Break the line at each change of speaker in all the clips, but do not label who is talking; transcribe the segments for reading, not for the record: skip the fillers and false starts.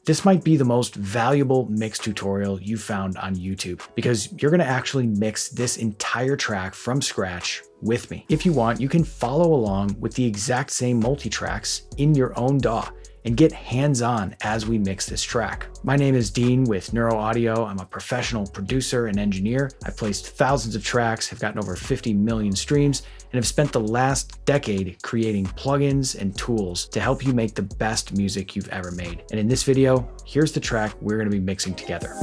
This might be the most valuable mix tutorial you found on YouTube because you're gonna actually mix this entire track from scratch with me. If you want, you can follow along with the exact same multi-tracks in your own DAW and get hands-on as we mix this track. My name is Dean with Neuro Audio. I'm a professional producer and engineer. I've placed thousands of tracks, have gotten over 50 million streams, and have spent the last decade creating plugins and tools to help you make the best music you've ever made. And in this video, here's the track we're gonna be mixing together.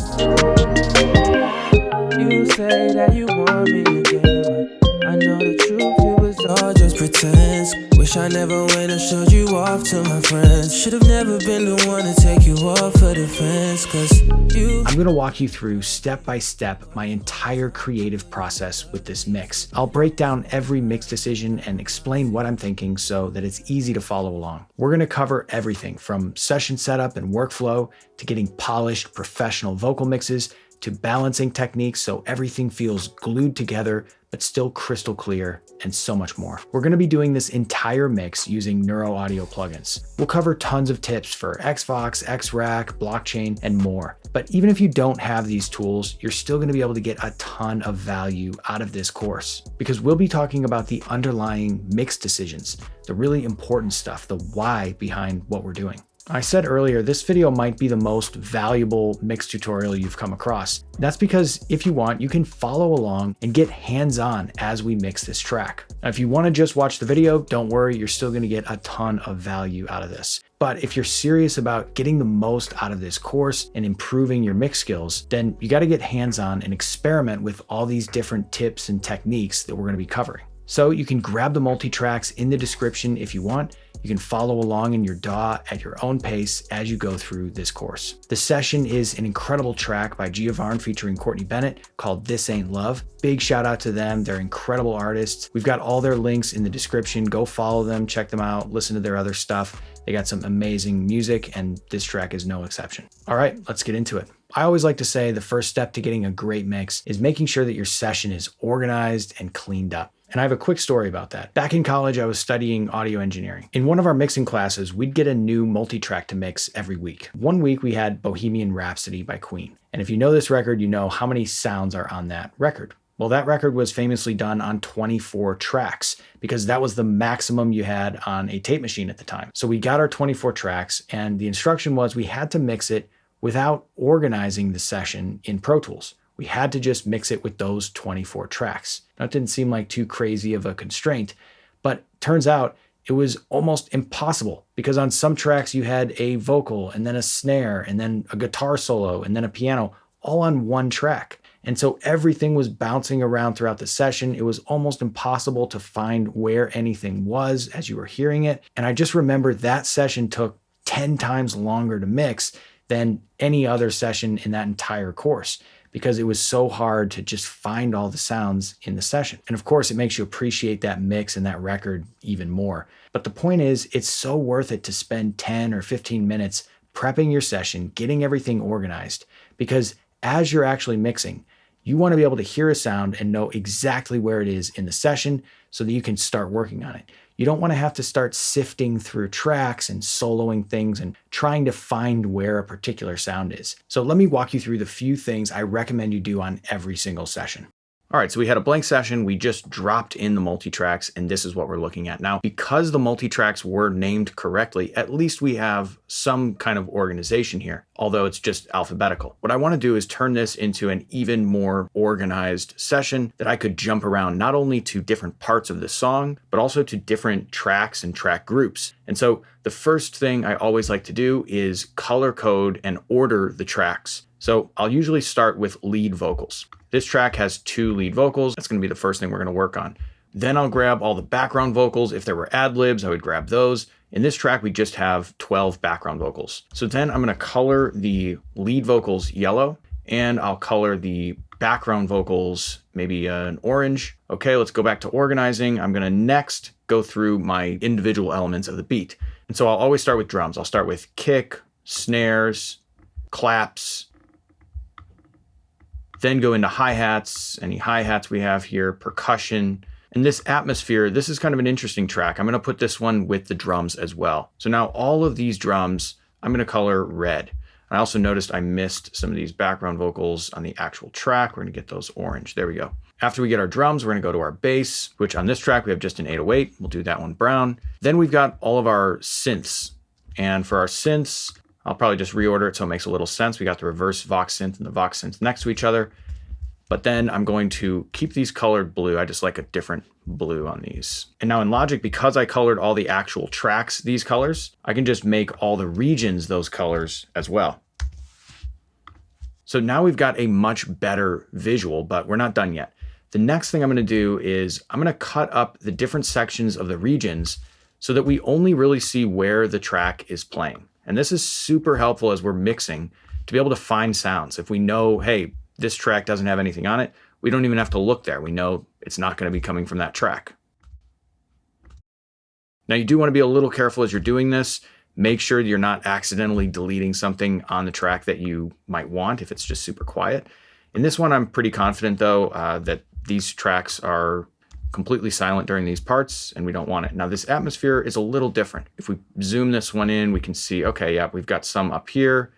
You say that you want me again, but I know the truth, it was all just pretense. Wish I never went and showed you off to my friends. Should have never been the one to take you off of the fence, cause you...
I'm gonna walk you through step by step my entire creative process with this mix. I'll break down every mix decision and explain what I'm thinking so that it's easy to follow along. We're gonna cover everything from session setup and workflow to getting polished professional vocal mixes to balancing techniques so everything feels glued together but still crystal clear, and so much more. We're gonna be doing this entire mix using Neuro Audio plugins. We'll cover tons of tips for Xvox, Xrack, blockchain, and more. But even if you don't have these tools, you're still gonna be able to get a ton of value out of this course because we'll be talking about the underlying mix decisions, the really important stuff, the why behind what we're doing. I said earlier, this video might be the most valuable mix tutorial you've come across. That's because if you want, you can follow along and get hands-on as we mix this track. Now, if you want to just watch the video, don't worry, you're still going to get a ton of value out of this. But if you're serious about getting the most out of this course and improving your mix skills, then you got to get hands-on and experiment with all these different tips and techniques that we're going to be covering. So you can grab the multi-tracks in the description if you want. You can follow along in your DAW at your own pace as you go through this course. The Session is an incredible track by Geovarn featuring Courtney Bennett called This Ain't Love. Big shout out to them. They're incredible artists. We've got all their links in the description. Go follow them, check them out, listen to their other stuff. They got some amazing music and this track is no exception. All right, let's get into it. I always like to say the first step to getting a great mix is making sure that your session is organized and cleaned up. And I have a quick story about that. Back in college, I was studying audio engineering. In one of our mixing classes, we'd get a new multi-track to mix every week. One week we had Bohemian Rhapsody by Queen. And if you know this record, you know how many sounds are on that record. Well, that record was famously done on 24 tracks because that was the maximum you had on a tape machine at the time. So we got our 24 tracks and the instruction was we had to mix it without organizing the session in Pro Tools. We had to just mix it with those 24 tracks. Now, it didn't seem like too crazy of a constraint, but turns out it was almost impossible because on some tracks you had a vocal and then a snare and then a guitar solo and then a piano all on one track. And so everything was bouncing around throughout the session. It was almost impossible to find where anything was as you were hearing it. And I just remember that session took 10 times longer to mix than any other session in that entire course, because it was so hard to just find all the sounds in the session. And of course, it makes you appreciate that mix and that record even more. But the point is, it's so worth it to spend 10 or 15 minutes prepping your session, getting everything organized, because as you're actually mixing, you want to be able to hear a sound and know exactly where it is in the session so that you can start working on it. You don't want to have to start sifting through tracks and soloing things and trying to find where a particular sound is. So let me walk you through the few things I recommend you do on every single session. All right, so we had a blank session, we just dropped in the multi-tracks, and this is what we're looking at. Now, because the multi-tracks were named correctly, at least we have some kind of organization here, although it's just alphabetical. What I want to do is turn this into an even more organized session that I could jump around not only to different parts of the song, but also to different tracks and track groups. And so the first thing I always like to do is color code and order the tracks. So I'll usually start with lead vocals. This track has 2 lead vocals. That's going to be the first thing we're going to work on. Then I'll grab all the background vocals. If there were ad-libs, I would grab those. In this track, we just have 12 background vocals. So then I'm going to color the lead vocals yellow, and I'll color the background vocals maybe an orange. Okay, let's go back to organizing. I'm going to next go through my individual elements of the beat. And so I'll always start with drums. I'll start with kick, snares, claps, then go into hi-hats, any hi-hats we have here, percussion. And this atmosphere, this is kind of an interesting track. I'm going to put this one with the drums as well. So now all of these drums, I'm going to color red. I also noticed I missed some of these background vocals on the actual track. We're gonna get those orange. There we go. After we get our drums, we're gonna go to our bass, which on this track we have just an 808. We'll do that one brown. Then we've got all of our synths. And for our synths, I'll probably just reorder it so it makes a little sense. We got the reverse Vox synth and the Vox synth next to each other. But then I'm going to keep these colored blue. I just like a different blue on these. And now in Logic, because I colored all the actual tracks these colors, I can just make all the regions those colors as well. So now we've got a much better visual, but we're not done yet. The next thing I'm gonna do is I'm gonna cut up the different sections of the regions so that we only really see where the track is playing. And this is super helpful as we're mixing to be able to find sounds. If we know, hey, this track doesn't have anything on it, we don't even have to look there. We know it's not gonna be coming from that track. Now you do wanna be a little careful as you're doing this. Make sure you're not accidentally deleting something on the track that you might want if it's just super quiet. In this one, I'm pretty confident though that these tracks are completely silent during these parts and we don't want it. Now this atmosphere is a little different. If we zoom this one in, we can see, okay, yeah, we've got some up here.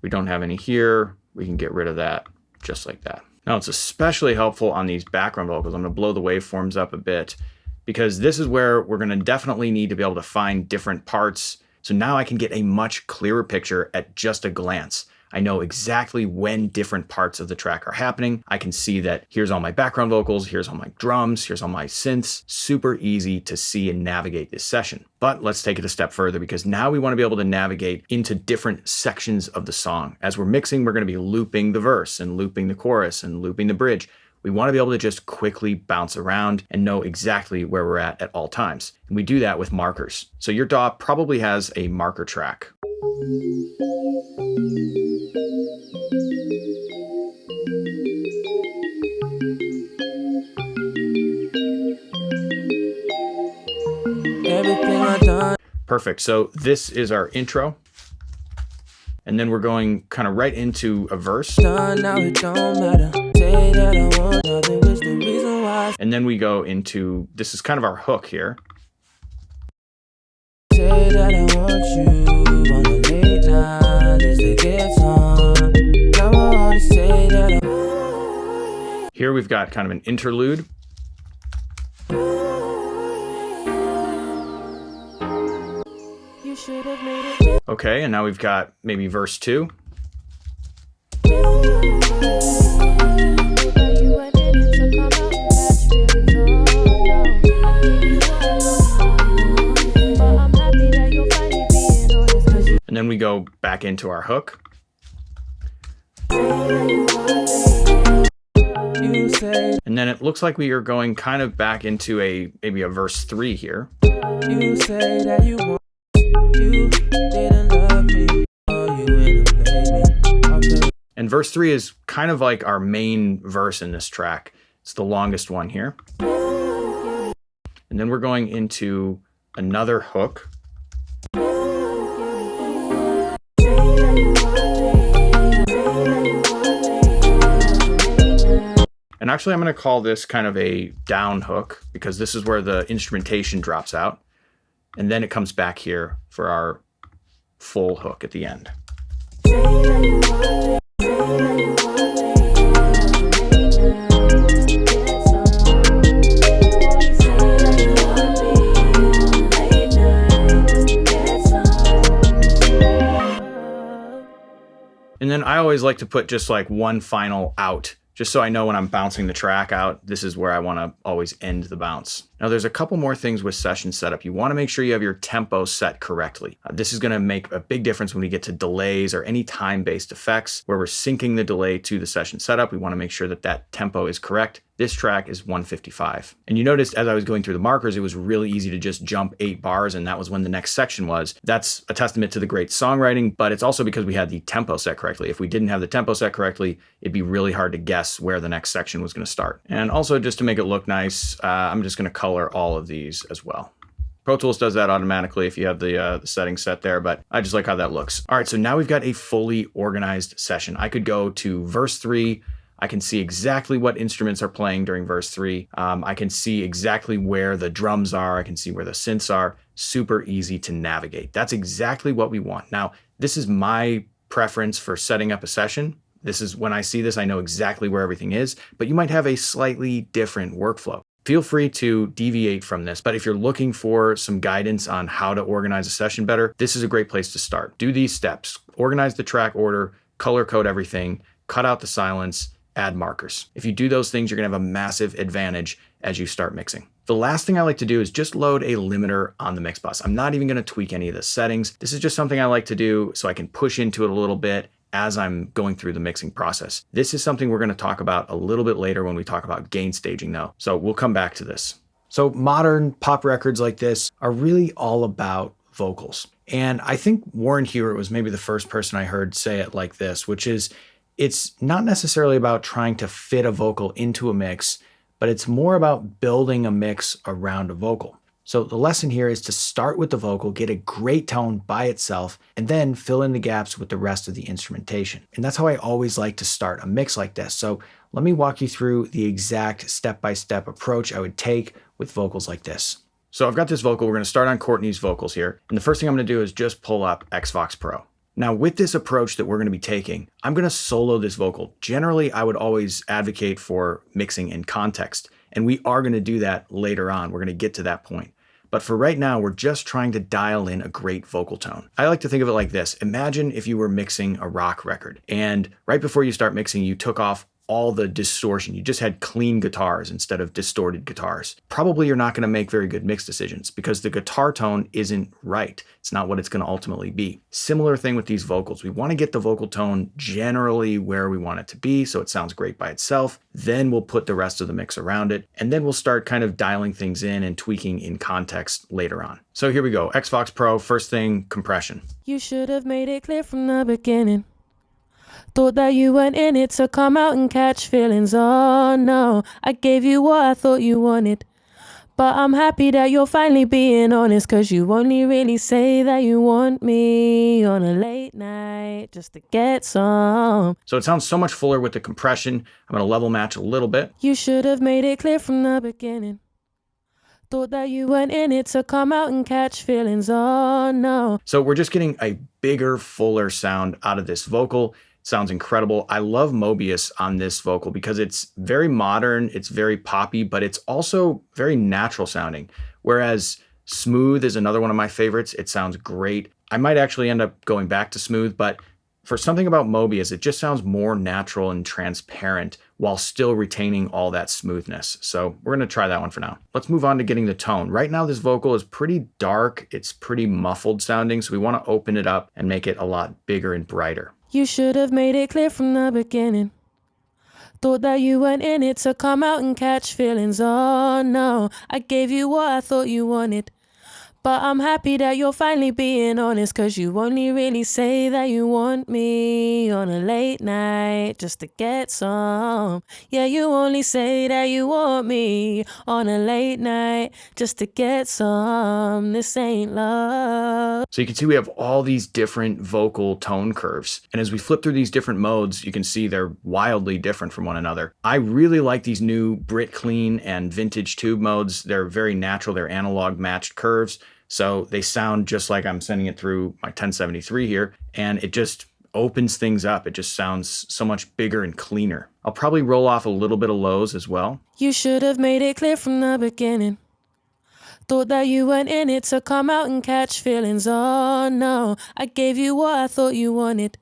We don't have any here. We can get rid of that just like that. Now it's especially helpful on these background vocals. I'm gonna blow the waveforms up a bit because this is where we're gonna definitely need to be able to find different parts. So now I can get a much clearer picture at just a glance. I know exactly when different parts of the track are happening. I can see that here's all my background vocals, here's all my drums, here's all my synths. Super easy to see and navigate this session. But let's take it a step further because now we want to be able to navigate into different sections of the song. As we're mixing, we're going to be looping the verse and looping the chorus and looping the bridge. We want to be able to just quickly bounce around and know exactly where we're at all times. And we do that with markers. So your DAW probably has a marker track. Perfect. So this is our intro. And then we're going kind of right into a verse. And then we go into, this is kind of our hook here. Here we've got kind of an interlude. Okay, and now we've got maybe verse 2. And then we go back into our hook. And then it looks like we are going kind of back into maybe a verse 3 here. You say that you want, you didn't love me, or you didn't play me. And verse 3 is kind of like our main verse in this track. It's the longest one here. And then we're going into another hook. And actually, I'm going to call this kind of a down hook because this is where the instrumentation drops out. And then it comes back here for our full hook at the end. And then I always like to put just like one final out, just so I know when I'm bouncing the track out, this is where I want to always end the bounce. Now there's a couple more things with session setup. You want to make sure you have your tempo set correctly. This is going to make a big difference when we get to delays or any time-based effects where we're syncing the delay to the session setup. We want to make sure that that tempo is correct. This track is 155. And you noticed as I was going through the markers, it was really easy to just jump 8 bars and that was when the next section was. That's a testament to the great songwriting, but it's also because we had the tempo set correctly. If we didn't have the tempo set correctly, it'd be really hard to guess where the next section was going to start. And also just to make it look nice, I'm just going to color all of these as well. Pro Tools does that automatically if you have the settings set there, but I just like how that looks. All right, so now we've got a fully organized session. I could go to verse 3. I can see exactly what instruments are playing during verse 3. I can see exactly where the drums are. I can see where the synths are. Super easy to navigate. That's exactly what we want. Now, this is my preference for setting up a session. This is when I see this, I know exactly where everything is, but you might have a slightly different workflow. Feel free to deviate from this, but if you're looking for some guidance on how to organize a session better, this is a great place to start. Do these steps: organize the track order, color code everything, cut out the silence, add markers. If you do those things, you're gonna have a massive advantage as you start mixing. The last thing I like to do is just load a limiter on the mix bus. I'm not even gonna tweak any of the settings. This is just something I like to do so I can push into it a little bit as I'm going through the mixing process. This is something we're gonna talk about a little bit later when we talk about gain staging though. So we'll come back to this. So modern pop records like this are really all about vocals. And I think Warren Hewitt was maybe the first person I heard say it like this, which is, it's not necessarily about trying to fit a vocal into a mix, but it's more about building a mix around a vocal. So the lesson here is to start with the vocal, get a great tone by itself, and then fill in the gaps with the rest of the instrumentation. And that's how I always like to start a mix like this. So let me walk you through the exact step-by-step approach I would take with vocals like this. So I've got this vocal. We're going to start on Courtney's vocals here. And the first thing I'm going to do is just pull up Xvox Pro. Now with this approach that we're going to be taking, I'm going to solo this vocal. Generally, I would always advocate for mixing in context. And we are going to do that later on. We're going to get to that point. But for right now, we're just trying to dial in a great vocal tone. I like to think of it like this. Imagine if you were mixing a rock record and right before you start mixing, you took off all the distortion. You just had clean guitars instead of distorted guitars. Probably you're not going to make very good mix decisions because the guitar tone isn't right. It's not what it's going to ultimately be. Similar thing with these vocals. We want to get the vocal tone generally where we want it to be so it sounds great by itself. Then we'll put the rest of the mix around it. And then we'll start kind of dialing things in and tweaking in context later on. So here we go. Xvox Pro, first thing, compression.
You should have made it clear from the beginning. Thought that you weren't in it to come out and catch feelings. Oh no, I gave you what I thought you wanted. But I'm happy that you're finally being honest, cause you only really say that you want me on a late night just to get some.
So it sounds so much fuller with the compression. I'm gonna level match a little bit.
You should have made it clear from the beginning. Thought that you weren't in it to come out and catch feelings. Oh no.
So we're just getting a bigger, fuller sound out of this vocal. Sounds incredible. I love Mobius on this vocal because it's very modern, it's very poppy, but it's also very natural sounding. Whereas Smooth is another one of my favorites. It sounds great. I might actually end up going back to Smooth, but for something about Mobius, it just sounds more natural and transparent while still retaining all that smoothness. So we're going to try that one for now. Let's move on to getting the tone. Right now, this vocal is pretty dark. It's pretty muffled sounding. So we want to open it up and make it a lot bigger and brighter.
You should have made it clear from the beginning. Thought that you weren't in it to come out and catch feelings. Oh no, I gave you what I thought you wanted. But I'm happy that you're finally being honest, cause you only really say that you want me on a late night just to get some. Yeah, you only say that you want me on a late night just to get some. This ain't love.
So you can see we have all these different vocal tone curves. And as we flip through these different modes, you can see they're wildly different from one another. I really like these new Brit Clean and Vintage Tube modes. They're very natural. They're analog matched curves. So they sound just like I'm sending it through my 1073 here, and it just opens things up. It just sounds so much bigger and cleaner. I'll probably roll off a little bit of lows as well.
You should have made it clear from the beginning. Thought that you weren't in it to come out and catch feelings. Oh no, I gave you what I thought you wanted.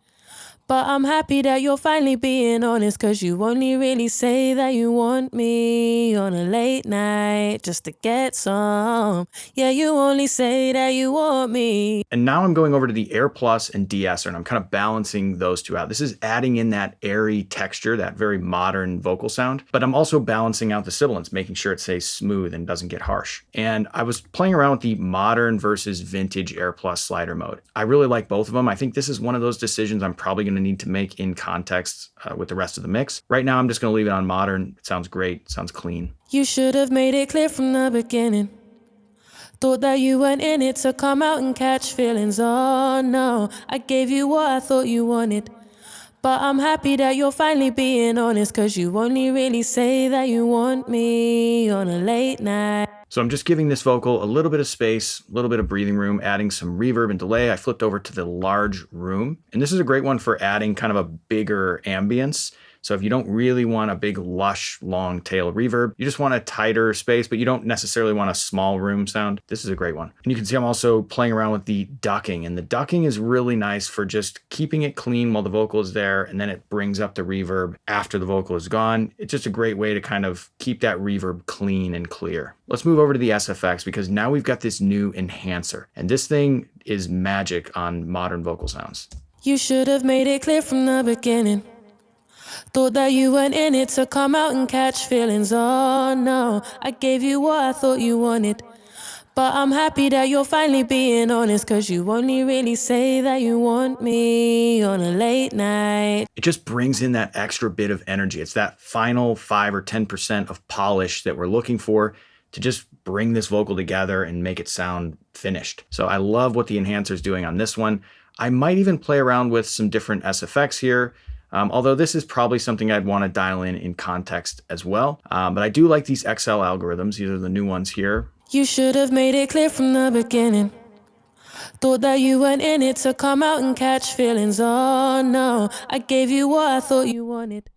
But I'm happy that you're finally being honest, cause you only really say that you want me on a late night just to get some. Yeah, you only say that you want me.
And now I'm going over to the Air Plus and de-esser, and I'm kind of balancing those two out. This is adding in that airy texture, that very modern vocal sound, but I'm also balancing out the sibilants, making sure it stays smooth and doesn't get harsh. And I was playing around with the modern versus vintage Air Plus slider mode. I really like both of them. I think this is one of those decisions I'm probably going to need to make in context with the rest of the mix. Right now, I'm just going to leave it on modern. It sounds great. It sounds clean.
You should have made it clear from the beginning. Thought that you weren't in it to come out and catch feelings. Oh no, I gave you what I thought you wanted. But I'm happy that you're finally being honest, cause you only really say that you want me on a late night.
So I'm just giving this vocal a little bit of space, a little bit of breathing room, adding some reverb and delay. I flipped over to the large room, and this is a great one for adding kind of a bigger ambience. So if you don't really want a big, lush, long tail reverb, you just want a tighter space, but you don't necessarily want a small room sound, this is a great one. And you can see I'm also playing around with the ducking, and the ducking is really nice for just keeping it clean while the vocal is there, and then it brings up the reverb after the vocal is gone. It's just a great way to kind of keep that reverb clean and clear. Let's move over to the SFX, because now we've got this new enhancer, and this thing is magic on modern vocal sounds.
You should have made it clear from the beginning. Thought that you weren't in it to come out and catch feelings. Oh no, I gave you what I thought you wanted. But I'm happy that you're finally being honest, cause you only really say that you want me on a late night.
It just brings in that extra bit of energy. It's that final 5 or 10% of polish that we're looking for to just bring this vocal together and make it sound finished. So I love what the enhancer is doing on this one. I might even play around with some different SFX here. Although this is probably something I'd want to dial in context as well. But I do like these XL algorithms. These are the new ones here.
You should have made it clear from the beginning. Thought that you weren't in it to come out and catch feelings. Oh no, I gave you what I thought you wanted.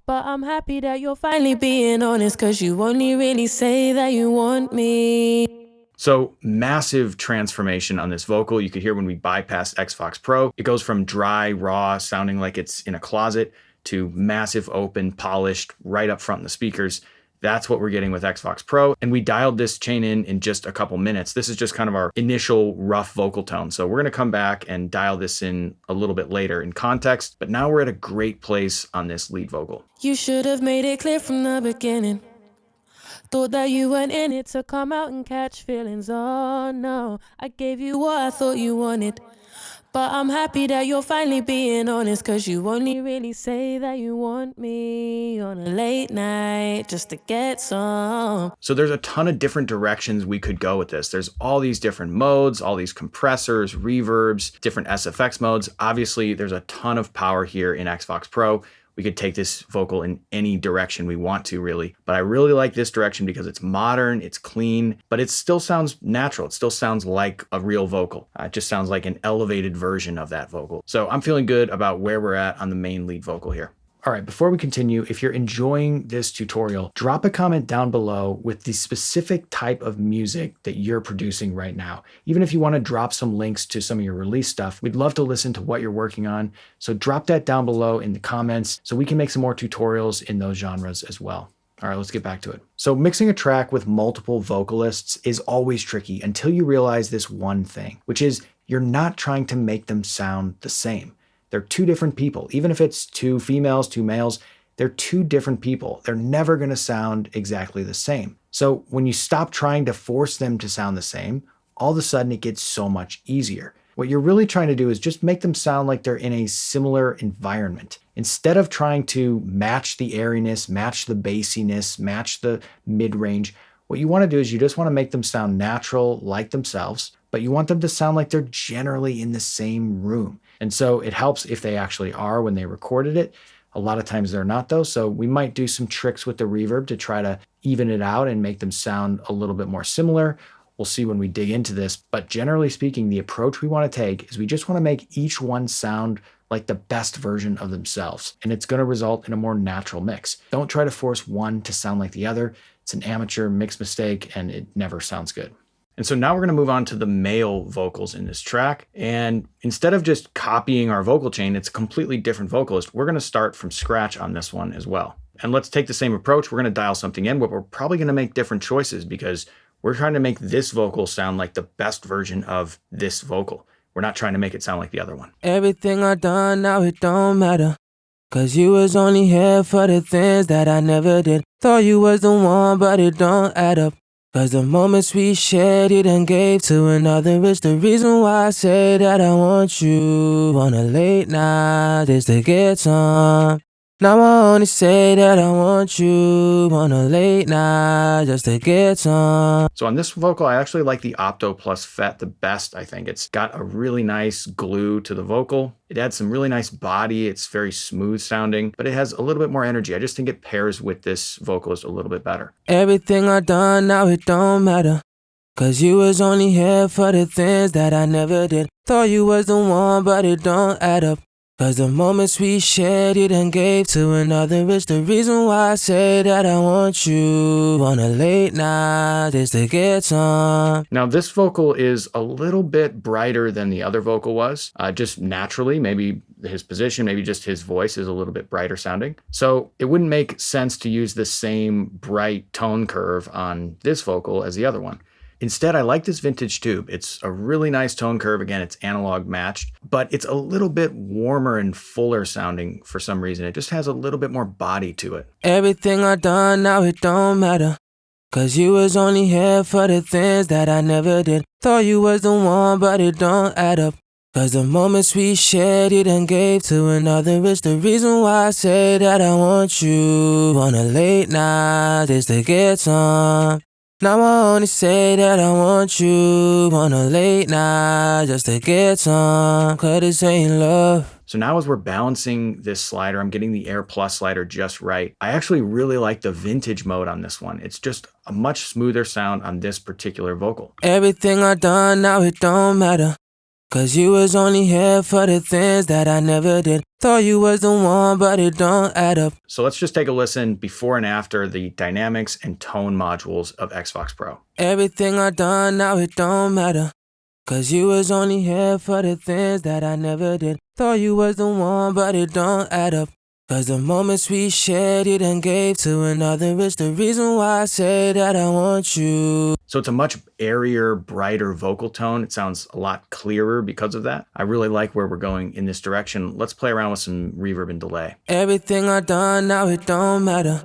But I'm happy that you're finally being honest, cause you only really say that you want me.
So massive transformation on this vocal. You could hear when we bypassed Xbox Pro, it goes from dry, raw, sounding like it's in a closet, to massive, open, polished, right up front in the speakers. That's what we're getting with Xbox Pro. And we dialed this chain in just a couple minutes. This is just kind of our initial rough vocal tone. So we're gonna come back and dial this in a little bit later in context, but now we're at a great place on this lead vocal.
You should have made it clear from the beginning. Thought that you weren't in it to come out and catch feelings. Oh no, I gave you what I thought you wanted. But I'm happy that you're finally being honest, cause you only really say that you want me on a late night just to get some.
So there's a ton of different directions we could go with this. There's all these different modes, all these compressors, reverbs, different SFX modes. Obviously, there's a ton of power here in Xbox Pro. We could take this vocal in any direction we want to, really. But I really like this direction because it's modern, it's clean, but it still sounds natural. It still sounds like a real vocal. It just sounds like an elevated version of that vocal. So I'm feeling good about where we're at on the main lead vocal here. All right, before we continue, if you're enjoying this tutorial, drop a comment down below with the specific type of music that you're producing right now. Even if you want to drop some links to some of your release stuff, we'd love to listen to what you're working on. So drop that down below in the comments so we can make some more tutorials in those genres as well. All right, let's get back to it. So mixing a track with multiple vocalists is always tricky until you realize this one thing, which is you're not trying to make them sound the same. They're two different people. Even if it's two females, two males, they're two different people. They're never going to sound exactly the same. So when you stop trying to force them to sound the same, all of a sudden it gets so much easier. What you're really trying to do is just make them sound like they're in a similar environment. Instead of trying to match the airiness, match the bassiness, match the mid-range, what you want to do is you just want to make them sound natural, like themselves, but you want them to sound like they're generally in the same room. And so it helps if they actually are when they recorded it. A lot of times they're not though. So we might do some tricks with the reverb to try to even it out and make them sound a little bit more similar. We'll see when we dig into this. But generally speaking, the approach we want to take is we just want to make each one sound like the best version of themselves. And it's going to result in a more natural mix. Don't try to force one to sound like the other. It's an amateur mix mistake and it never sounds good. And so now we're going to move on to the male vocals in this track. And instead of just copying our vocal chain, it's a completely different vocalist. We're going to start from scratch on this one as well. And let's take the same approach. We're going to dial something in, but we're probably going to make different choices because we're trying to make this vocal sound like the best version of this vocal. We're not trying to make it sound like the other one.
Everything I done, now it don't matter. Cause you was only here for the things that I never did. Thought you was the one, but it don't add up. Cause the moments we shared, you done gave to another. It's the reason why I say that I want you on a late night is to get some. Now I only say that I want you on a late night just to get some.
So on this vocal, I actually like the Opto plus FET the best, I think. It's got a really nice glue to the vocal. It adds some really nice body. It's very smooth sounding, but it has a little bit more energy. I just think it pairs with this vocalist a little bit better.
Everything I done, now it don't matter. 'Cause you was only here for the things that I never did. Thought you was the one, but it don't add up. 'Cause the moments we shared, you done gave to another. It's the reason why I say that I want you on a late night just to get some.
Now this vocal is a little bit brighter than the other vocal was, just naturally. Maybe his position, maybe just his voice is a little bit brighter sounding. So it wouldn't make sense to use the same bright tone curve on this vocal as the other one. Instead, I like this vintage tube. It's a really nice tone curve. Again, it's analog matched, but it's a little bit warmer and fuller sounding for some reason. It just has a little bit more body to it.
Everything I done, now it don't matter. 'Cause you was only here for the things that I never did. Thought you was the one, but it don't add up. 'Cause the moments we shared, you done gave to another. It's the reason why I say that I want you on a late night just to get some. Now I only say that I want you on a late night just to get some. 'Cause this ain't love.
So now as we're balancing this slider, I'm getting the Air Plus slider just right. I actually really like the vintage mode on this one. It's just a much smoother sound on this particular vocal.
Everything I done, now it don't matter. 'Cause you was only here for the things that I never did. Thought you was the one, but it don't add up.
So let's just take a listen before and after the dynamics and tone modules of Xbox Pro.
Everything I done, now it don't matter. 'Cause you was only here for the things that I never did. Thought you was the one, but it don't add up. 'Cause the moments we shared, you done gave to another. It's the reason why I say that I want you.
So it's a much airier, brighter vocal tone. It sounds a lot clearer because of that. I really like where we're going in this direction. Let's play around with some reverb and delay.
Everything I done, now it don't matter.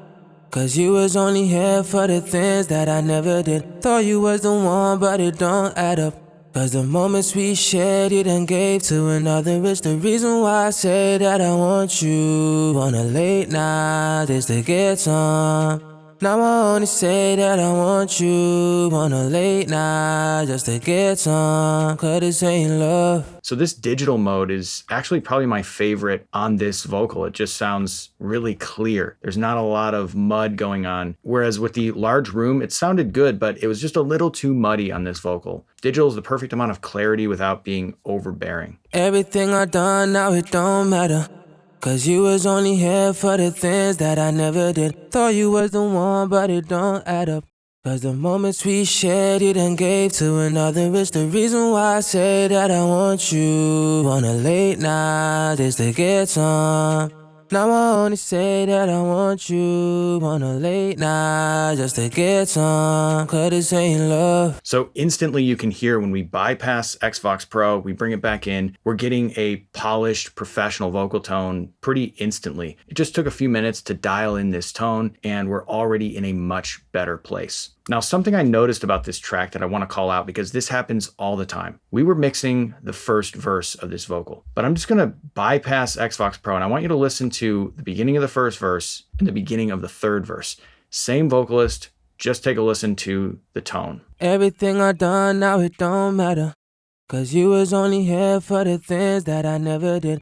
'Cause you was only here for the things that I never did. Thought you was the one, but it don't add up. 'Cause the moments we shared, you done gave to another. It's the reason why I say that I want you on a late night just to get some. Now I only say that I want you on a late night just to get some. 'Cause this ain't love.
So this digital mode is actually probably my favorite on this vocal. It just sounds really clear. There's not a lot of mud going on. Whereas with the large room, it sounded good, but it was just a little too muddy on this vocal. Digital is the perfect amount of clarity without being overbearing.
Everything I done, now it don't matter. 'Cause you was only here for the things that I never did. Thought you was the one, but it don't add up. 'Cause the moments we shared, you done gave to another. It's the reason why I say that I want you on a late night just to get some. Now I only say that I want you on a late night just to get some. 'Cause this ain't love.
So instantly you can hear when we bypass Xbox Pro, we bring it back in, we're getting a polished professional vocal tone pretty instantly. It just took a few minutes to dial in this tone and we're already in a much better place. Now, something I noticed about this track that I want to call out because this happens all the time. We were mixing the first verse of this vocal, but I'm just going to bypass Xbox Pro and I want you to listen to the beginning of the first verse and the beginning of the third verse. Same vocalist, just take a listen to the tone.
Everything I done, now it don't matter. 'Cause you was only here for the things that I never did.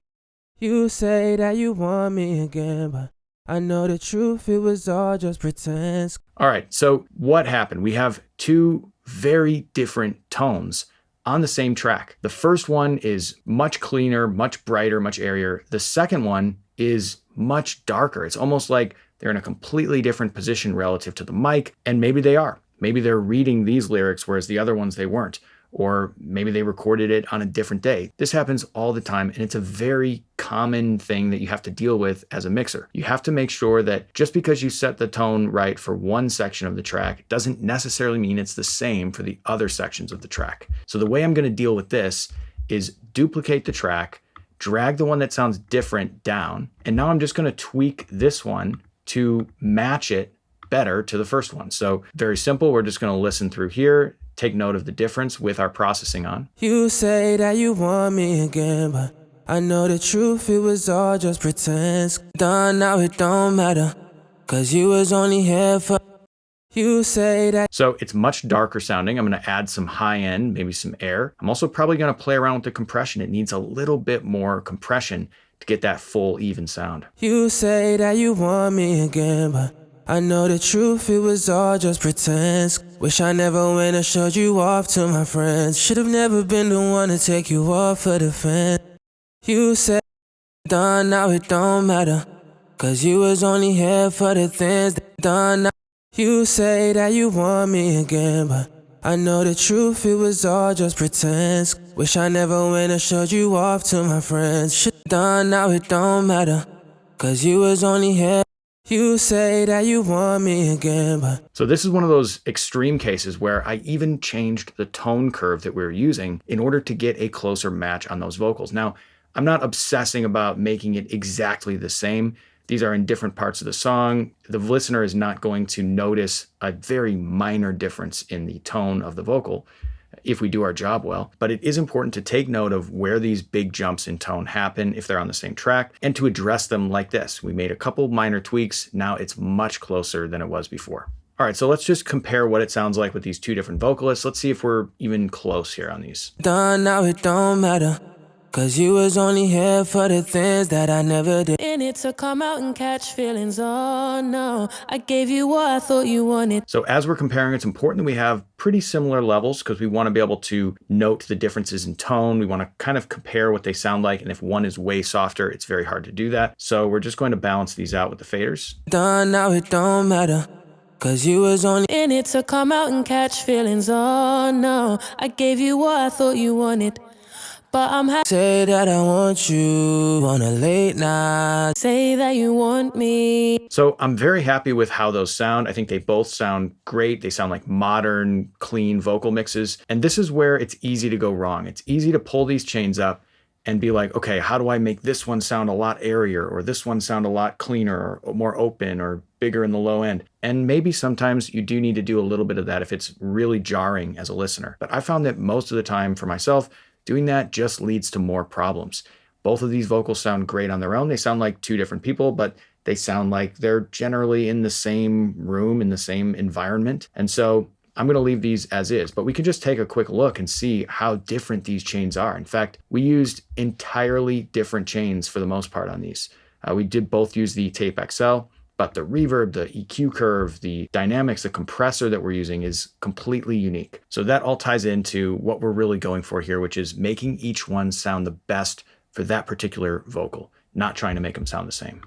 You say that you want me again, but I know the truth, it was all just pretense.
All right, so what happened? We have two very different tones on the same track. The first one is much cleaner, much brighter, much airier. The second one is much darker. It's almost like they're in a completely different position relative to the mic, and maybe they are. Maybe they're reading these lyrics, whereas the other ones they weren't. Or maybe they recorded it on a different day. This happens all the time, and it's a very common thing that you have to deal with as a mixer. You have to make sure that just because you set the tone right for one section of the track doesn't necessarily mean it's the same for the other sections of the track. So the way I'm going to deal with this is duplicate the track, drag the one that sounds different down, and now I'm just going to tweak this one to match it better to the first one. So very simple. We're just going to listen through here, take note of the difference with our processing on.
You say that you want me again, but I know the truth, it was all just pretense. Done, now it don't matter, 'cause you was only here for. You say that.
So it's much darker sounding. I'm going to add some high end, maybe some air. I'm also probably going to play around with the compression. It needs a little bit more compression to get that full, even sound.
You say that you want me again, but I know the truth, it was all just pretense. Wish I never went and showed you off to my friends. Should've never been the one to take you off of the fence. You said, done, now it don't matter, 'cause you was only here for the things that done. Now you say that you want me again, but I know the truth, it was all just pretense. Wish I never went and showed you off to my friends. Shit done, now it don't matter, 'cause you was only here. You say that you want me again, but...
So this is one of those extreme cases where I even changed the tone curve that we were using in order to get a closer match on those vocals. Now, I'm not obsessing about making it exactly the same. These are in different parts of the song. The listener is not going to notice a very minor difference in the tone of the vocal if we do our job well. But it is important to take note of where these big jumps in tone happen if they're on the same track, and to address them like this. We made a couple minor tweaks. Now it's much closer than it was before. All right, so let's just compare what it sounds like with these two different vocalists. Let's see if we're even close here on these.
Done, now it don't matter, 'cause you was only here for the things that I never did. In it to come out and catch feelings, oh no, I gave you what I thought you wanted.
So as we're comparing, it's important that we have pretty similar levels, because we want to be able to note the differences in tone. We want to kind of compare what they sound like, and if one is way softer, it's very hard to do that. So we're just going to balance these out with the faders.
Done, now it don't matter, 'cause you was only in it to come out and catch feelings, oh no, I gave you what I thought you wanted. But I'm happy. Say that I want you on a late night. Say that you want me.
So I'm very happy with how those sound. I think they both sound great. They sound like modern, clean vocal mixes. And this is where it's easy to go wrong. It's easy to pull these chains up and be like, okay, how do I make this one sound a lot airier, or this one sound a lot cleaner, or more open, or bigger in the low end? And maybe sometimes you do need to do a little bit of that if it's really jarring as a listener. But I found that most of the time for myself, doing that just leads to more problems. Both of these vocals sound great on their own. They sound like two different people, but they sound like they're generally in the same room, in the same environment. And so I'm going to leave these as is, but we can just take a quick look and see how different these chains are. In fact, we used entirely different chains for the most part on these. We did both use the Tape XL, but the reverb, the EQ curve, the dynamics, the compressor that we're using is completely unique. So that all ties into what we're really going for here, which is making each one sound the best for that particular vocal, not trying to make them sound the same.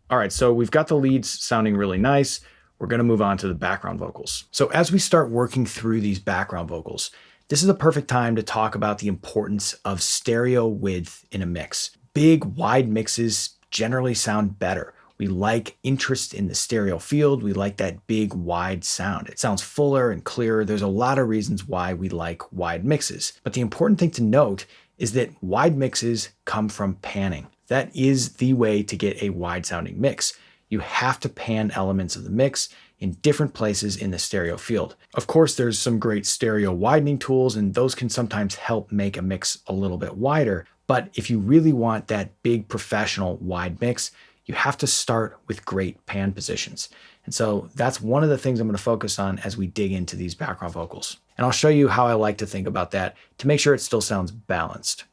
All right, so we've got the leads sounding really nice. We're gonna move on to the background vocals. So as we start working through these background vocals, this is a perfect time to talk about the importance of stereo width in a mix. Big, wide mixes generally sound better. We like interest in the stereo field. We like that big, wide sound. It sounds fuller and clearer. There's a lot of reasons why we like wide mixes. But the important thing to note is that wide mixes come from panning. That is the way to get a wide sounding mix. You have to pan elements of the mix in different places in the stereo field. Of course, there's some great stereo widening tools, and those can sometimes help make a mix a little bit wider. But if you really want that big professional wide mix, you have to start with great pan positions. And so that's one of the things I'm going to focus on as we dig into these background vocals. And I'll show you how I like to think about that to make sure it still sounds balanced.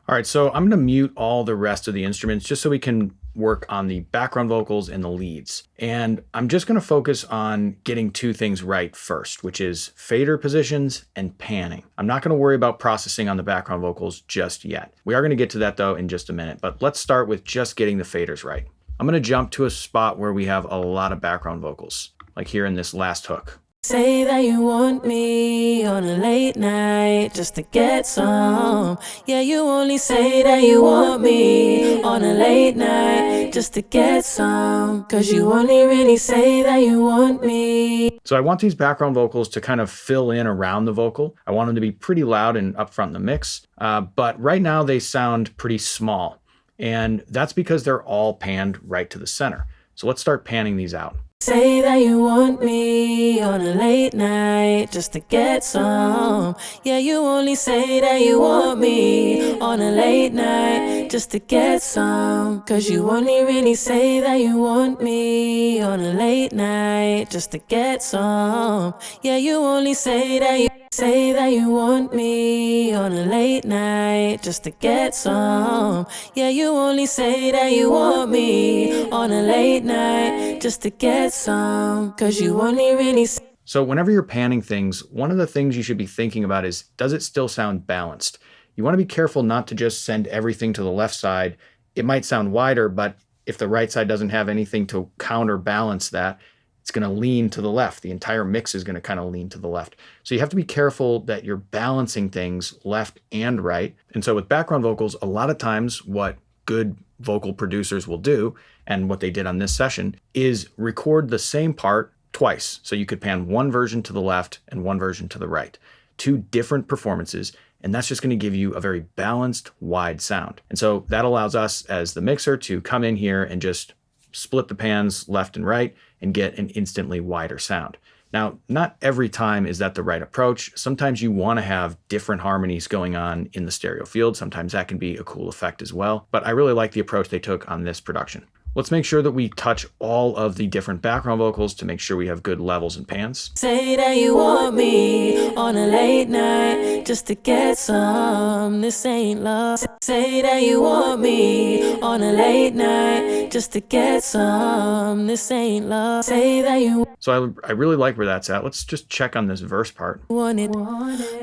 All right, so I'm going to mute all the rest of the instruments just so we can work on the background vocals and the leads. And I'm just going to focus on getting two things right first, which is fader positions and panning. I'm not going to worry about processing on the background vocals just yet. We are going to get to that though in just a minute, but let's start with just getting the faders right. I'm going to jump to a spot where we have a lot of background vocals, like here in this last hook.
Say that you want me on a late night just to get some. Yeah, you only say that you want me on a late night just to get some. 'Cause you only really say that you want me.
So I want these background vocals to kind of fill in around the vocal. I want them to be pretty loud and upfront in the mix. But right now they sound pretty small. And that's because they're all panned right to the center. So let's start panning these out.
Say that you want me on a late night just to get some. Yeah, you only say that you want me on a late night night just to get some. Cause you only really say that you want me on a late night just to get some. Yeah, you only say that you want me on a late night just to get some. Yeah, you only say that you want me on a late night just to get some. Cause you only really
So whenever you're panning things, one of the things you should be thinking about is, does it still sound balanced? You want to be careful not to just send everything to the left side. It might sound wider, but if the right side doesn't have anything to counterbalance that, it's going to lean to the left. The entire mix is going to kind of lean to the left. So you have to be careful that you're balancing things left and right. And so with background vocals, a lot of times what good vocal producers will do, and what they did on this session, is record the same part twice. So you could pan one version to the left and one version to the right. Two different performances, and that's just going to give you a very balanced, wide sound. And so that allows us as the mixer to come in here and just split the pans left and right and get an instantly wider sound. Now, not every time is that the right approach. Sometimes you want to have different harmonies going on in the stereo field. Sometimes that can be a cool effect as well. But I really like the approach they took on this production. Let's make sure that we touch all of the different background vocals to make sure we have good levels and pans.
say that you want me on a late night just to get some. This ain't love. Say that you want me on a late night just to get some. This ain't love. Say that you
So I really like where that's at. Let's just check on this verse part.
want it.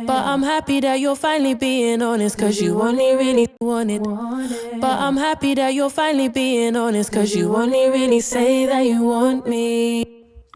But I'm happy that you're finally being honest, cause you only really want it. But I'm happy that you're finally being honest, cause you only really say that you want me.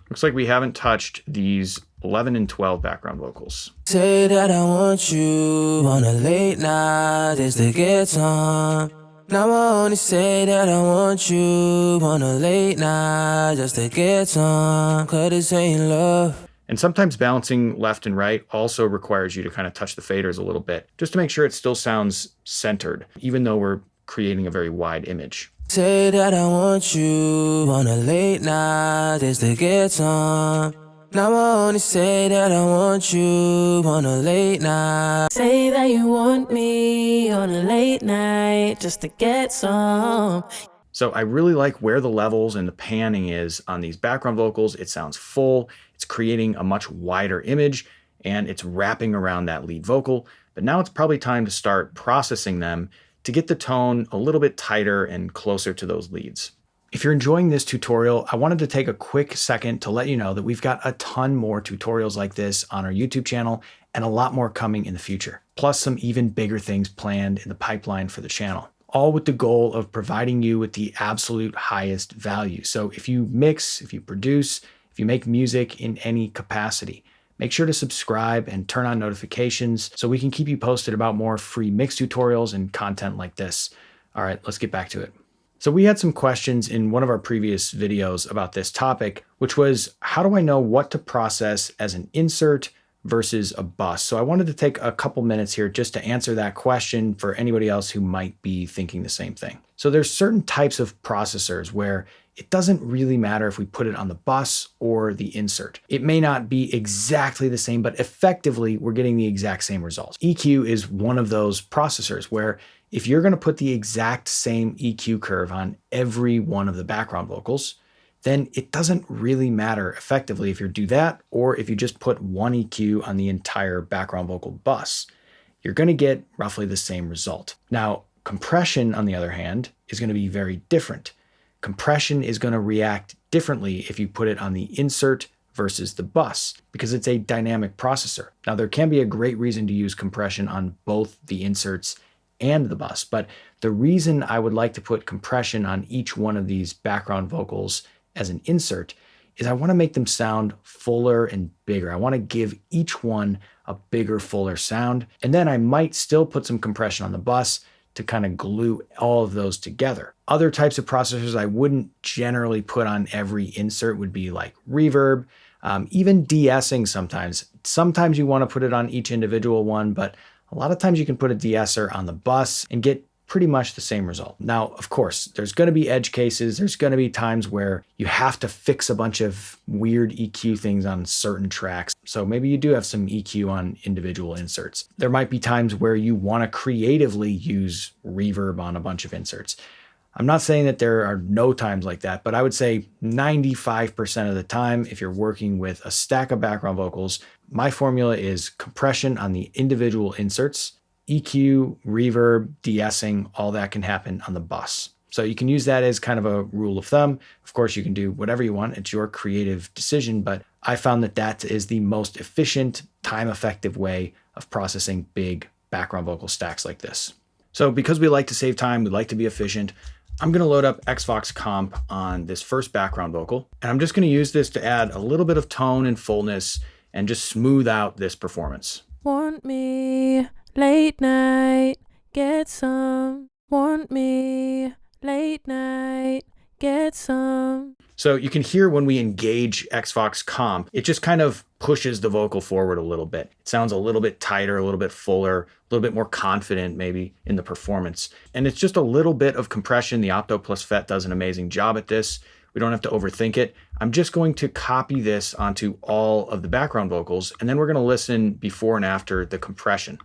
Looks like we haven't touched these 11 and 12 background vocals.
Say that I want you on a late night just to get some. Now I only say that I want you on a late night just to get some. Cause this ain't love.
And sometimes balancing left and right also requires you to kind of touch the faders a little bit, just to make sure it still sounds centered, even though we're creating a very wide image.
Say that I want you on a late night just to get some. Now I only say that I want you on a late night. Say that you want me on a late night just to get some.
So I really like where the levels and the panning is on these background vocals. It sounds full, it's creating a much wider image, and it's wrapping around that lead vocal. But now it's probably time to start processing them to get the tone a little bit tighter and closer to those leads. If you're enjoying this tutorial, I wanted to take a quick second to let you know that we've got a ton more tutorials like this on our YouTube channel and a lot more coming in the future, plus some even bigger things planned in the pipeline for the channel, all with the goal of providing you with the absolute highest value. So if you mix, if you produce, if you make music in any capacity, make sure to subscribe and turn on notifications so we can keep you posted about more free mix tutorials and content like this. All right, let's get back to it. So we had some questions in one of our previous videos about this topic, which was, how do I know what to process as an insert versus a bus? So I wanted to take a couple minutes here just to answer that question for anybody else who might be thinking the same thing. So there's certain types of processors where it doesn't really matter if we put it on the bus or the insert. It may not be exactly the same, but effectively we're getting the exact same result. EQ is one of those processors where if you're going to put the exact same EQ curve on every one of the background vocals, then it doesn't really matter effectively if you do that or if you just put one EQ on the entire background vocal bus. You're going to get roughly the same result. Now, compression, on the other hand, is going to be very different. Compression is going to react differently if you put it on the insert versus the bus because it's a dynamic processor. Now, there can be a great reason to use compression on both the inserts and the bus, but the reason I would like to put compression on each one of these background vocals as an insert is I want to make them sound fuller and bigger. I want to give each one a bigger, fuller sound, and then I might still put some compression on the bus to kind of glue all of those together. Other types of processors I wouldn't generally put on every insert would be like reverb, even de-essing sometimes. Sometimes you want to put it on each individual one, but a lot of times you can put a de-esser on the bus and get pretty much the same result. Now, of course, there's going to be edge cases. There's going to be times where you have to fix a bunch of weird EQ things on certain tracks. So maybe you do have some EQ on individual inserts. There might be times where you want to creatively use reverb on a bunch of inserts. I'm not saying that there are no times like that, but I would say 95% of the time, if you're working with a stack of background vocals, my formula is compression on the individual inserts, EQ, reverb, de-essing, all that can happen on the bus. So you can use that as kind of a rule of thumb. Of course, you can do whatever you want. It's your creative decision, but I found that that is the most efficient, time-effective way of processing big background vocal stacks like this. So because we like to save time, we like to be efficient, I'm going to load up Xvox Comp on this first background vocal, and I'm just going to use this to add a little bit of tone and fullness and just smooth out this performance.
Want me late night, get some. Want me late night, get some.
So you can hear when we engage Xvox Comp, it just kind of pushes the vocal forward a little bit. It sounds a little bit tighter, a little bit fuller, a little bit more confident maybe in the performance. And it's just a little bit of compression. The Opto plus FET does an amazing job at this. We don't have to overthink it. I'm just going to copy this onto all of the background vocals, and then we're going to listen before and after the compression.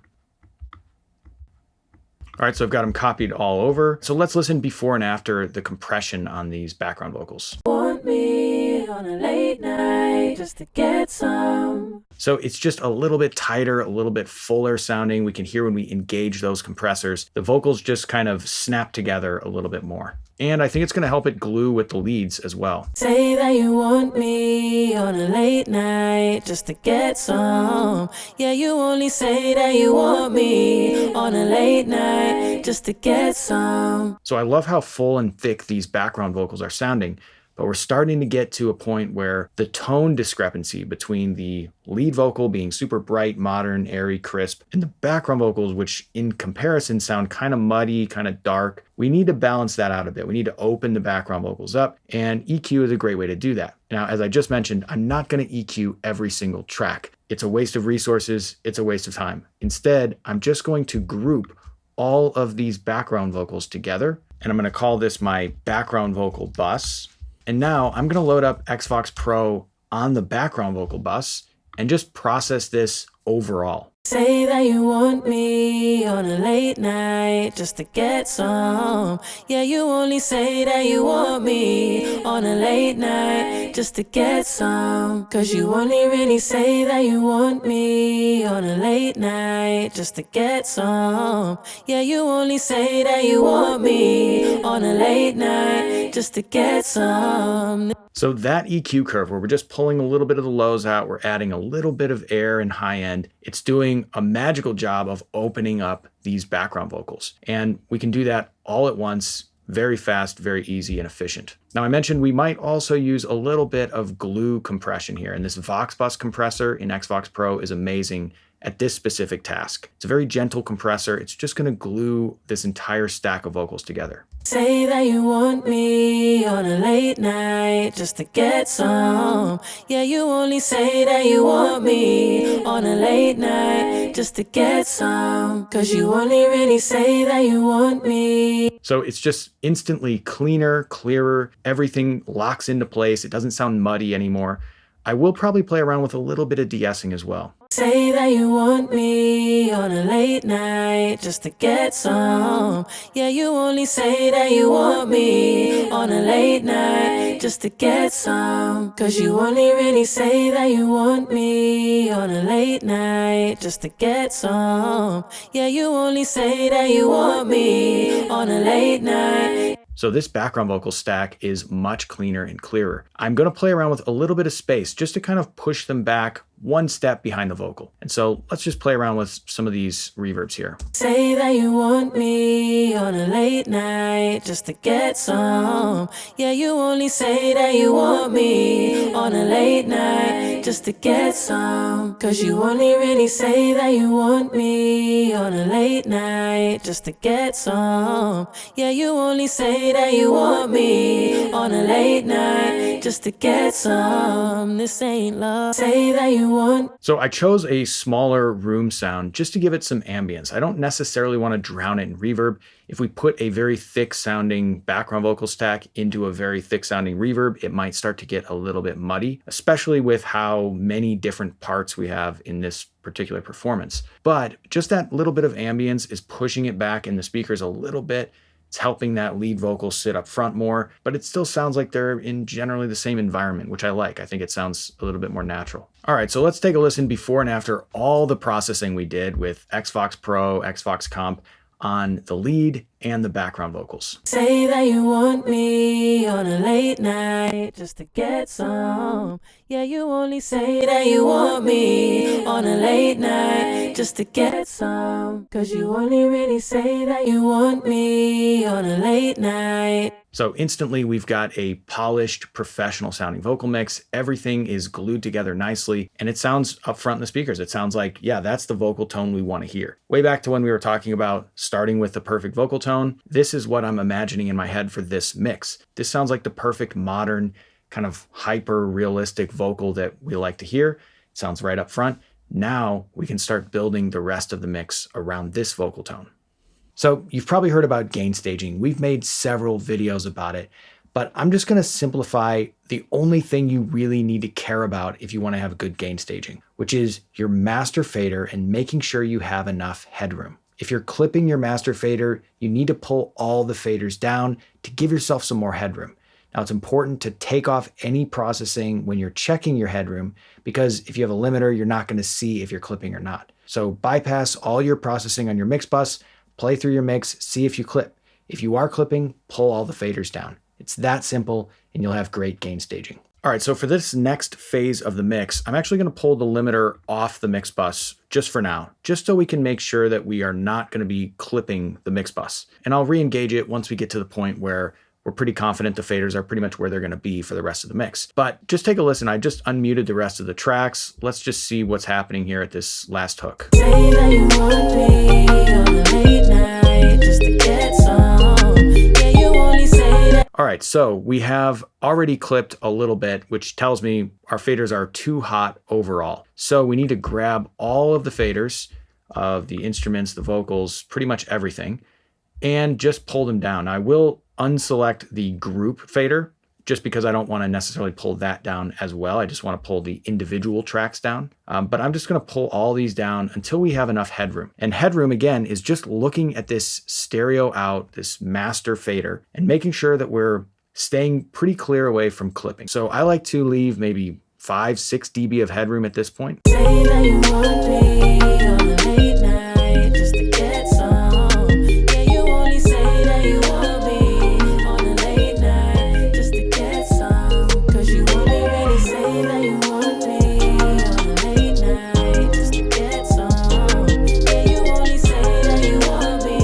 All right, so I've got them copied all over. So let's listen before and after the compression on these background vocals.
Want me on a late night just to get some.
So it's just a little bit tighter, a little bit fuller sounding. We can hear when we engage those compressors, the vocals just kind of snap together a little bit more. And I think it's going to help it glue with the leads as well.
Say that you want me on a late night just to get some. Yeah, you only say that you want me on a late night just to get some.
So I love how full and thick these background vocals are sounding, but we're starting to get to a point where the tone discrepancy between the lead vocal being super bright, modern, airy, crisp, and the background vocals, which in comparison sound kind of muddy, kind of dark, we need to balance that out a bit. We need to open the background vocals up, and EQ is a great way to do that. Now, as I just mentioned, I'm not going to EQ every single track. It's a waste of resources. It's a waste of time. Instead, I'm just going to group all of these background vocals together, and I'm going to call this my background vocal bus. And now I'm going to load up Xvox Pro on the background vocal bus and just process this overall.
Say that you want me on a late night just to get some. Yeah, you only say that you want me on a late night just to get some. Cause you only really say that you want me on a late night just to get some. Yeah, you only say that you want me on a late night just to get some.
So that EQ curve where we're just pulling a little bit of the lows out, we're adding a little bit of air and high end, it's doing a magical job of opening up these background vocals. And we can do that all at once, very fast, very easy and efficient. Now I mentioned we might also use a little bit of glue compression here, and this VoxBus compressor in Xvox Pro is amazing at this specific task. It's a very gentle compressor. It's just going to glue this entire stack of vocals together.
Say that you want me on a late night just to get some. Yeah, you only say that you want me on a late night just to get some. Cause you only really say that you want me.
So it's just instantly cleaner, clearer. Everything locks into place. It doesn't sound muddy anymore. I will probably play around with a little bit of de-essing as well.
Say that you want me on a late night just to get some. Yeah, you only say that you want me on a late night just to get some. Cause you only really say that you want me on a late night just to get some. Yeah, you only say that you want me on a late night.
So this background vocal stack is much cleaner and clearer. I'm going to play around with a little bit of space just to kind of push them back one step behind the vocal. And so let's just play around with some of these reverbs here.
Say that you want me on a late night just to get some. Yeah, you only say that you want me on a late night just to get some. Cause you only really say that you want me on a late night just to get some. Yeah, you only say that you want me on a late night night just to get some. This ain't love. Say that you want.
So I chose a smaller room sound just to give it some ambience. I don't necessarily want to drown it in reverb. If we put a very thick sounding background vocal stack into a very thick sounding reverb, it might start to get a little bit muddy, especially with how many different parts we have in this particular performance. But just that little bit of ambience is pushing it back in the speakers a little bit. It's helping that lead vocal sit up front more, but it still sounds like they're in generally the same environment, which I like. I think it sounds a little bit more natural. All right, so let's take a listen before and after all the processing we did with Xvox Pro, Xvox Comp on the lead and the background vocals.
Say that you want me on a late night just to get some. Yeah, you only say that you want me on a late night just to get some. 'Cause you only really say that you want me on a late night.
So instantly we've got a polished, professional sounding vocal mix. Everything is glued together nicely and it sounds up front in the speakers. It sounds like, yeah, that's the vocal tone we want to hear. Way back to when we were talking about starting with the perfect vocal tone, this is what I'm imagining in my head for this mix. This sounds like the perfect modern, kind of hyper realistic vocal that we like to hear. It sounds right up front. Now we can start building the rest of the mix around this vocal tone. So you've probably heard about gain staging. We've made several videos about it, but I'm just going to simplify the only thing you really need to care about if you want to have good gain staging, which is your master fader and making sure you have enough headroom. If you're clipping your master fader, you need to pull all the faders down to give yourself some more headroom. Now it's important to take off any processing when you're checking your headroom, because if you have a limiter, you're not going to see if you're clipping or not. So bypass all your processing on your mix bus, play through your mix, see if you clip. If you are clipping, pull all the faders down. It's that simple and you'll have great gain staging. All right, so for this next phase of the mix, I'm actually going to pull the limiter off the mix bus just for now, just so we can make sure that we are not going to be clipping the mix bus. And I'll re-engage it once we get to the point where we're pretty confident the faders are pretty much where they're going to be for the rest of the mix. But just take a listen. I just unmuted the rest of the tracks. Let's just see what's happening here at this last hook.
Say that you want me on a late night just to get some. Yeah, you only say that.
All right, so we have already clipped a little bit, which tells me our faders are too hot overall. So we need to grab all of the faders of the instruments, the vocals, pretty much everything, and just pull them down. I will unselect the group fader just because I don't want to necessarily pull that down as well. I just want to pull the individual tracks down. But I'm just going to pull all these down until we have enough headroom. And headroom, again, is just looking at this stereo out, this master fader, and making sure that we're staying pretty clear away from clipping. So I like to leave maybe 5-6 dB of headroom at this point.
Say that you want me on a late night just to get some. Yeah, you only say that you want me on a late night just to get some. 'Cause you only really say that you want me on a late night just to get some. Yeah, you only say that you want me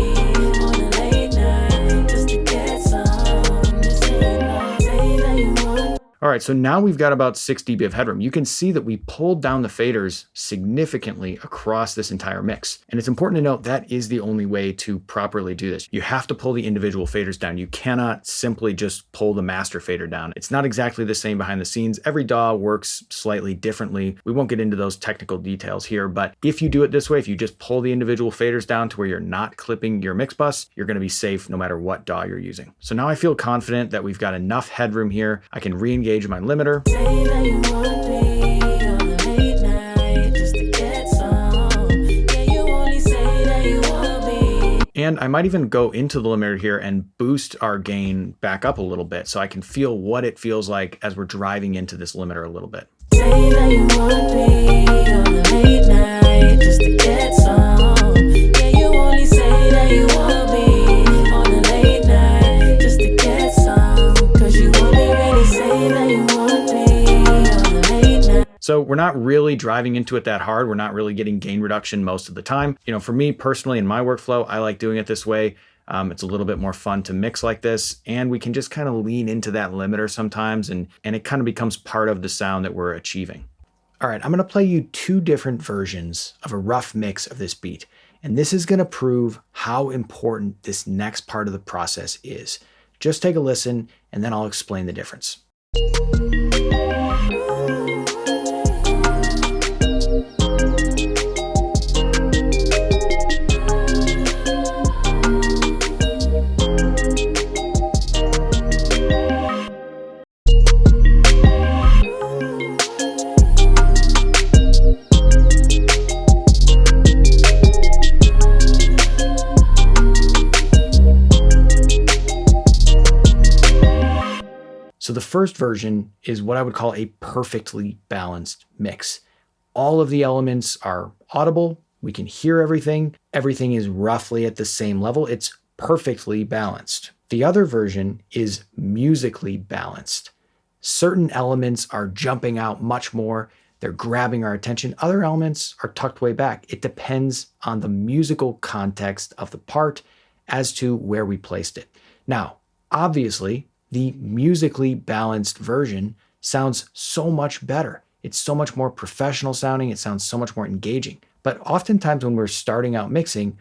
on a late night just to get some. This ain't love. Say that you want.
All right, so now we've got about 6 dB of headroom. You can see that we pulled down the faders significantly across this entire mix. And it's important to note that is the only way to properly do this. You have to pull the individual faders down. You cannot simply just pull the master fader down. It's not exactly the same behind the scenes. Every DAW works slightly differently. We won't get into those technical details here, but if you do it this way, if you just pull the individual faders down to where you're not clipping your mix bus, you're going to be safe no matter what DAW you're using. So now I feel confident that we've got enough headroom here. I can re-engage my limiter.
Say that you want me on a late night just to get some. Yeah, you only say that you want me.
And I might even go into the limiter here and boost our gain back up a little bit so I can feel what it feels like as we're driving into this limiter a little bit.
Say that you want me on a late night just to get some. Yeah, you only say that you want me on a late night just to get some. 'Cause you only really say that you want me on a late night.
So we're not really driving into it that hard. We're not really getting gain reduction most of the time. You know, for me personally in my workflow, I like doing it this way. It's a little bit more fun to mix like this, and we can just kind of lean into that limiter sometimes, and it kind of becomes part of the sound that we're achieving. All right, I'm gonna play you 2 different versions of a rough mix of this beat, and this is gonna prove how important this next part of the process is. Just take a listen, and then I'll explain the difference. So the first version is what I would call a perfectly balanced mix. All of the elements are audible. We can hear everything. Everything is roughly at the same level. It's perfectly balanced. The other version is musically balanced. Certain elements are jumping out much more. They're grabbing our attention. Other elements are tucked way back. It depends on the musical context of the part as to where we placed it. Now, obviously, the musically balanced version sounds so much better. It's so much more professional sounding. It sounds so much more engaging. But oftentimes when we're starting out mixing,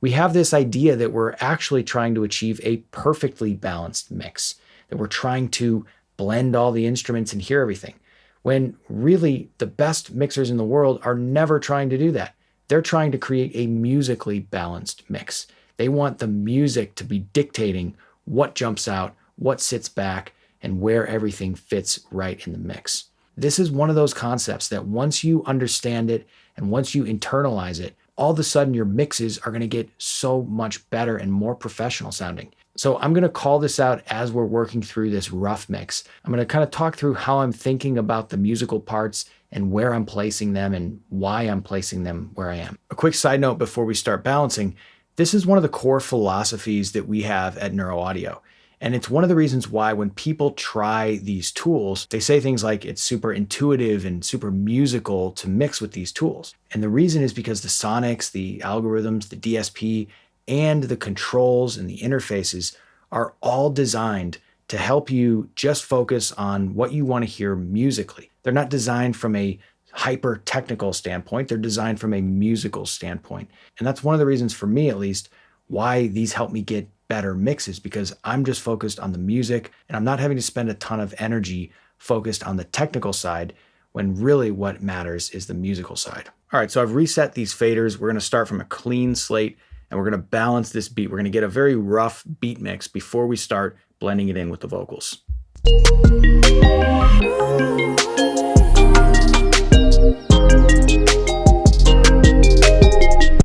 we have this idea that we're actually trying to achieve a perfectly balanced mix, that we're trying to blend all the instruments and hear everything, when really the best mixers in the world are never trying to do that. They're trying to create a musically balanced mix. They want the music to be dictating what jumps out, what sits back, and where everything fits right in the mix. This is one of those concepts that once you understand it and once you internalize it, all of a sudden your mixes are going to get so much better and more professional sounding. So I'm going to call this out as we're working through this rough mix. I'm going to kind of talk through how I'm thinking about the musical parts and where I'm placing them and why I'm placing them where I am. A quick side note before we start balancing, this is one of the core philosophies that we have at Neuro Audio. And it's one of the reasons why when people try these tools, they say things like it's super intuitive and super musical to mix with these tools. And the reason is because the sonics, the algorithms, the DSP, and the controls and the interfaces are all designed to help you just focus on what you want to hear musically. They're not designed from a hyper technical standpoint. They're designed from a musical standpoint. And that's one of the reasons, for me at least, why these help me get better mixes, because I'm just focused on the music and I'm not having to spend a ton of energy focused on the technical side when really what matters is the musical side. All right, so I've reset these faders. We're going to start from a clean slate and we're going to balance this beat. We're going to get a very rough beat mix before we start blending it in with the vocals.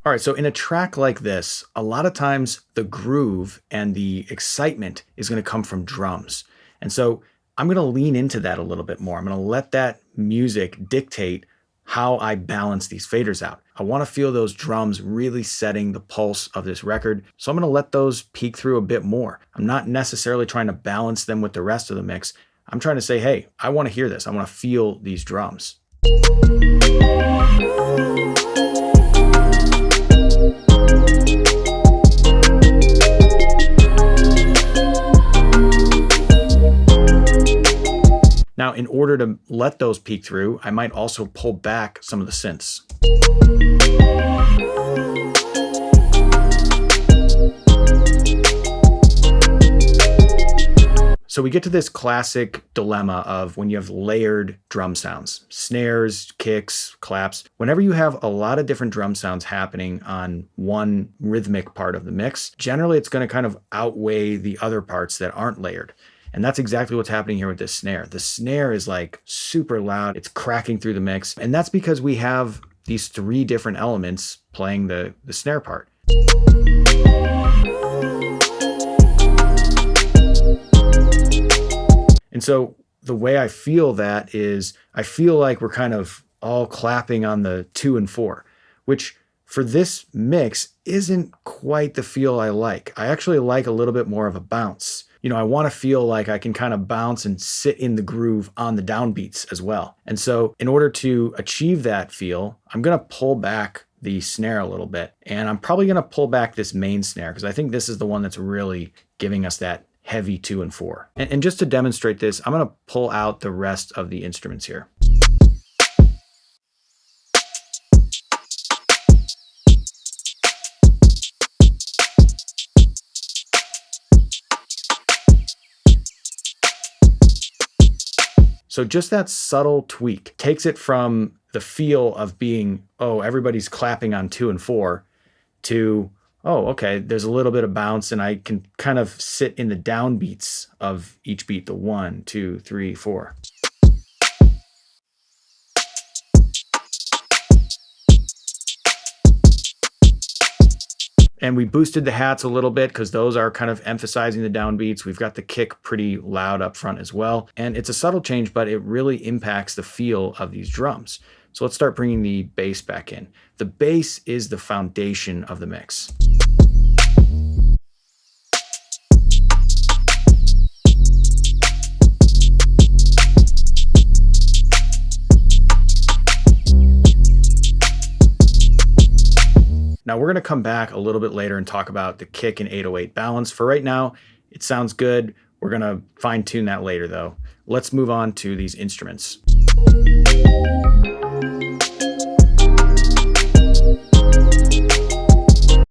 All right, so in a track like this, a lot of times the groove and the excitement is going to come from drums. And so I'm going to lean into that a little bit more. I'm going to let that music dictate how I balance these faders out. I want to feel those drums really setting the pulse of this record. So I'm going to let those peek through a bit more. I'm not necessarily trying to balance them with the rest of the mix. I'm trying to say, hey, I want to hear this. I want to feel these drums. Now, in order to let those peek through, I might also pull back some of the synths. So we get to this classic dilemma of when you have layered drum sounds, snares, kicks, claps. Whenever you have a lot of different drum sounds happening on one rhythmic part of the mix, generally it's going to kind of outweigh the other parts that aren't layered. And that's exactly what's happening here with this snare. The snare is like super loud. It's cracking through the mix. And that's because we have these three different elements playing the snare part. And so the way I feel that is I feel like we're kind of all clapping on the 2 and 4, which for this mix isn't quite the feel I like. I actually like a little bit more of a bounce. You know, I want to feel like I can kind of bounce and sit in the groove on the downbeats as well. And so in order to achieve that feel, I'm going to pull back the snare a little bit. And I'm probably going to pull back this main snare because I think this is the one that's really giving us that heavy 2 and 4. And just to demonstrate this, I'm going to pull out the rest of the instruments here. So just that subtle tweak takes it from the feel of being, oh, everybody's clapping on 2 and 4 to, oh, okay, there's a little bit of bounce and I can kind of sit in the downbeats of each beat, the 1, 2, 3, 4. And we boosted the hats a little bit because those are kind of emphasizing the downbeats. We've got the kick pretty loud up front as well. And it's a subtle change, but it really impacts the feel of these drums. So let's start bringing the bass back in. The bass is the foundation of the mix. Now we're going to come back a little bit later and talk about the kick and 808 balance. For right now, it sounds good. We're going to fine tune that later though. Let's move on to these instruments.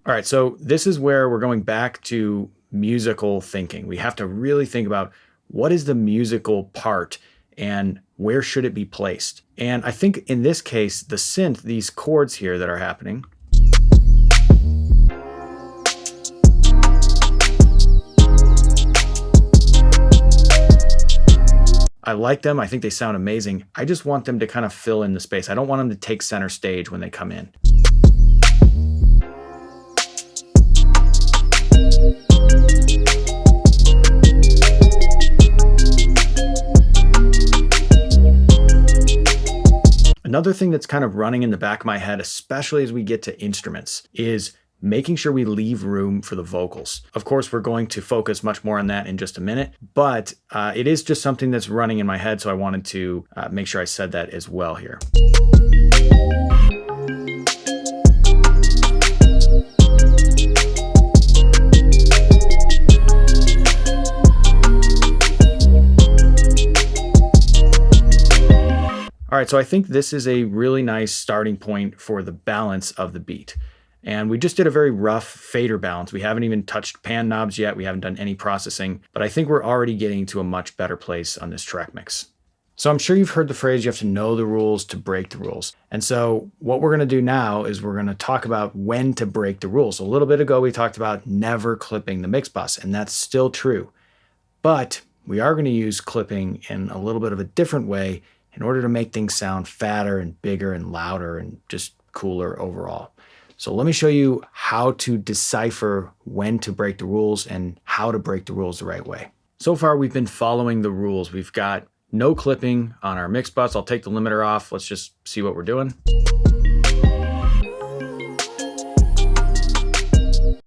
All right, so this is where we're going back to musical thinking. We have to really think about what is the musical part and where should it be placed. And I think in this case, the synth, these chords here that are happening, I like them. I think they sound amazing. I just want them to kind of fill in the space. I don't want them to take center stage when they come in. Another thing that's kind of running in the back of my head, especially as we get to instruments, is making sure we leave room for the vocals. Of course, we're going to focus much more on that in just a minute, but it is just something that's running in my head, so I wanted to make sure I said that as well here. All right, so I think this is a really nice starting point for the balance of the beat. And we just did a very rough fader balance. We haven't even touched pan knobs yet. We haven't done any processing, but I think we're already getting to a much better place on this track mix. So I'm sure you've heard the phrase, you have to know the rules to break the rules. And so what we're gonna do now is we're gonna talk about when to break the rules. A little bit ago, we talked about never clipping the mix bus, and that's still true. But we are gonna use clipping in a little bit of a different way in order to make things sound fatter and bigger and louder and just cooler overall. So let me show you how to decipher when to break the rules and how to break the rules the right way. So far, we've been following the rules. We've got no clipping on our mix bus. I'll take the limiter off. Let's just see what we're doing.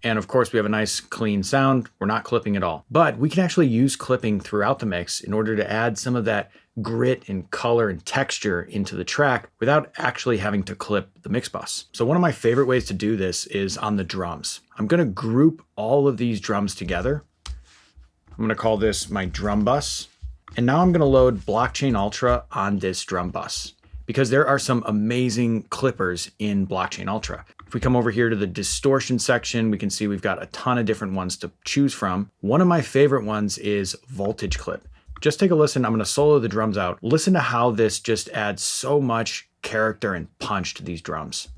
And of course, we have a nice clean sound. We're not clipping at all. But we can actually use clipping throughout the mix in order to add some of that grit and color and texture into the track without actually having to clip the mix bus. So one of my favorite ways to do this is on the drums. I'm gonna group all of these drums together. I'm gonna call this my drum bus. And now I'm gonna load Blockchain Ultra on this drum bus because there are some amazing clippers in Blockchain Ultra. If we come over here to the distortion section, we can see we've got a ton of different ones to choose from. One of my favorite ones is Voltage Clip. Just take a listen. I'm going to solo the drums out. Listen to how this just adds so much character and punch to these drums.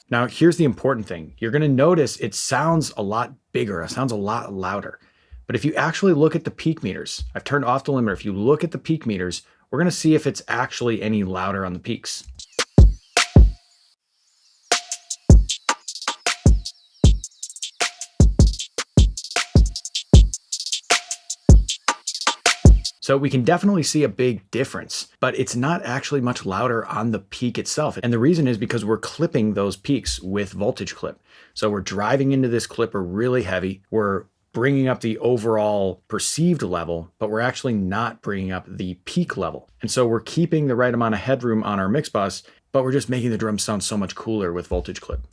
Now, here's the important thing. You're going to notice it sounds a lot bigger. It sounds a lot louder. But if you actually look at the peak meters, I've turned off the limiter. If you look at the peak meters, we're going to see if it's actually any louder on the peaks. So we can definitely see a big difference, but it's not actually much louder on the peak itself. And the reason is because we're clipping those peaks with Voltage Clip. So we're driving into this clipper really heavy. We're bringing up the overall perceived level, but we're actually not bringing up the peak level. And so we're keeping the right amount of headroom on our mix bus, but we're just making the drums sound so much cooler with voltage clip.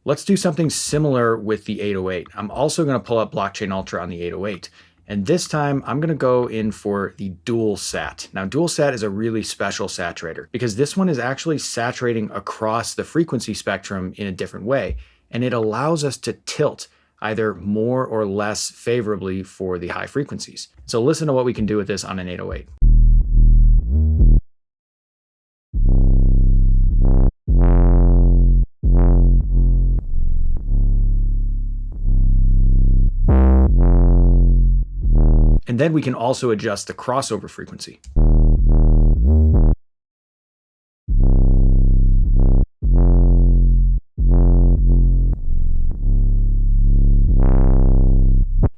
Let's do something similar with the 808. I'm also going to pull up Blockchain Ultra on the 808. And this time I'm going to go in for the dual sat. Now dual sat is a really special saturator because this one is actually saturating across the frequency spectrum in a different way. And it allows us to tilt either more or less favorably for the high frequencies. So listen to what we can do with this on an 808. And then we can also adjust the crossover frequency.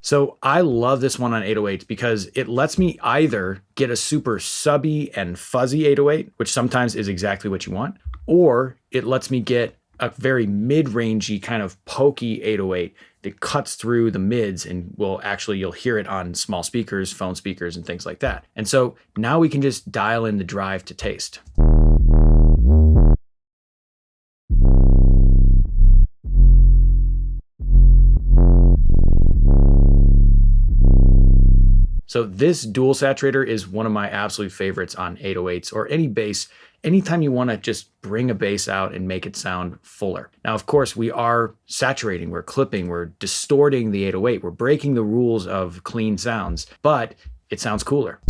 So I love this one on 808 because it lets me either get a super subby and fuzzy 808, which sometimes is exactly what you want, or it lets me get a very mid-rangey kind of pokey 808 that cuts through the mids and you'll hear it on small speakers, phone speakers, and things like that. And so now we can just dial in the drive to taste. So this dual saturator is one of my absolute favorites on 808s or any bass. Anytime you want to just bring a bass out and make it sound fuller. Now, of course, we are saturating, we're clipping, we're distorting the 808, we're breaking the rules of clean sounds, but it sounds cooler.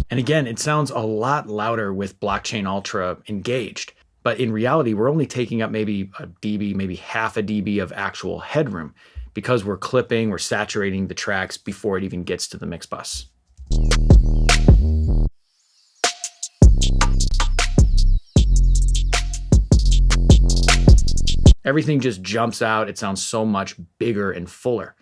And again, it sounds a lot louder with Blockchain Ultra engaged. But in reality, we're only taking up maybe a dB, maybe half a dB of actual headroom because we're clipping, we're saturating the tracks before it even gets to the mix bus. Everything just jumps out. It sounds so much bigger and fuller.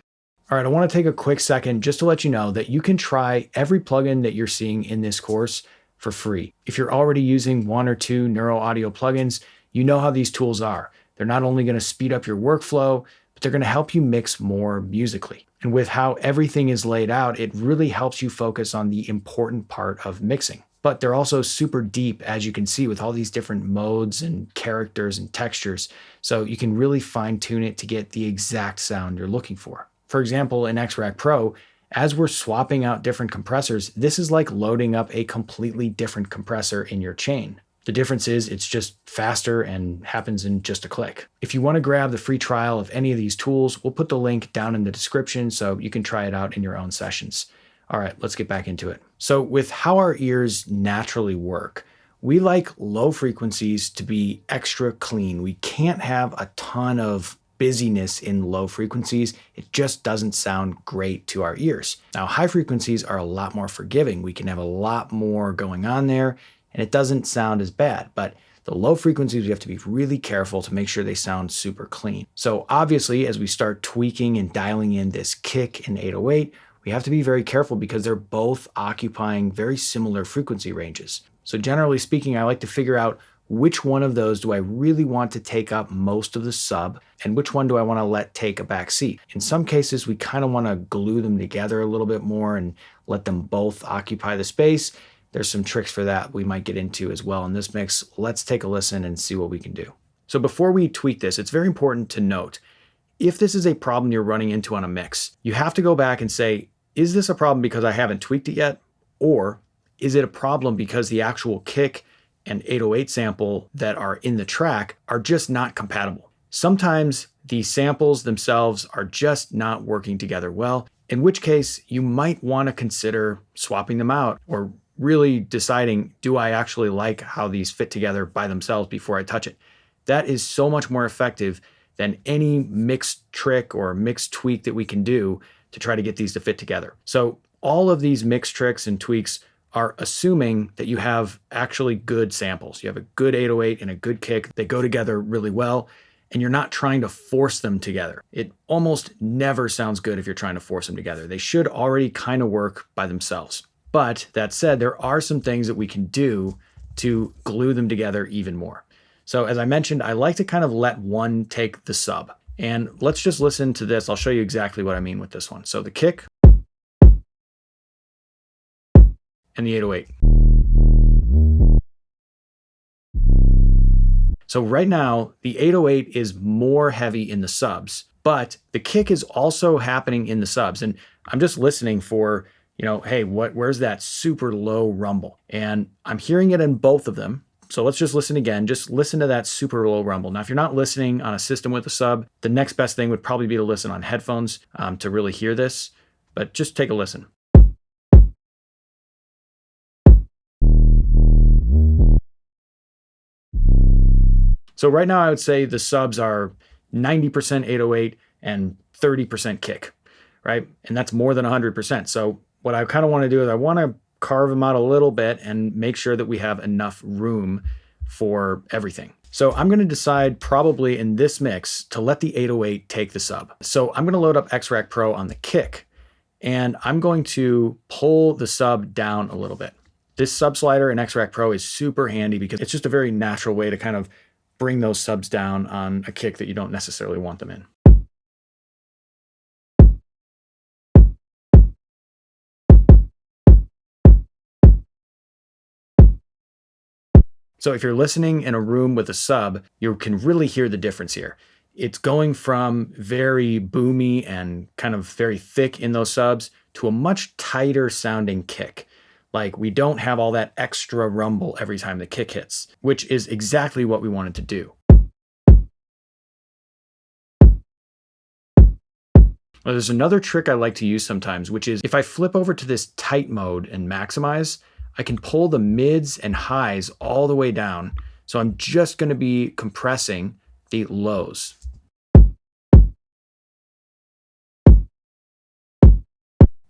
All right, I want to take a quick second just to let you know that you can try every plugin that you're seeing in this course for free. If you're already using one or two Neuro Audio plugins, you know how these tools are. They're not only going to speed up your workflow, but they're going to help you mix more musically. And with how everything is laid out, it really helps you focus on the important part of mixing. But they're also super deep, as you can see, with all these different modes and characters and textures. So you can really fine tune it to get the exact sound you're looking for. For example, in X-Rack Pro, as we're swapping out different compressors, this is like loading up a completely different compressor in your chain. The difference is it's just faster and happens in just a click. If you want to grab the free trial of any of these tools, we'll put the link down in the description so you can try it out in your own sessions. All right, let's get back into it. So with how our ears naturally work, we like low frequencies to be extra clean. We can't have a ton of busyness in low frequencies. It just doesn't sound great to our ears. Now, high frequencies are a lot more forgiving. We can have a lot more going on there and it doesn't sound as bad, but the low frequencies, we have to be really careful to make sure they sound super clean. So obviously, as we start tweaking and dialing in this kick in 808, we have to be very careful because they're both occupying very similar frequency ranges. So generally speaking, I like to figure out which one of those do I really want to take up most of the sub and which one do I want to let take a back seat. In some cases, we kind of want to glue them together a little bit more and let them both occupy the space. There's some tricks for that we might get into as well in this mix. Let's take a listen and see what we can do. So before we tweak this, it's very important to note, if this is a problem you're running into on a mix, you have to go back and say, is this a problem because I haven't tweaked it yet? Or is it a problem because the actual kick and 808 sample that are in the track are just not compatible? Sometimes the samples themselves are just not working together well, in which case you might want to consider swapping them out or really deciding, do I actually like how these fit together by themselves before I touch it? That is so much more effective than any mixed trick or mixed tweak that we can do to try to get these to fit together. So all of these mixed tricks and tweaks are assuming that you have actually good samples. You have a good 808 and a good kick. They go together really well. and you're not trying to force them together. It almost never sounds good if you're trying to force them together. They should already kind of work by themselves. But that said, there are some things that we can do to glue them together even more. So as I mentioned, I like to kind of let one take the sub. And let's just listen to this. I'll show you exactly what I mean with this one. So the kick and the 808. So right now, the 808 is more heavy in the subs, but the kick is also happening in the subs. And I'm just listening for, hey, where's that super low rumble? And I'm hearing it in both of them. So let's just listen again. Just listen to that super low rumble. Now, if you're not listening on a system with a sub, the next best thing would probably be to listen on headphones to really hear this, but just take a listen. So right now I would say the subs are 90% 808 and 30% kick, right? And that's more than 100%. So what I kind of want to do is I want to carve them out a little bit and make sure that we have enough room for everything. So I'm going to decide probably in this mix to let the 808 take the sub. So I'm going to load up X-Rack Pro on the kick, and I'm going to pull the sub down a little bit. This sub slider in X-Rack Pro is super handy because it's just a very natural way to kind of bring those subs down on a kick that you don't necessarily want them in. So if you're listening in a room with a sub, you can really hear the difference here. It's going from very boomy and kind of very thick in those subs to a much tighter sounding kick. Like we don't have all that extra rumble every time the kick hits, which is exactly what we wanted to do. Well, there's another trick I like to use sometimes, which is if I flip over to this tight mode and maximize, I can pull the mids and highs all the way down. So I'm just going to be compressing the lows.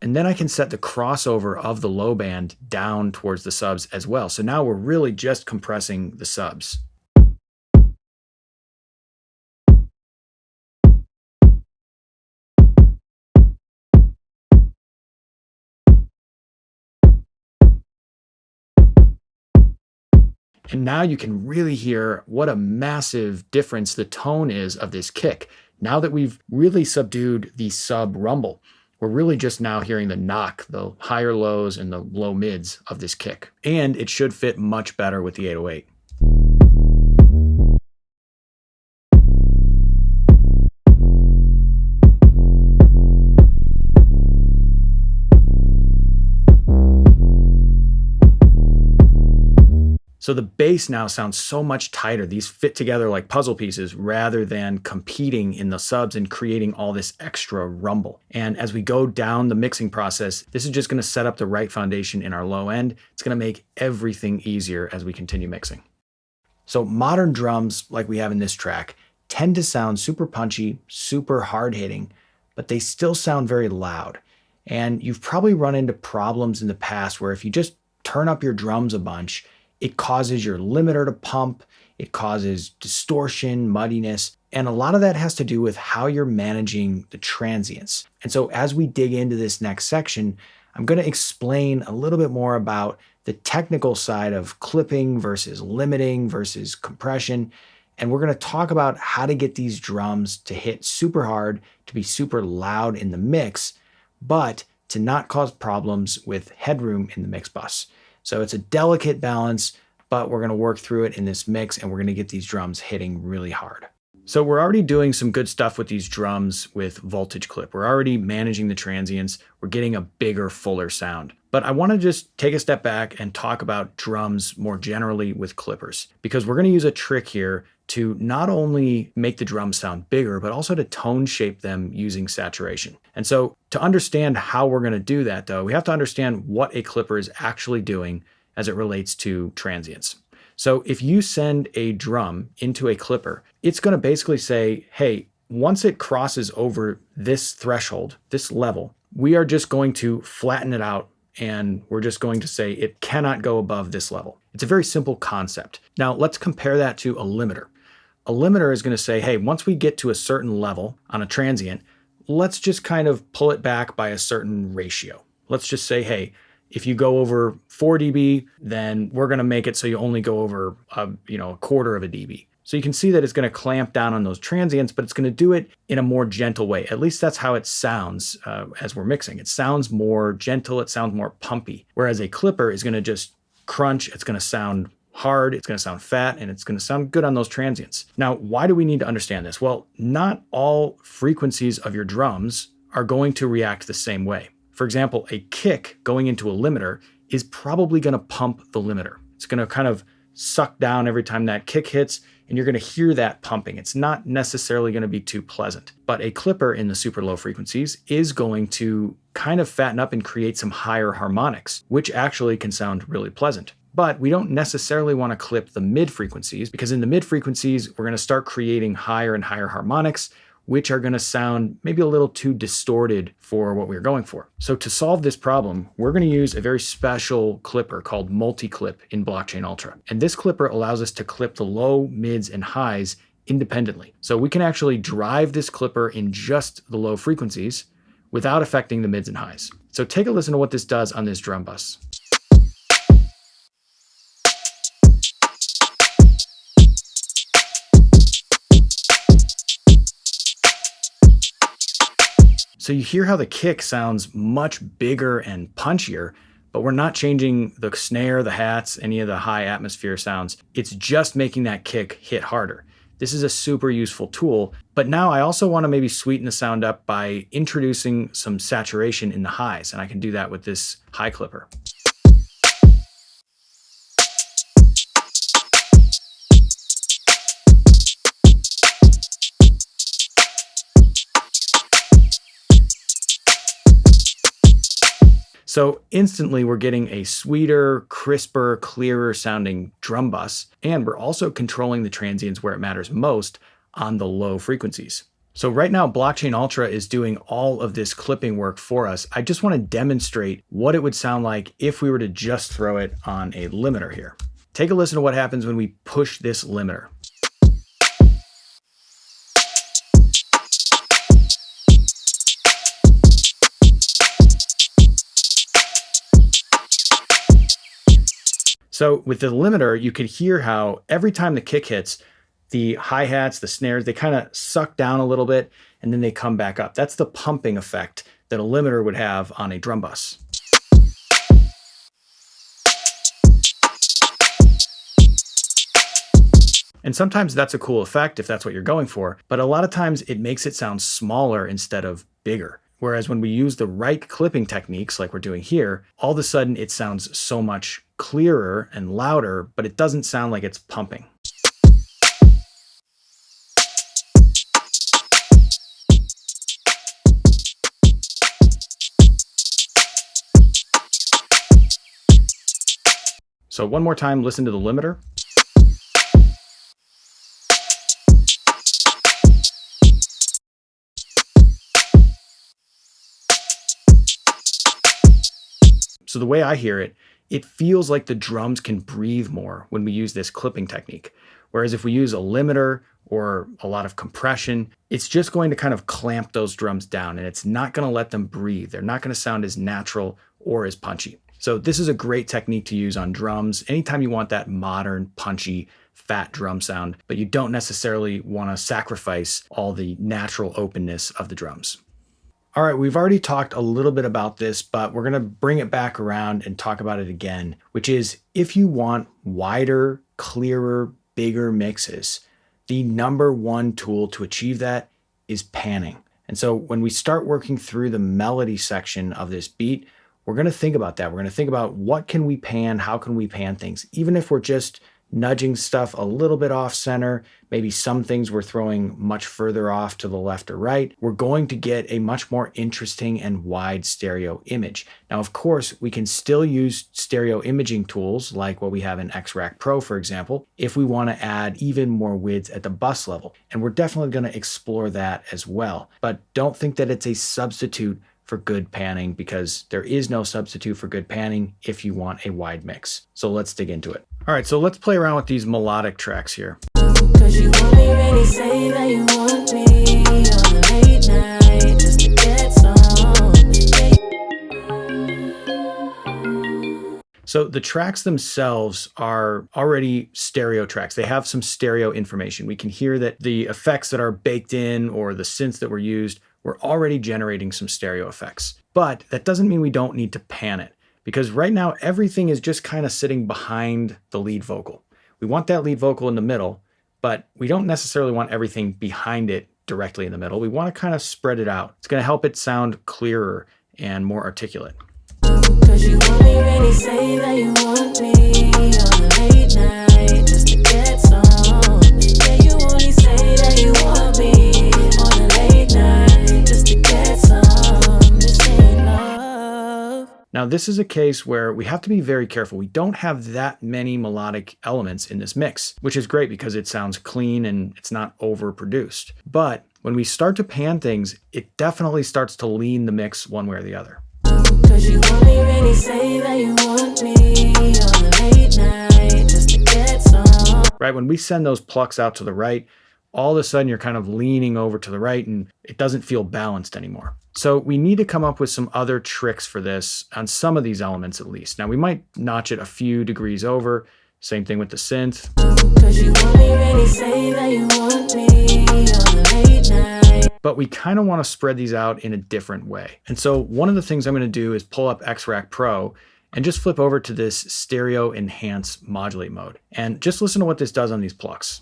And then I can set the crossover of the low band down towards the subs as well. So now we're really just compressing the subs. And now you can really hear what a massive difference the tone is of this kick. Now that we've really subdued the sub rumble, we're really just now hearing the knock, the higher lows and the low mids of this kick. And it should fit much better with the 808. So the bass now sounds so much tighter. These fit together like puzzle pieces rather than competing in the subs and creating all this extra rumble. And as we go down the mixing process, this is just going to set up the right foundation in our low end. It's going to make everything easier as we continue mixing. So modern drums, like we have in this track, tend to sound super punchy, super hard hitting, but they still sound very loud. And you've probably run into problems in the past where if you just turn up your drums a bunch, it causes your limiter to pump, it causes distortion, muddiness, and a lot of that has to do with how you're managing the transients. And so as we dig into this next section, I'm going to explain a little bit more about the technical side of clipping versus limiting versus compression. And we're going to talk about how to get these drums to hit super hard, to be super loud in the mix, but to not cause problems with headroom in the mix bus. So it's a delicate balance, but we're going to work through it in this mix and we're going to get these drums hitting really hard. So we're already doing some good stuff with these drums with voltage clip. We're already managing the transients. We're getting a bigger, fuller sound. But I want to just take a step back and talk about drums more generally with clippers, because we're going to use a trick here to not only make the drums sound bigger, but also to tone shape them using saturation. And so to understand how we're going to do that, though, we have to understand what a clipper is actually doing as it relates to transients. So if you send a drum into a clipper, it's going to basically say, hey, once it crosses over this threshold, this level, we are just going to flatten it out and we're just going to say it cannot go above this level. It's a very simple concept. Now let's compare that to a limiter. A limiter is going to say, hey, once we get to a certain level on a transient, let's just kind of pull it back by a certain ratio. Let's just say, hey, if you go over 4 dB, then we're going to make it so you only go over a quarter of a dB. So you can see that it's going to clamp down on those transients, but it's going to do it in a more gentle way. At least that's how it sounds as we're mixing. It sounds more gentle. It sounds more pumpy. Whereas a clipper is going to just crunch. It's going to sound hard. It's going to sound fat, and it's going to sound good on those transients. Now, why do we need to understand this? Well, not all frequencies of your drums are going to react the same way. For example, a kick going into a limiter is probably going to pump the limiter. It's going to kind of suck down every time that kick hits, and you're going to hear that pumping. It's not necessarily going to be too pleasant. But a clipper in the super low frequencies is going to kind of fatten up and create some higher harmonics, which actually can sound really pleasant. But we don't necessarily want to clip the mid frequencies, because in the mid frequencies, we're going to start creating higher and higher harmonics, which are going to sound maybe a little too distorted for what we're going for. So to solve this problem, we're going to use a very special clipper called multi-clip in Blockchain Ultra. And this clipper allows us to clip the low, mids, and highs independently. So we can actually drive this clipper in just the low frequencies without affecting the mids and highs. So take a listen to what this does on this drum bus. So you hear how the kick sounds much bigger and punchier, but we're not changing the snare, the hats, any of the high atmosphere sounds. It's just making that kick hit harder. This is a super useful tool, but now I also want to maybe sweeten the sound up by introducing some saturation in the highs, and I can do that with this high clipper. So instantly we're getting a sweeter, crisper, clearer sounding drum bus, and we're also controlling the transients where it matters most on the low frequencies. So right now, Blockchain Ultra is doing all of this clipping work for us. I just want to demonstrate what it would sound like if we were to just throw it on a limiter here. Take a listen to what happens when we push this limiter. So with the limiter, you could hear how every time the kick hits, the hi-hats, the snares, they kind of suck down a little bit and then they come back up. That's the pumping effect that a limiter would have on a drum bus. And sometimes that's a cool effect if that's what you're going for, but a lot of times it makes it sound smaller instead of bigger. Whereas when we use the right clipping techniques like we're doing here, all of a sudden it sounds so much clearer and louder, but it doesn't sound like it's pumping. So one more time, listen to the limiter. So the way I hear it, it feels like the drums can breathe more when we use this clipping technique. Whereas if we use a limiter or a lot of compression, it's just going to kind of clamp those drums down and it's not going to let them breathe. They're not going to sound as natural or as punchy. So this is a great technique to use on drums anytime you want that modern, punchy, fat drum sound, but you don't necessarily want to sacrifice all the natural openness of the drums. All right, we've already talked a little bit about this, but we're going to bring it back around and talk about it again, which is if you want wider, clearer, bigger mixes, the number one tool to achieve that is panning. And so when we start working through the melody section of this beat, we're going to think about that. We're going to think about what can we pan, how can we pan things, even if we're just nudging stuff a little bit off center, maybe some things we're throwing much further off to the left or right, we're going to get a much more interesting and wide stereo image. Now, of course, we can still use stereo imaging tools like what we have in X-Rack Pro, for example, if we want to add even more width at the bus level. And we're definitely going to explore that as well. But don't think that it's a substitute for good panning, because there is no substitute for good panning if you want a wide mix. So let's dig into it. All right, so let's play around with these melodic tracks here.
'Cause you only really say that you want me on the late night just to get some.
So the tracks themselves are already stereo tracks. They have some stereo information. We can hear that the effects that are baked in or the synths that were used were already generating some stereo effects. But that doesn't mean we don't need to pan it, because right now everything is just kind of sitting behind the lead vocal. We want that lead vocal in the middle, but we don't necessarily want everything behind it directly in the middle. We want to kind of spread it out. It's going to help it sound clearer and more articulate.
'Cause you only really say that you want me on the late night just to get some. Yeah, you only say that you want me on the late night just to get some. This ain't love.
Now, this is a case where we have to be very careful. We don't have that many melodic elements in this mix, which is great because it sounds clean and it's not overproduced. But when we start to pan things, it definitely starts to lean the mix one way or the other.
'Cause you only really say that you want me on the late night just to get some.
Right, when we send those plucks out to the right, all of a sudden you're kind of leaning over to the right and it doesn't feel balanced anymore. So we need to come up with some other tricks for this on some of these elements at least. Now we might notch it a few degrees over, same thing with the synth.
'Cause you only really say that you want me on the late night.
But we kind of want to spread these out in a different way. And so one of the things I'm going to do is pull up X-Rack Pro and just flip over to this stereo enhance modulate mode. And just listen to what this does on these plucks.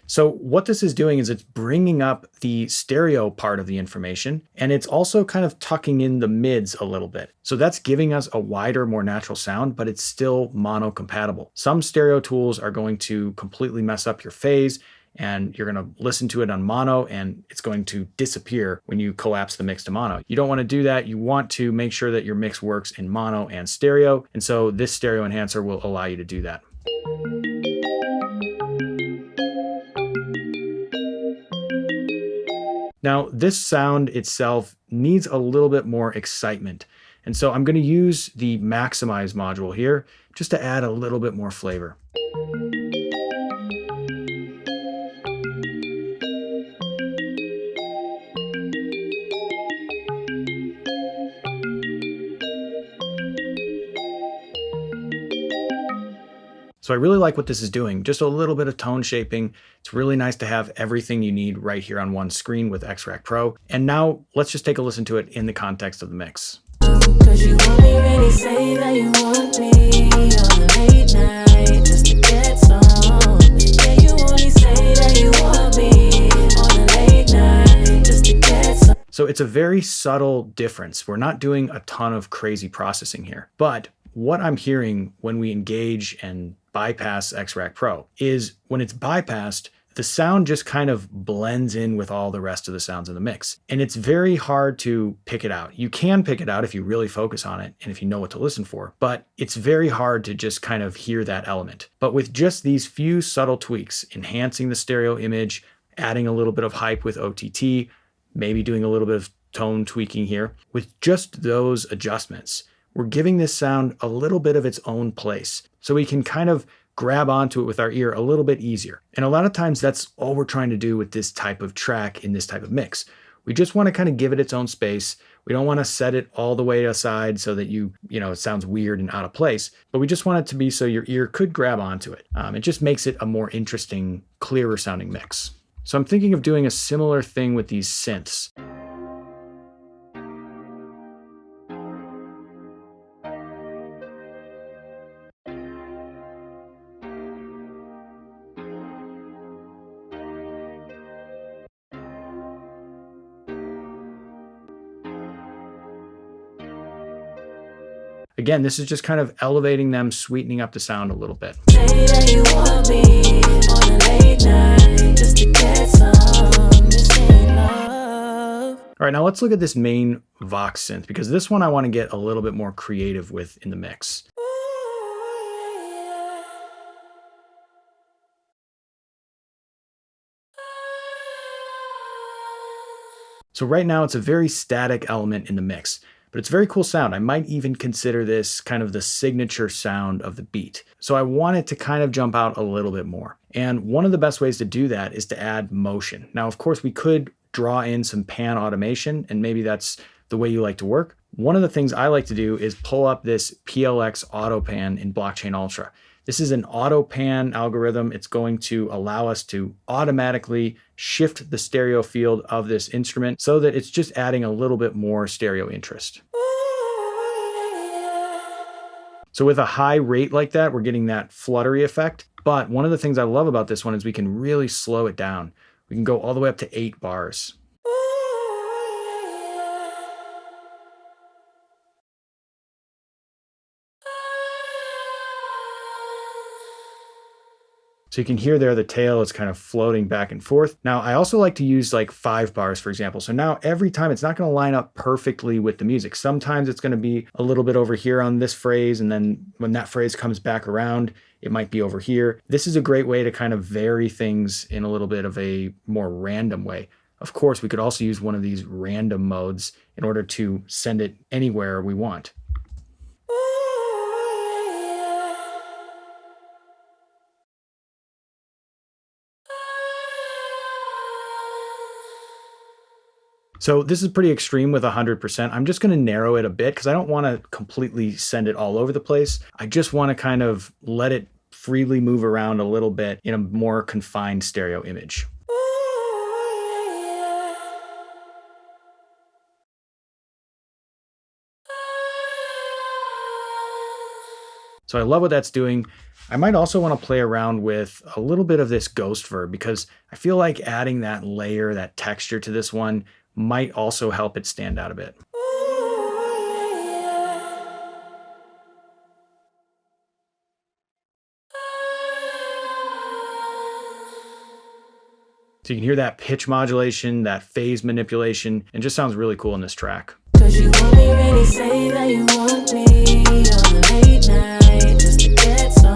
So what this is doing is it's bringing up the stereo part of the information, and it's also kind of tucking in the mids a little bit. So that's giving us a wider, more natural sound, but it's still mono compatible. Some stereo tools are going to completely mess up your phase, and you're going to listen to it on mono and it's going to disappear when you collapse the mix to mono. You don't want to do that. You want to make sure that your mix works in mono and stereo. And so this stereo enhancer will allow you to do that. Now, this sound itself needs a little bit more excitement. And so I'm going to use the maximize module here just to add a little bit more flavor. So I really like what this is doing, just a little bit of tone shaping. It's really nice to have everything you need right here on one screen with X-Rack Pro. And now let's just take a listen to it in the context of the mix.
'Cause you only really say that you want me on the late night just to get some. Yeah, you only say that you want me on the late night just to get some.
So it's a very subtle difference. We're not doing a ton of crazy processing here, but what I'm hearing when we engage and bypass X-Rack Pro is when it's bypassed, the sound just kind of blends in with all the rest of the sounds in the mix. And it's very hard to pick it out. You can pick it out if you really focus on it and if you know what to listen for, but it's very hard to just kind of hear that element. But with just these few subtle tweaks, enhancing the stereo image, adding a little bit of hype with OTT, maybe doing a little bit of tone tweaking here, with just those adjustments, we're giving this sound a little bit of its own place. So we can kind of grab onto it with our ear a little bit easier. And a lot of times that's all we're trying to do with this type of track in this type of mix. We just want to kind of give it its own space. We don't want to set it all the way aside so that it sounds weird and out of place, but we just want it to be so your ear could grab onto it. It just makes it a more interesting, clearer sounding mix. So I'm thinking of doing a similar thing with these synths. Again, this is just kind of elevating them, sweetening up the sound a little bit.
Say that you want me on a late night just to get some. This ain't love.
All right, now let's look at this main Vox synth, because this one I want to get a little bit more creative with in the mix. So right now it's a very static element in the mix, but it's a very cool sound. I might even consider this kind of the signature sound of the beat. So I want it to kind of jump out a little bit more. And one of the best ways to do that is to add motion. Now, of course, we could draw in some pan automation, and maybe that's the way you like to work. One of the things I like to do is pull up this PLX auto pan in Blockchain Ultra. This is an auto pan algorithm. It's going to allow us to automatically shift the stereo field of this instrument so that it's just adding a little bit more stereo interest. So with a high rate like that, we're getting that fluttery effect. But one of the things I love about this one is we can really slow it down. We can go all the way up to 8 bars. So you can hear there the tail is kind of floating back and forth. Now, I also like to use like 5 bars, for example. So now every time it's not going to line up perfectly with the music. Sometimes it's going to be a little bit over here on this phrase, and then when that phrase comes back around, it might be over here. This is a great way to kind of vary things in a little bit of a more random way. Of course, we could also use one of these random modes in order to send it anywhere we want. So this is pretty extreme with 100%. I'm just going to narrow it a bit because I don't want to completely send it all over the place. I just want to kind of let it freely move around a little bit in a more confined stereo image. So I love what that's doing. I might also want to play around with a little bit of this ghost verb because I feel like adding that layer, that texture to this one might also help it stand out a bit. So you can hear that pitch modulation, that phase manipulation, and just sounds really cool in this track. 'Cause you only really say that you want me on the late night just to get some.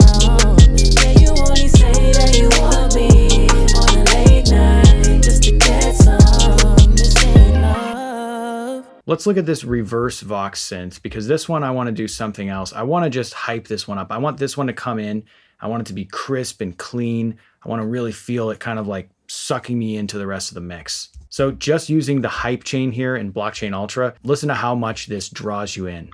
Yeah, you only say that you want me on the late night just to get some. Let's look at this reverse Vox synth because this one I want to do something else. I want to just hype this one up. I want this one to come in. I want it to be crisp and clean. I want to really feel it kind of like sucking me into the rest of the mix. So just using the hype chain here in Blockchain Ultra, listen to how much this draws you in.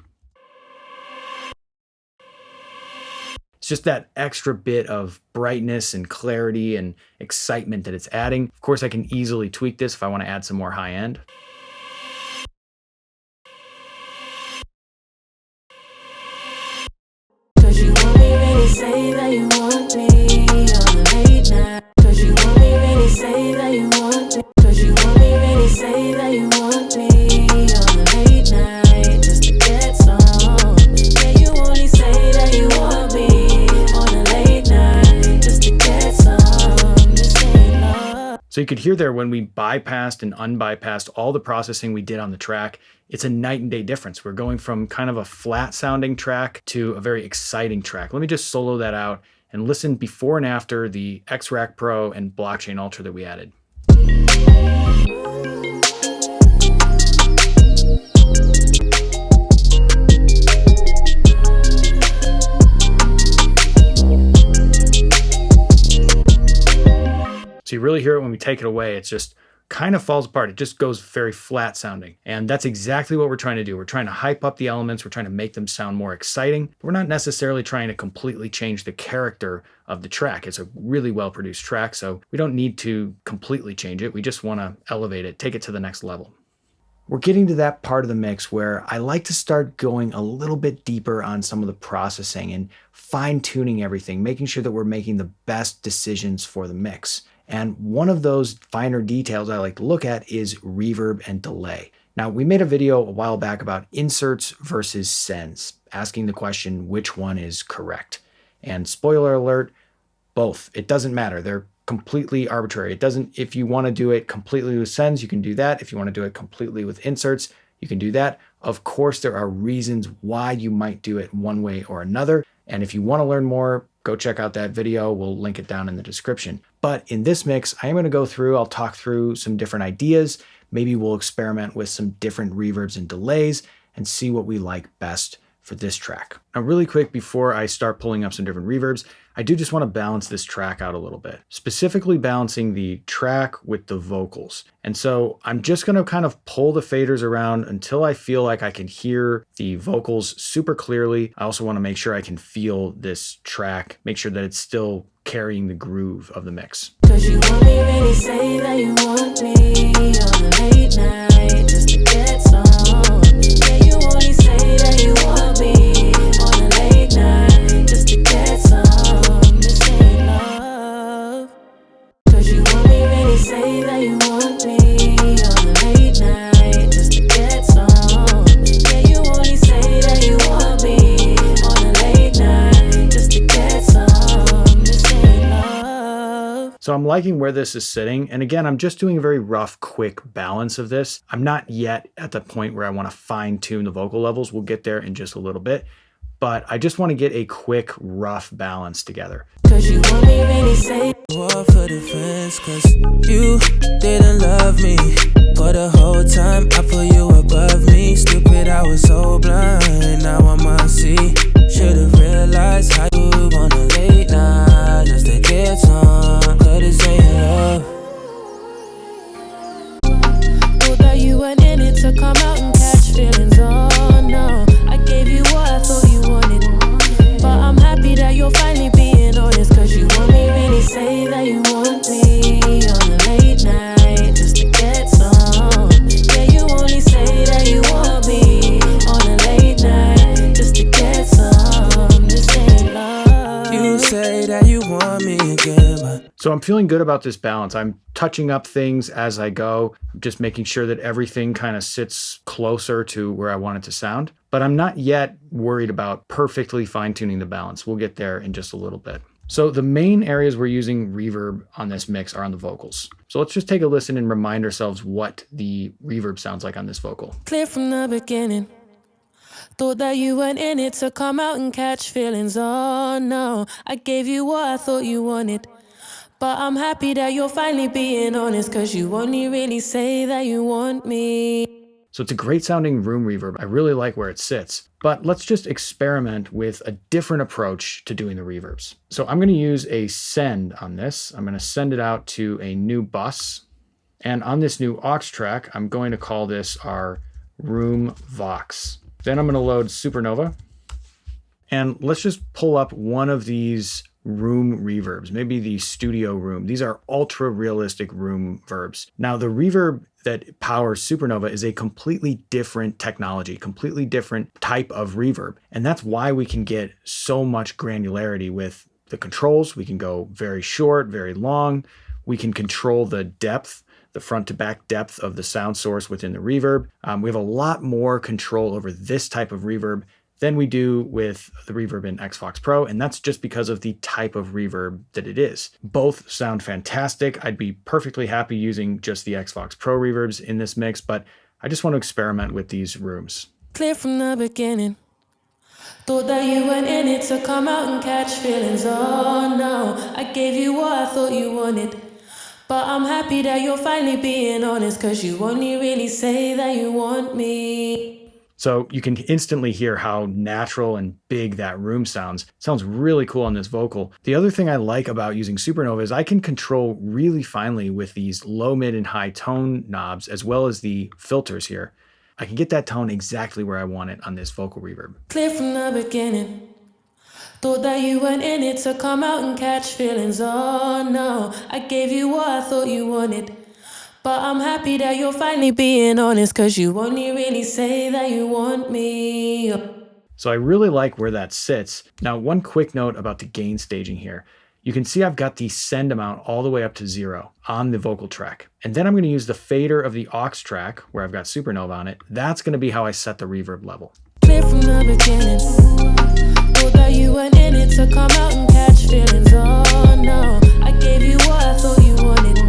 It's just that extra bit of brightness and clarity and excitement that it's adding. Of course, I can easily tweak this if I want to add some more high end. Say that you want me on the late night. 'Cause you only really say that you want me. 'Cause you only really say that you want me on the late night just to get some. Yeah, you only say that you want me on the late night just to get some. This ain't love. So you could hear there when we bypassed and unbypassed all the processing we did on the track, it's a night and day difference. We're going from kind of a flat sounding track to a very exciting track. Let me just solo that out and listen before and after the X-Rack Pro and Blockchain Ultra that we added. So you really hear it when we take it away. It's just kind of falls apart. It just goes very flat sounding. And that's exactly what we're trying to do. We're trying to hype up the elements. We're trying to make them sound more exciting. But we're not necessarily trying to completely change the character of the track. It's a really well-produced track, so we don't need to completely change it. We just want to elevate it, take it to the next level. We're getting to that part of the mix where I like to start going a little bit deeper on some of the processing and fine-tuning everything, making sure that we're making the best decisions for the mix. And one of those finer details I like to look at is reverb and delay. Now, we made a video a while back about inserts versus sends, asking the question, which one is correct? And spoiler alert, both. It doesn't matter. They're completely arbitrary. It doesn't, if you want to do it completely with sends, you can do that. If you want to do it completely with inserts, you can do that. Of course, there are reasons why you might do it one way or another. And if you want to learn more, go check out that video. We'll link it down in the description. But in this mix, I am going to go through, I'll talk through some different ideas, Maybe we'll experiment with some different reverbs and delays and see what we like best for this track. Now, really quick before I start pulling up some different reverbs, I do just want to balance this track out a little bit, specifically balancing the track with the vocals. And so I'm just going to kind of pull the faders around until I feel like I can hear the vocals super clearly. I also want to make sure I can feel this track, make sure that it's still carrying the groove of the mix.
'Cause you only really say that you want me on the late night just to get some. Yeah, you only say that you want me on the late night just to get some. This ain't love. 'Cause you only really say that you want me on the late night just to get some. Yeah, you only say that you want me on the late night just to get some. This ain't love.
So I'm liking where this is sitting. And again, I'm just doing a very rough, quick balance of this. I'm not yet at the point where I want to fine tune the vocal levels. We'll get there in just a little bit. But I just want to get a quick, rough balance together.
'Cause you only really say war for the fence, 'cause you didn't love me for the whole time. I put you above me. Stupid, I was so blind. Now I'm on see. Should've realized how you want a late night just to get some. 'Cause this ain't love. Thought that you weren't in it to come out and catch feelings. Oh no, I gave you what I thought you wanted. But I'm happy that you're finally being honest. 'Cause you only really say that you want me on the late night just to get some. Yeah, you only say that you want me on the late night just to get some. This ain't love. You say that you want me again, but
So I'm feeling good about this balance. I'm touching up things as I go, just making sure that everything kind of sits closer to where I want it to sound. But I'm not yet worried about perfectly fine-tuning the balance. We'll get there in just a little bit. So the main areas we're using reverb on this mix are on the vocals. So let's just take a listen and remind ourselves what the reverb sounds like on this vocal.
clear from the beginning. Thought that you weren't in it to come out and catch feelings. Oh no, I gave you what I thought you wanted. But I'm happy that you're finally being honest. 'Cause you only really say that you want me.
So it's a great sounding room reverb. I really like where it sits. But let's just experiment with a different approach to doing the reverbs. So I'm going to use a send on this. I'm going to send it out to a new bus. And on this new aux track, I'm going to call this our room vox. Then I'm going to load Supernova. And let's just pull up one of these room reverbs, maybe the studio room. These are ultra realistic room verbs. Now, the reverb that powers Supernova is a completely different technology, completely different type of reverb. And that's why we can get so much granularity with the controls. We can go very short, very long. We can control the depth, the front to back depth of the sound source within the reverb. We have a lot more control over this type of reverb than we do with the reverb in Xbox Pro, and that's just because of the type of reverb that it is. Both sound fantastic. I'd be perfectly happy using just the Xbox Pro reverbs in this mix, but I just want to experiment with these rooms.
Clear from the beginning. Thought that you weren't in it to come out and catch feelings. Oh no, I gave you what I thought you wanted. But I'm happy that you're finally being honest. 'Cause you only really say that you want me.
So you can instantly hear how natural and big that room sounds. It sounds really cool on this vocal. The other thing I like about using Supernova is I can control really finely with these low, mid, and high tone knobs, as well as the filters here. I can get that tone exactly where I want it on this vocal reverb.
Clear from the beginning. Thought that you weren't in it to come out and catch feelings. Oh no, I gave you what I thought you wanted. But I'm happy that you're finally being honest. 'Cause you only really say that you want me.
So I really like where that sits. Now, one quick note about the gain staging here. You can see I've got the send amount all the way up to 0 on the vocal track. And then I'm going to use the fader of the aux track, where I've got Supernova on it. That's going to be how I set the reverb level.
Clear from the beginning. Thought that you weren't in it to come out and catch feelings. Oh no, I gave you what I thought you wanted.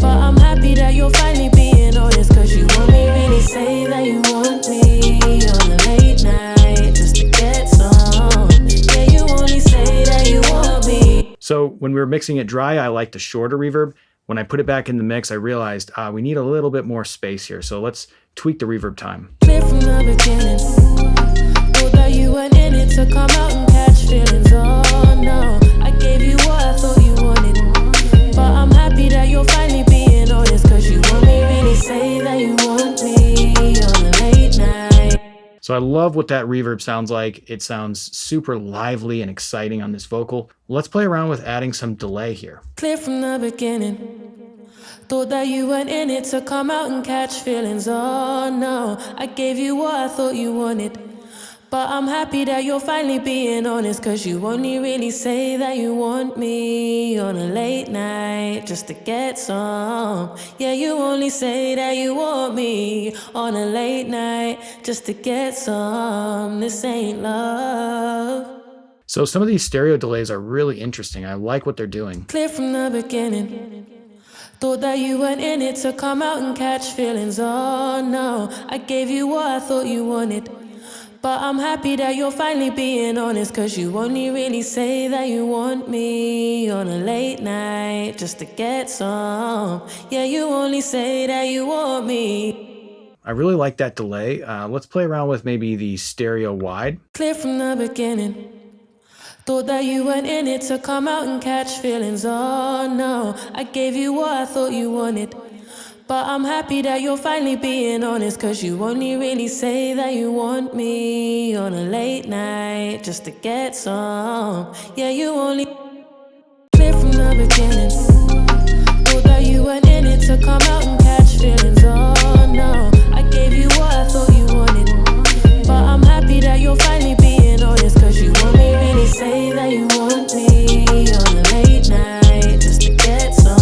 But I'm happy that you're finally being honest. 'Cause you only really say that you want me on the late night just to get some. Yeah, you only say that you want me.
So when we were mixing it dry, I liked the shorter reverb. When I put it back in the mix, I realized we need a little bit more space here. So let's tweak the reverb time.
Clear from the beginning. Thought that you weren't in it to come out and catch feelings. Oh no, I gave you what I thought you wanted. But I'm happy that you're finally being honest, cause you only really say that you want me on a late night.
So I love what that reverb sounds like. It sounds super lively and exciting on this vocal. Let's play around with adding some delay here.
Clear from the beginning. Thought that you weren't in it to come out and catch feelings. Oh no, I gave you what I thought you wanted. But I'm happy that you're finally being honest, cause you only really say that you want me on a late night just to get some. Yeah, you only say that you want me on a late night just to get some. This ain't love.
So some of these stereo delays are really interesting. I like what they're doing.
Clear from the beginning. Thought that you weren't in it to come out and catch feelings. Oh no, I gave you what I thought you wanted. But I'm happy that you're finally being honest, cause you only really say that you want me on a late night just to get some. Yeah, you only say that you want me.
I really like that delay. Let's play around with maybe the stereo wide.
Clear from the beginning. Thought that you weren't in it to come out and catch feelings. Oh no, I gave you what I thought you wanted. But I'm happy that you're finally being honest, cause you only really say that you want me on a late night just to get some. Yeah, you only clear from the beginning. Thought that you weren't in it to come out and catch feelings. Oh no, I gave you what I thought you wanted. But I'm happy that you're finally being honest, cause you only really say that you want me on a late night just to get some.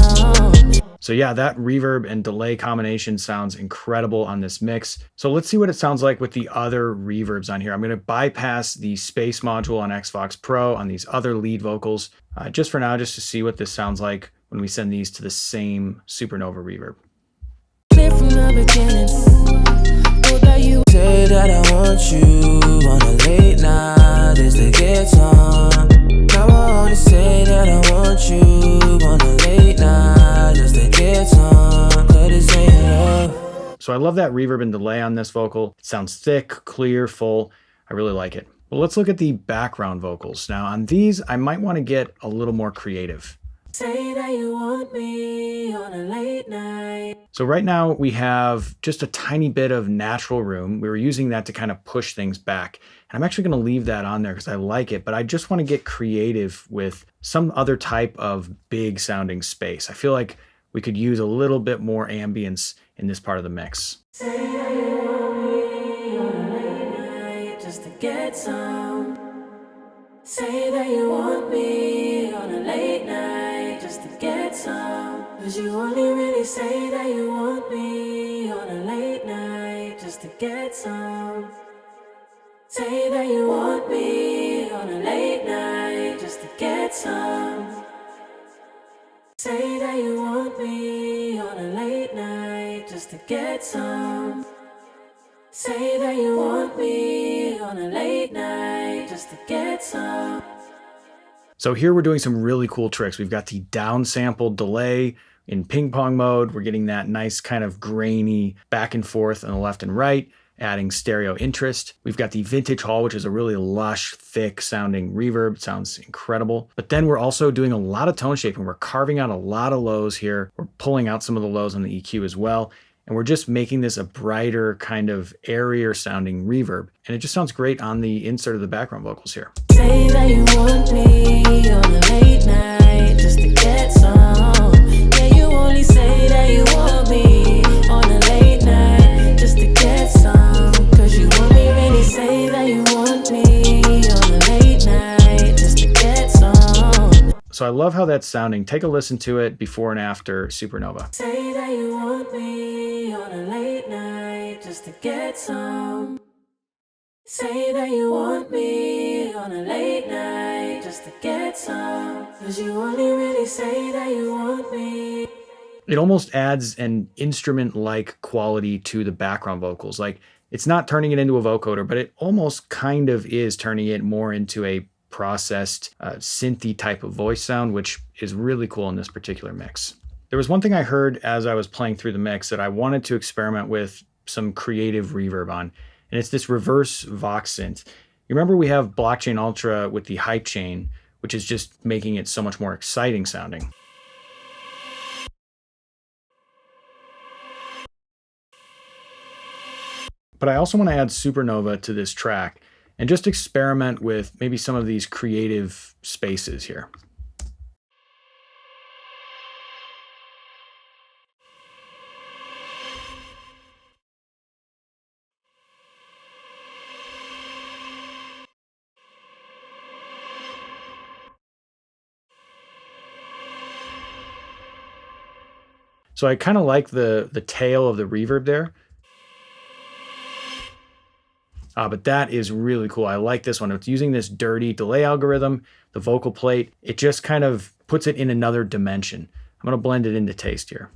So yeah, that reverb and delay combination sounds incredible on this mix. So let's see what it sounds like with the other reverbs on here. I'm going to bypass the space module on Xbox Pro on these other lead vocals, just for now, just to see what this sounds like when we send these to the same Supernova reverb.
Clear from the beginning. Thought that you say that I want you on a late night just to get some. Now I only say that I want you on a late night just to get some. But this ain't love.
So I love that reverb and delay on this vocal. It sounds thick, clear, full. I really like it. Well, let's look at the background vocals. Now on these, I might want to get a little more creative.
Say that you want me on a late night.
So right now we have just a tiny bit of natural room. We were using that to kind of push things back. And I'm actually going to leave that on there because I like it, but I just want to get creative with some other type of big sounding space. I feel like we could use a little bit more ambience in this part of the mix.
Say that you want me on a late night just to get some. Say that you want me on a late night just to get some. Cause you only really say that you want me on a late night just to get some. Say that you want me on a late night just to get some. Say that you want me on a late night just to get some. Say that you want me on a late night just to get some.
So here we're doing some really cool tricks. We've got the downsampled delay in ping pong mode. We're getting that nice kind of grainy back and forth on the left and right, adding stereo interest. We've got the vintage hall, which is a really lush, thick sounding reverb. It sounds incredible. But then we're also doing a lot of tone shaping. We're carving out a lot of lows here. We're pulling out some of the lows on the EQ as well. And we're just making this a brighter, kind of airier sounding reverb. And it just sounds great on the insert of the background vocals here.
Say that you want me on a late night just to get some. Yeah, you only say that you want me on a late night just to get some. Cause you only really say that you want me on a late night just to get some.
So I love how that's sounding. Take a listen to it before and after Supernova.
Say that you want me on a late night just to get some. Say that you want me on a late night just to get some. Cause you only really say that you want me.
It almost adds an instrument-like quality to the background vocals. Like, it's not turning it into a vocoder, but it almost kind of is turning it more into a processed synthy type of voice sound, which is really cool in this particular mix. There was one thing I heard as I was playing through the mix that I wanted to experiment with some creative reverb on, and it's this reverse Vox synth. You remember we have Blockchain Ultra with the hype chain, which is just making it so much more exciting sounding. But I also want to add Supernova to this track and just experiment with maybe some of these creative spaces here. So I kind of like the tail of the reverb there. But that is really cool. I like this one. It's using this dirty delay algorithm, the vocal plate. It just kind of puts it in another dimension. I'm going to blend it into taste here.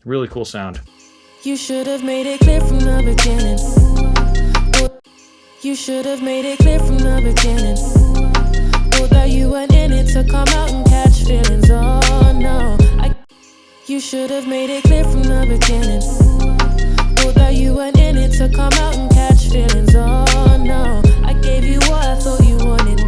Really cool sound.
You should have made it clear from the beginning. You should have made it clear from the beginning. That you weren't in it to come out and catch feelings. Oh no, you should have made it clear from the beginning. That you weren't in it to come out and catch feelings. Oh no, I gave you what I thought you wanted,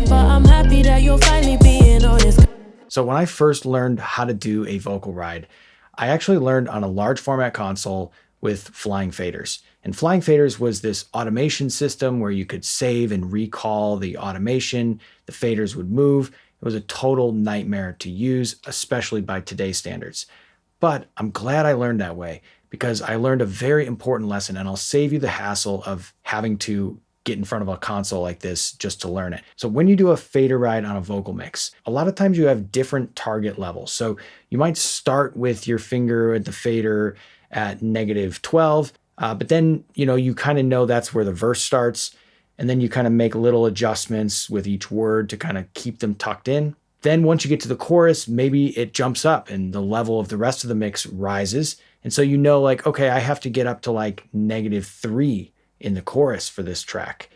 but I'm happy that you're finally being honest.
So when I first learned how to do a vocal ride, I actually learned on a large format console with flying faders. And flying faders was this automation system where you could save and recall the automation. The faders would move. It was a total nightmare to use, especially by today's standards. But I'm glad I learned that way because I learned a very important lesson, and I'll save you the hassle of having to get in front of a console like this just to learn it. So when you do a fader ride on a vocal mix, a lot of times you have different target levels. So you might start with your finger at the fader at -12, but then you kind of know that's where the verse starts, and then you kind of make little adjustments with each word to kind of keep them tucked in. Then once you get to the chorus, maybe it jumps up and the level of the rest of the mix rises, and so like, okay, I have to get up to like -3 in the chorus for this track.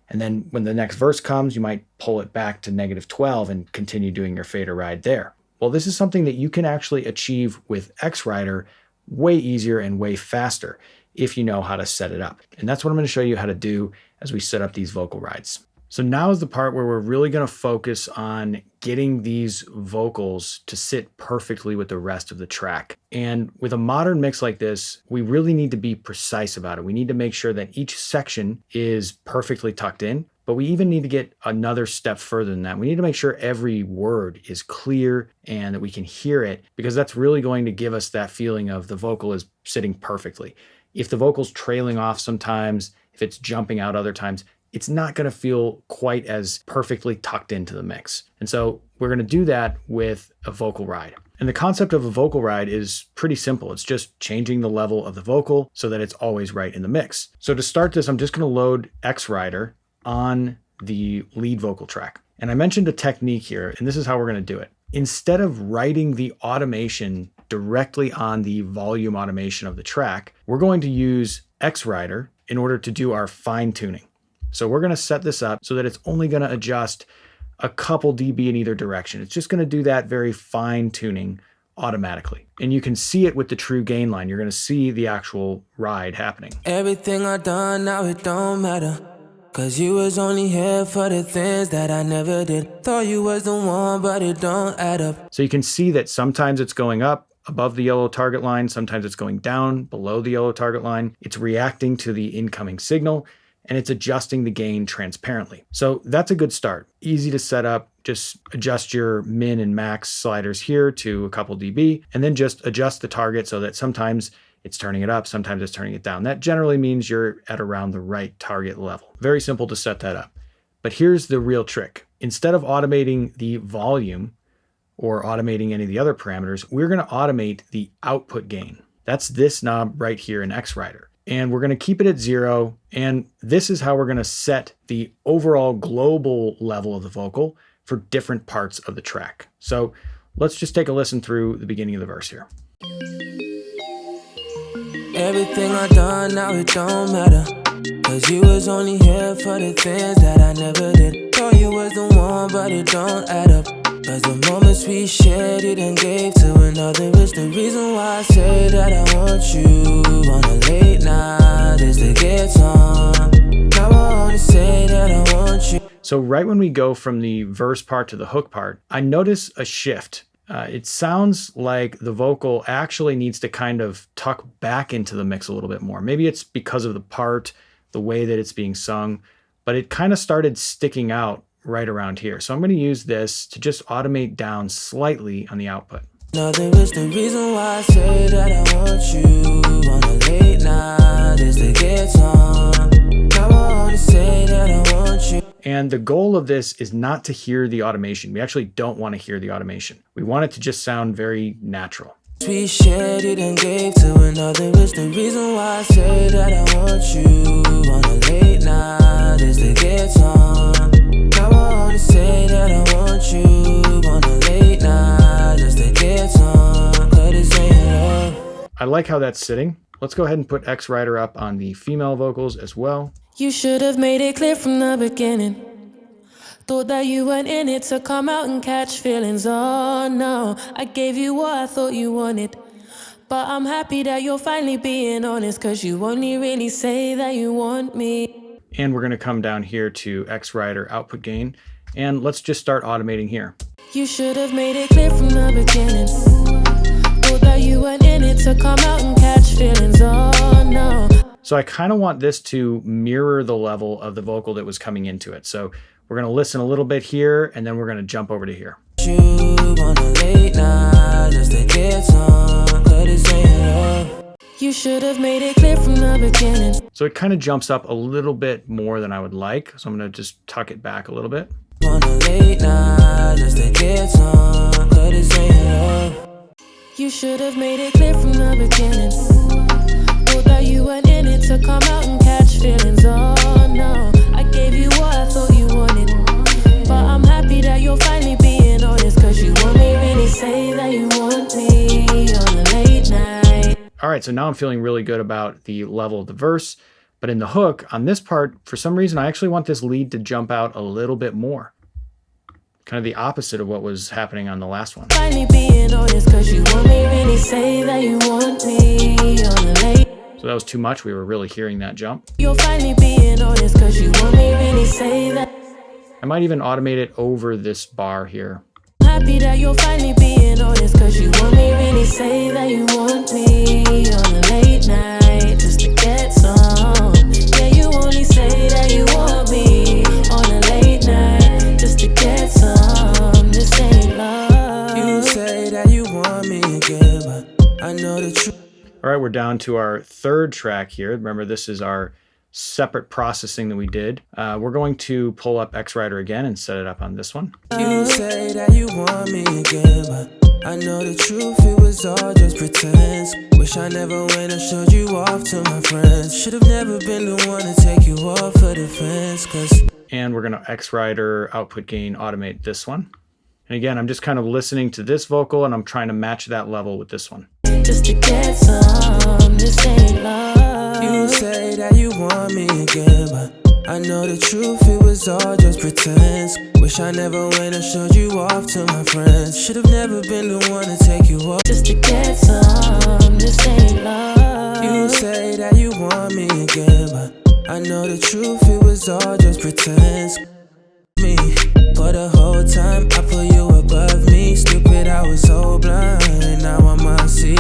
And then when the next verse comes, you might pull it back to -12 and continue doing your fader ride there. Well, this is something that you can actually achieve with X-Rider way easier and way faster if you know how to set it up. And that's what I'm going to show you how to do as we set up these vocal rides. So now is the part where we're really going to focus on getting these vocals to sit perfectly with the rest of the track. And with a modern mix like this, we really need to be precise about it. We need to make sure that each section is perfectly tucked in, but we even need to get another step further than that. We need to make sure every word is clear and that we can hear it, because that's really going to give us that feeling of the vocal is sitting perfectly. If the vocal's trailing off sometimes, if it's jumping out other times, it's not going to feel quite as perfectly tucked into the mix. And so we're going to do that with a vocal ride. And the concept of a vocal ride is pretty simple. It's just changing the level of the vocal so that it's always right in the mix. So to start this, I'm just going to load X-Rider on the lead vocal track. And I mentioned a technique here, and this is how we're going to do it. Instead of writing the automation directly on the volume automation of the track, we're going to use X-Rider in order to do our fine tuning. So we're going to set this up so that it's only going to adjust a couple dB in either direction. It's just going to do that very fine tuning automatically. And you can see it with the true gain line. You're going to see the actual ride happening.
Everything I done, now it don't matter. Cause you was only here for the things that I never did. Thought you was the one, but it don't add up.
So you can see that sometimes it's going up above the yellow target line. Sometimes it's going down below the yellow target line. It's reacting to the incoming signal, and it's adjusting the gain transparently. So that's a good start. Easy to set up. Just adjust your min and max sliders here to a couple dB, and then just adjust the target so that sometimes it's turning it up, sometimes it's turning it down. That generally means you're at around the right target level. Very simple to set that up. But here's the real trick. Instead of automating the volume or automating any of the other parameters, we're going to automate the output gain. That's this knob right here in X-Rider. And we're going to keep it at 0. And this is how we're going to set the overall global level of the vocal for different parts of the track. So let's just take a listen through the beginning of the verse here.
Everything I done, now it don't matter. Cause you was only here for the things that I never did. Thought you was the one, but it don't add up. Cause the moments we shared, you done gave to another. Is the reason why I say that I want you on a late night, is to get some. Now I only say that I want you.
So right when we go from the verse part to the hook part, I notice a shift. It sounds like the vocal actually needs to kind of tuck back into the mix a little bit more. Maybe it's because of the part, the way that it's being sung, but it kind of started sticking out right around here. So I'm going to use this to just automate down slightly on the output.
Another is the reason why I say that I want you on a late night, is to get some. Now I only say that I want you.
And the goal of this is not to hear the automation. We actually don't want to hear the automation. We want it to just sound very natural.
We shared it and gave to another. Is the reason why I say that I want you on a late night, is to get some. Now I only say that I want you on a late night, just to get some. Cause this ain't love.
I like how that's sitting. Let's go ahead and put X Rider up on the female vocals as well.
You should have made it clear from the beginning. Thought that you weren't in it to come out and catch feelings. Oh no, I gave you what I thought you wanted. But I'm happy that you're finally being honest, cause you only really say that you want me.
And we're gonna come down here to X Rider output gain, and let's just start automating here.
You should have made it clear from the beginning. Thought that you weren't in it to come out and catch feelings. Oh no.
So I kind of want this to mirror the level of the vocal that was coming into it. So we're going to listen a little bit here, and then we're going to jump over to here.
You on a late night, just to get some, cause this ain't love.
You should have made it clear from the beginning.
So it kind of jumps up a little bit more than I would like. So I'm going to just tuck it back a little bit.
On a late night, just to get some, cause this ain't love.
You should have made it clear from the beginning. Thought that you weren't in it to come out and catch feelings. Oh no, I gave you what I thought you wanted. But I'm happy that you're finally being honest, cause you only really say that you want me on a late night.
All right, so now I'm feeling really good about the level of the verse. But in the hook, on this part, for some reason, I actually want this lead to jump out a little bit more. Kind of the opposite of what was happening on the last one.
Finally being honest, cause you only really say that you want me on a late.
So that was too much. We were really hearing that jump.
You're finally being honest, cause you only really say that.
I might even automate it over this bar here.
Happy that you're finally being honest, cause you only really say that you want me on a late night, just to get some. Yeah, you only say that you want me on a late night, just to get some. This ain't love.
You say that you want me again, but I know the truth.
All right, we're down to our third track here. Remember, this is our separate processing that we did. We're going to pull up X Rider again and set it up on this one.
You say that you want me again, but I know the truth, it was all just pretense. Wish I never went and showed you off to my friends. Should have never been the one to take you off of the fence, cause.
And we're gonna X Rider output gain automate this one. And again, I'm just kind of listening to this vocal and I'm trying to match that level with this one.
Just to get some, this ain't love.
You say that you want me again, but I know the truth, it was all just pretense. Wish I never went and showed you off to my friends. Should have never been the one to take you off.
Just to get some, this ain't love.
You say that you want me again, but I know the truth, it was all just pretense. Me, for the whole time I put you above me. Stupid, I was so blind, now I might see.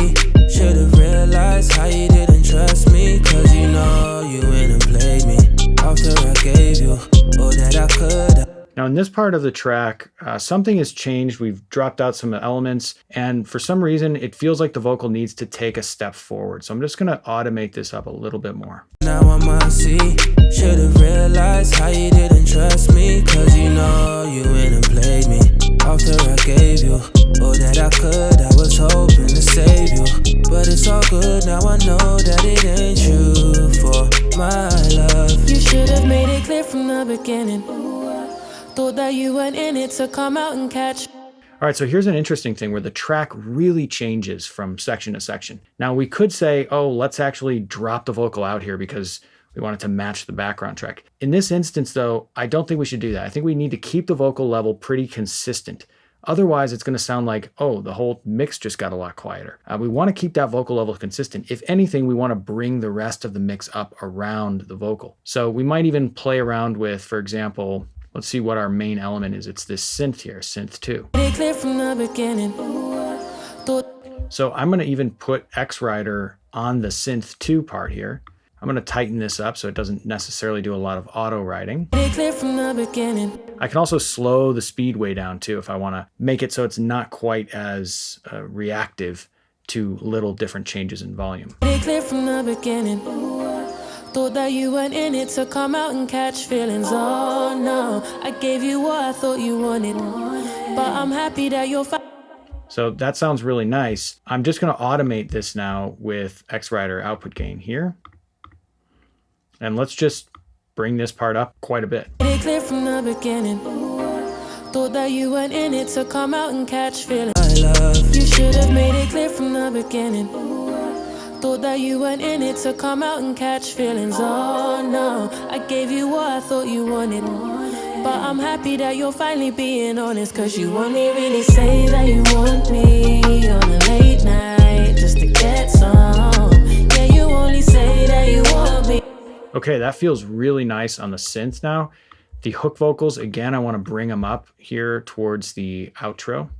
Should've realized how you didn't trust me, cause you know you went and played me after I gave you all that I could.
Now in this part of the track, something has changed. We've dropped out some elements, and for some reason, it feels like the vocal needs to take a step forward. So I'm just gonna automate this up a little bit more.
Now I might see, should've realized how you didn't trust me, cause you know you went and played me after I gave you all that I could. I was hoping to save you, but it's all good, now I know that it ain't you for my love.
You should have made it clear from the beginning. Thought that you weren't in it to come out and catch.
All right, so here's an interesting thing where the track really changes from section to section. Now we could say, oh, let's actually drop the vocal out here because We want it to match the background track. In this instance though, I don't think we should do that. I think we need to keep the vocal level pretty consistent. Otherwise, it's going to sound like, oh, the whole mix just got a lot quieter. We want to keep that vocal level consistent. If anything, we want to bring the rest of the mix up around the vocal. So we might even play around with, for example, let's see what our main element is. It's this synth here, synth 2. So I'm going to even put X-Rider on the synth 2 part here. I'm going to tighten this up so it doesn't necessarily do a lot of auto writing. I can also slow the speed way down too if I want to make it so it's not quite as reactive to little different changes in volume.
Thought that you weren't in it to come out and catch feelings. Oh no, I gave you what I thought you wanted, but I'm happy that you're
So that sounds really nice. I'm just going to automate this now with X-Rider output gain here. And let's just bring this part up quite a bit.
Clear from the beginning. Thought that you weren't in it to come out and catch feelings. You should have made it clear from the beginning. Thought that you weren't in it to come out and catch feelings. Oh no, I gave you what I thought you wanted, but I'm happy that you're finally being honest. Cause you only really say that you want me on a late night just to get some. Yeah, you only say that you want me.
Okay, that feels really nice on the synth now. The hook vocals, again, I want to bring them up here towards the outro.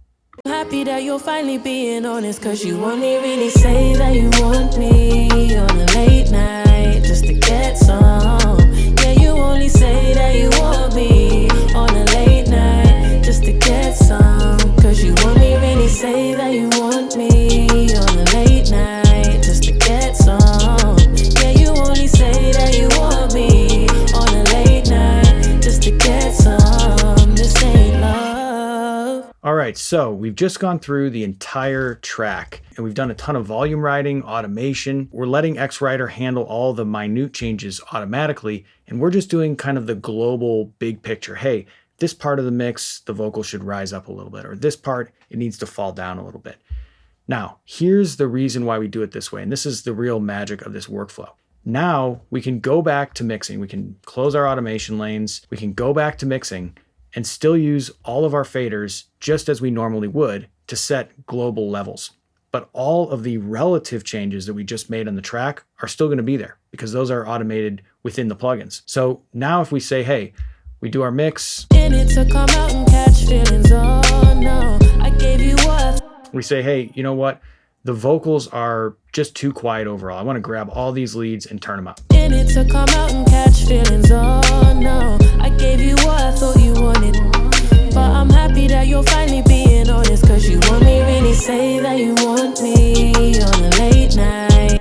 I'm happy that you're finally being honest. Cause you only really say that you want me on a late night just to get some. Yeah, you only say that you want me on a late night just to get some. Cause you only really say that you want me on a late night just to get some. Yeah, you only say that you want me on a late night just to get some. This ain't love.
All right, so we've just gone through the entire track and we've done a ton of volume writing, automation. We're letting X-Rider handle all the minute changes automatically, and we're just doing kind of the global big picture. Hey, this part of the mix, the vocal should rise up a little bit, or this part, it needs to fall down a little bit. Now, here's the reason why we do it this way, and this is the real magic of this workflow. Now we can go back to mixing. We can close our automation lanes. We can go back to mixing and still use all of our faders just as we normally would to set global levels. But all of the relative changes that we just made on the track are still going to be there because those are automated within the plugins. So now if we say, hey, we do our mix,
In it to come out and catch feelings. Oh no, I gave you what.
we say, hey, you know what? The vocals are just too quiet overall. I want to grab all these leads and turn them up.
In it to come out and catch feelings. Oh no, I gave you what I thought you wanted, but I'm happy that you're finally being honest. Cause you only really say that you want me on a late night.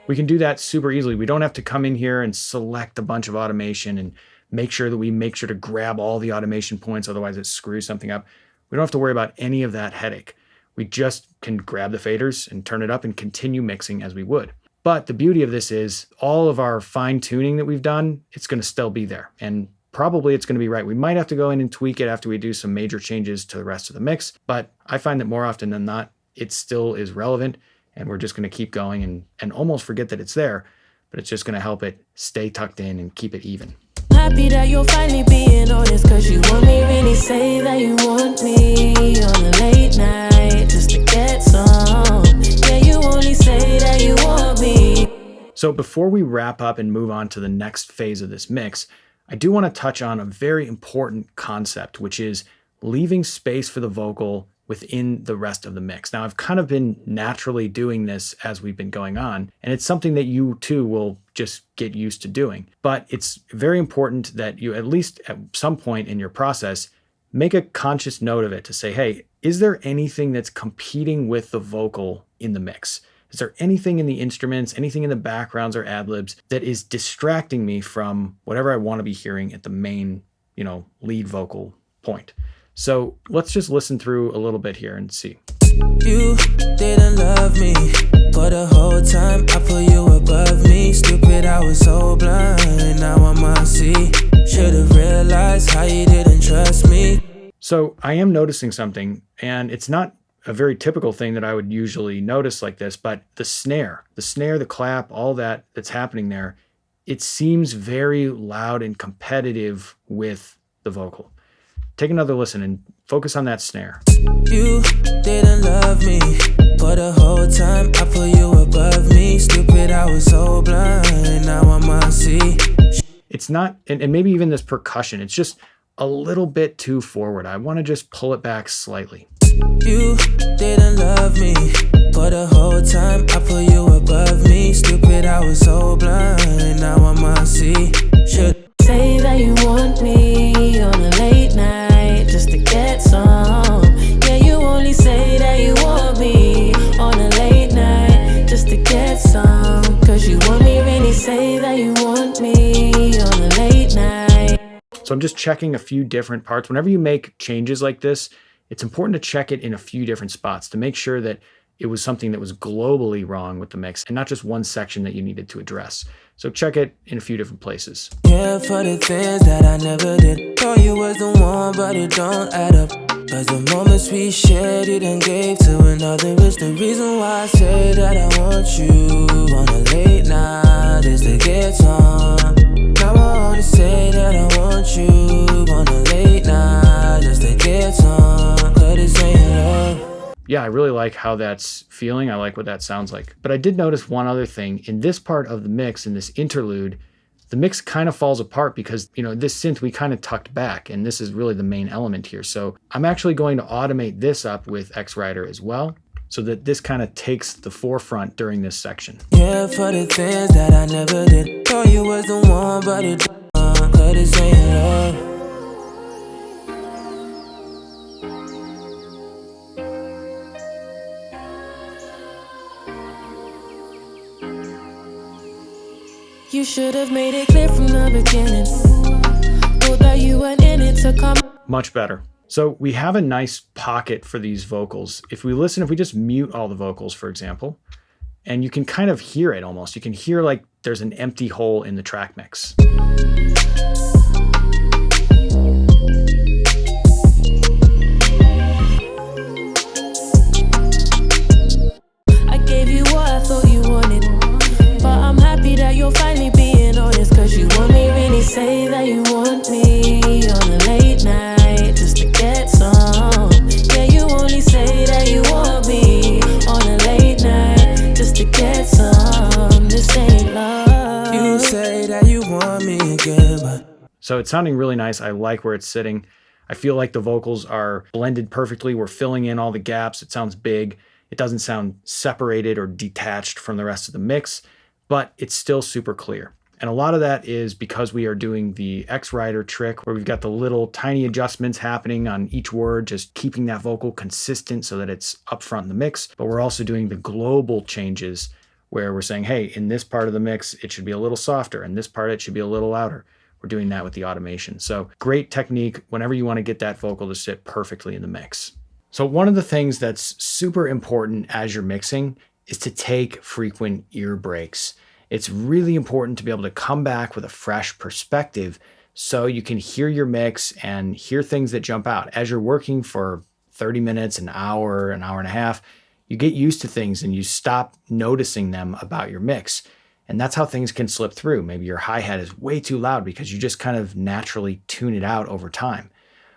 We can do that super easily. We don't have to come in here and select a bunch of automation and make sure to grab all the automation points. Otherwise it screws something up. We don't have to worry about any of that headache. We just can grab the faders and turn it up and continue mixing as we would. But the beauty of this is all of our fine tuning that we've done, it's going to still be there. And probably it's going to be right. We might have to go in and tweak it after we do some major changes to the rest of the mix. But I find that more often than not, it still is relevant. And we're just going to keep going and almost forget that it's there. But it's just going to help it stay tucked in and keep it even.
Happy that you're finally being honest. Cause you only really say that you want me on a late night just to get some. Yeah, you only say that you want me.
So before we wrap up and move on to the next phase of this mix, I do want to touch on a very important concept, which is leaving space for the vocal within the rest of the mix. Now, I've kind of been naturally doing this as we've been going on, and it's something that you too will just get used to doing. But it's very important that you, at least at some point in your process, make a conscious note of it to say, hey, is there anything that's competing with the vocal in the mix? Is there anything in the instruments, anything in the backgrounds or ad-libs that is distracting me from whatever I want to be hearing at the main, lead vocal point? So let's just listen through a little bit here and see.
You didn't love me for the whole time. I put you above me. Stupid, I was so blind. Now I'm on see. Should've realized how you didn't trust me.
So I am noticing something, and it's not a very typical thing that I would usually notice like this, but the snare, the clap, all that's happening there it seems very loud and competitive with the vocal. Take another listen and focus on that snare.
You didn't love me for the whole time. I put you above me. Stupid, I was so blind. Now I'm on see.
It's not, and maybe even this percussion, it's just a little bit too forward. I want to just pull it back slightly.
You didn't love me for the whole time. I put you above me. Stupid, I was so blind. Now I'm on see. Should
say that you want me on a late night just to get some. Yeah, you only say that you want me on a late night just to get some. Cause you only really say that you want me on a late night.
So I'm just checking a few different parts. Whenever you make changes like this, it's important to check it in a few different spots to make sure that it was something that was globally wrong with the mix and not just one section that you needed to address. So check it in a few different places.
yeah, for the things that I never did. Thought you was the one, but it don't add up. Cause the moments we shared, you done gave to another. Is the reason why I say that I want you on a late night is to get some. Now I only say that I want you on a late night just to get some. Cause this ain't love.
Yeah, I really like how that's feeling. I like what that sounds like. But I did notice one other thing. In this part of the mix, in this interlude, the mix kind of falls apart because, this synth we kind of tucked back, and this is really the main element here. So I'm actually going to automate this up with X-Rider as well, so that this kind of takes the forefront during this section.
Yeah, for the things that I never did. Thought you was the one, but it don't. Cause this ain't love.
You should have made it clear from the beginning. Although you weren't in it to come.
Much better. So we have a nice pocket for these vocals. If we just mute all the vocals, for example, and you can kind of hear it almost. You can hear like there's an empty hole in the track mix.
I gave you what I thought you wanted. But I'm happy that you're finally being honest. Cause you only really say that you want me on a late night just to get some. Yeah, you only say that you want me on a late night just to get some. This ain't love.
You say that you want me again, but
So it's sounding really nice. I like where it's sitting. I feel like the vocals are blended perfectly. We're filling in all the gaps. It sounds big. It doesn't sound separated or detached from the rest of the mix, but it's still super clear. And a lot of that is because we are doing the X-Rider trick where we've got the little tiny adjustments happening on each word, just keeping that vocal consistent so that it's up front in the mix. But we're also doing the global changes where we're saying, hey, in this part of the mix, it should be a little softer. In this part, it should be a little louder. We're doing that with the automation. So great technique whenever you want to get that vocal to sit perfectly in the mix. So one of the things that's super important as you're mixing is to take frequent ear breaks. It's really important to be able to come back with a fresh perspective so you can hear your mix and hear things that jump out. As you're working for 30 minutes, an hour and a half, you get used to things and you stop noticing them about your mix. And that's how things can slip through. Maybe your hi-hat is way too loud because you just kind of naturally tune it out over time.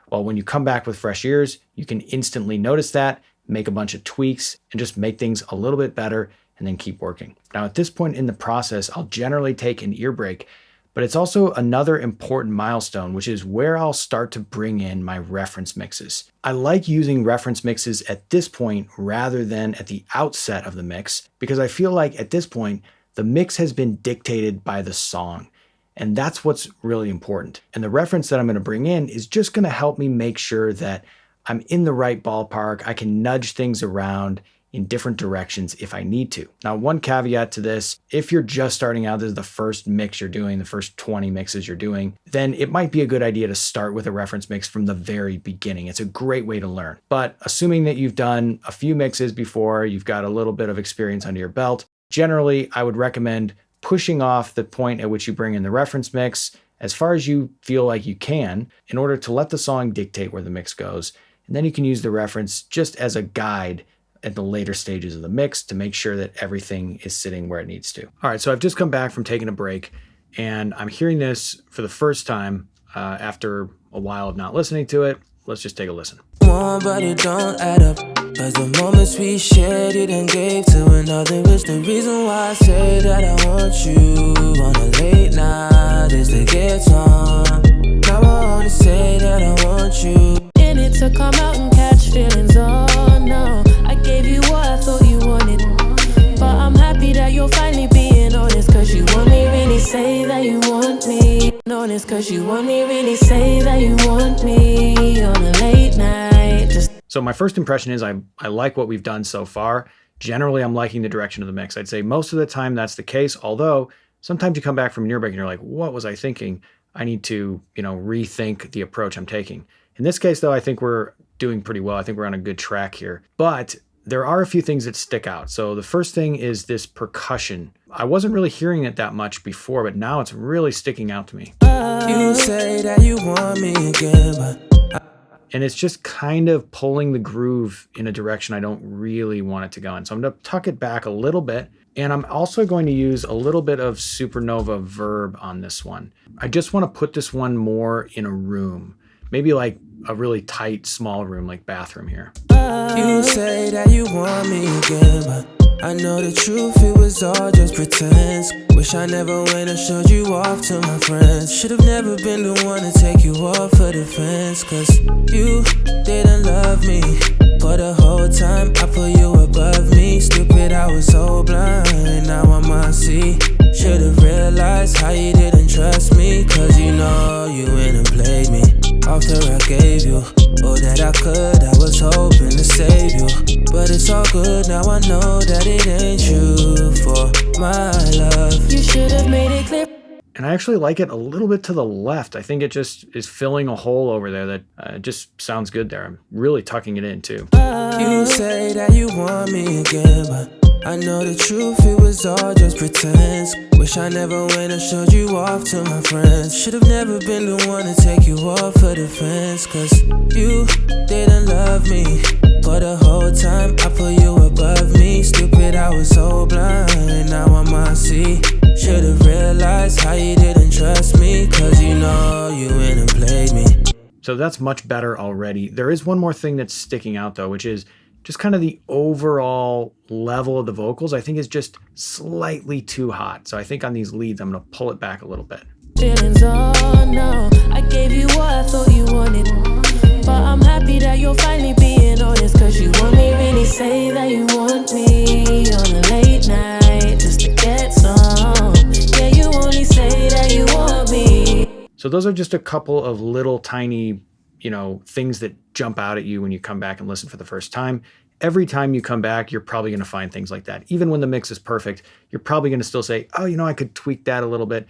Well, when you come back with fresh ears, you can instantly notice that, make a bunch of tweaks, and just make things a little bit better and then keep working. Now, at this point in the process, I'll generally take an ear break, but it's also another important milestone, which is where I'll start to bring in my reference mixes. I like using reference mixes at this point rather than at the outset of the mix, because I feel like at this point, the mix has been dictated by the song. And that's what's really important. And the reference that I'm going to bring in is just going to help me make sure that I'm in the right ballpark. I can nudge things around in different directions if I need to. Now, one caveat to this, if you're just starting out, this is the first mix you're doing, the first 20 mixes you're doing, then it might be a good idea to start with a reference mix from the very beginning. It's a great way to learn. But assuming that you've done a few mixes before, you've got a little bit of experience under your belt, generally, I would recommend pushing off the point at which you bring in the reference mix as far as you feel like you can in order to let the song dictate where the mix goes. And then you can use the reference just as a guide at the later stages of the mix to make sure that everything is sitting where it needs to. All right, so I've just come back from taking a break. And I'm hearing this for the first time after a while of not listening to it. Let's just take a listen.
But it don't add up. Cause the moments we shared it and gave to another is the reason why I say that I want you on a late night is to get some. Now I only say that I want you
In it to come out and catch feelings, oh no. I gave you what I thought you wanted, but I'm happy that you're finally being honest. Cause you only really say that you want me. Honest, cause you only really say that you want me on a late night.
So my first impression is I like what we've done so far. Generally, I'm liking the direction of the mix. I'd say most of the time that's the case, although sometimes you come back from an ear break and you're like, what was I thinking? I need to, rethink the approach I'm taking. In this case, though, I think we're doing pretty well. I think we're on a good track here. But there are a few things that stick out. So the first thing is this percussion. I wasn't really hearing it that much before, but now it's really sticking out to me.
You say that you want me again, but
and it's just kind of pulling the groove in a direction I don't really want it to go in. So I'm going to tuck it back a little bit. And I'm also going to use a little bit of Supernova Verb on this one. I just want to put this one more in a room. Maybe like a really tight, small room, like bathroom here.
You say that you want me again, but I know the truth, it was all just pretense. Wish I never went and showed you off to my friends. Should've never been the one to take you off of the fence. Cause you didn't love me for the whole time. I put you above me. Stupid, I was so blind. Now I might see. Should've realized how you didn't trust me. Cause you know you went and played me after I gave you all that I could. I was hoping to save you, but it's all good. Now I know that it ain't you for my love.
You should have made it clear.
And I actually like it a little bit to the left. I think it just is filling a hole over there that just sounds good there. I'm really tucking it in too.
You say that you want me again, but I know the truth, it was all just pretense. Wish I never went and showed you off to my friends. Should've never been the one to take you off of the fence. Cause you didn't love me for the whole time. I put you above me. Stupid, I was so blind. Now I might see. Should've realized how you didn't trust me. Cause you know you went and played me.
So that's much better already. There is one more thing that's sticking out though, which is just kind of the overall level of the vocals, I think is just slightly too hot. So I think on these leads, I'm going to pull it back a little bit.
Feelings, oh no. I gave you what I thought you wanted, but I'm happy that you're finally being honest. Cause you only really say that you want me on a late night just to get some. Yeah, you only say that you want me.
So those are just a couple of little tiny things that jump out at you when you come back and listen for the first time. Every time you come back, you're probably going to find things like that. Even when the mix is perfect, you're probably going to still say, oh, I could tweak that a little bit.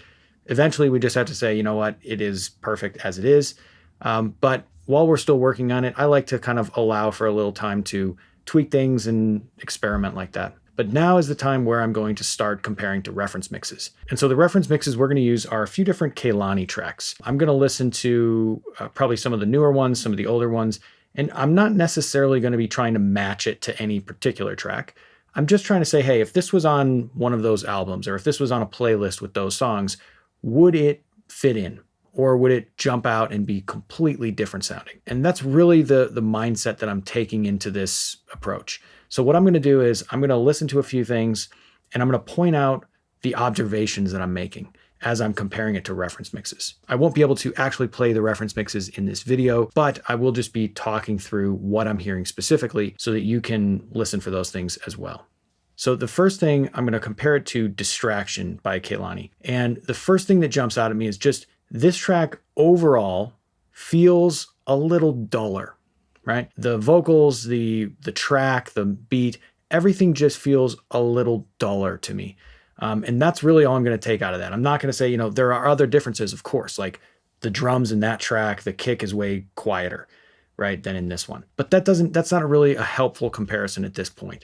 Eventually, we just have to say, you know what, it is perfect as it is. But while we're still working on it, I like to kind of allow for a little time to tweak things and experiment like that. But now is the time where I'm going to start comparing to reference mixes. And so the reference mixes we're going to use are a few different Kehlani tracks. I'm going to listen to probably some of the newer ones, some of the older ones, and I'm not necessarily going to be trying to match it to any particular track. I'm just trying to say, hey, if this was on one of those albums or if this was on a playlist with those songs, would it fit in? Or would it jump out and be completely different sounding? And that's really the mindset that I'm taking into this approach. So what I'm going to do is I'm going to listen to a few things and I'm going to point out the observations that I'm making as I'm comparing it to reference mixes. I won't be able to actually play the reference mixes in this video, but I will just be talking through what I'm hearing specifically so that you can listen for those things as well. So the first thing, I'm going to compare it to Distraction by Kehlani. And the first thing that jumps out at me is just this track overall feels a little duller, right? The vocals, the track, the beat, everything just feels a little duller to me. And that's really all I'm going to take out of that. I'm not going to say, there are other differences, of course, like the drums in that track, the kick is way quieter, right, than in this one. But that's not really a helpful comparison at this point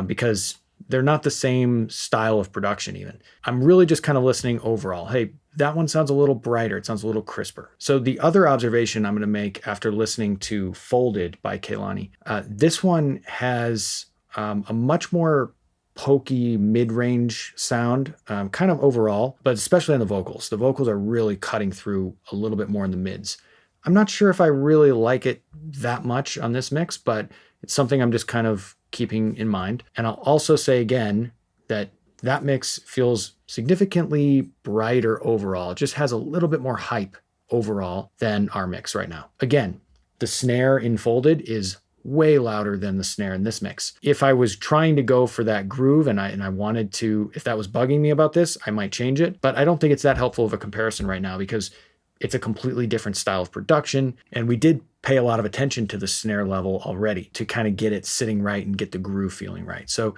because they're not the same style of production even. I'm really just kind of listening overall. Hey, that one sounds a little brighter. It sounds a little crisper. So the other observation I'm going to make after listening to Folded by Kehlani, this one has a much more pokey mid-range sound, kind of overall, but especially on the vocals. The vocals are really cutting through a little bit more in the mids. I'm not sure if I really like it that much on this mix, but it's something I'm just kind of keeping in mind. And I'll also say again that that mix feels significantly brighter overall. It just has a little bit more hype overall than our mix right now. Again, the snare in Folded is way louder than the snare in this mix. If I was trying to go for that groove and I wanted to, if that was bugging me about this, I might change it. But I don't think it's that helpful of a comparison right now because it's a completely different style of production. And we did pay a lot of attention to the snare level already to kind of get it sitting right and get the groove feeling right. So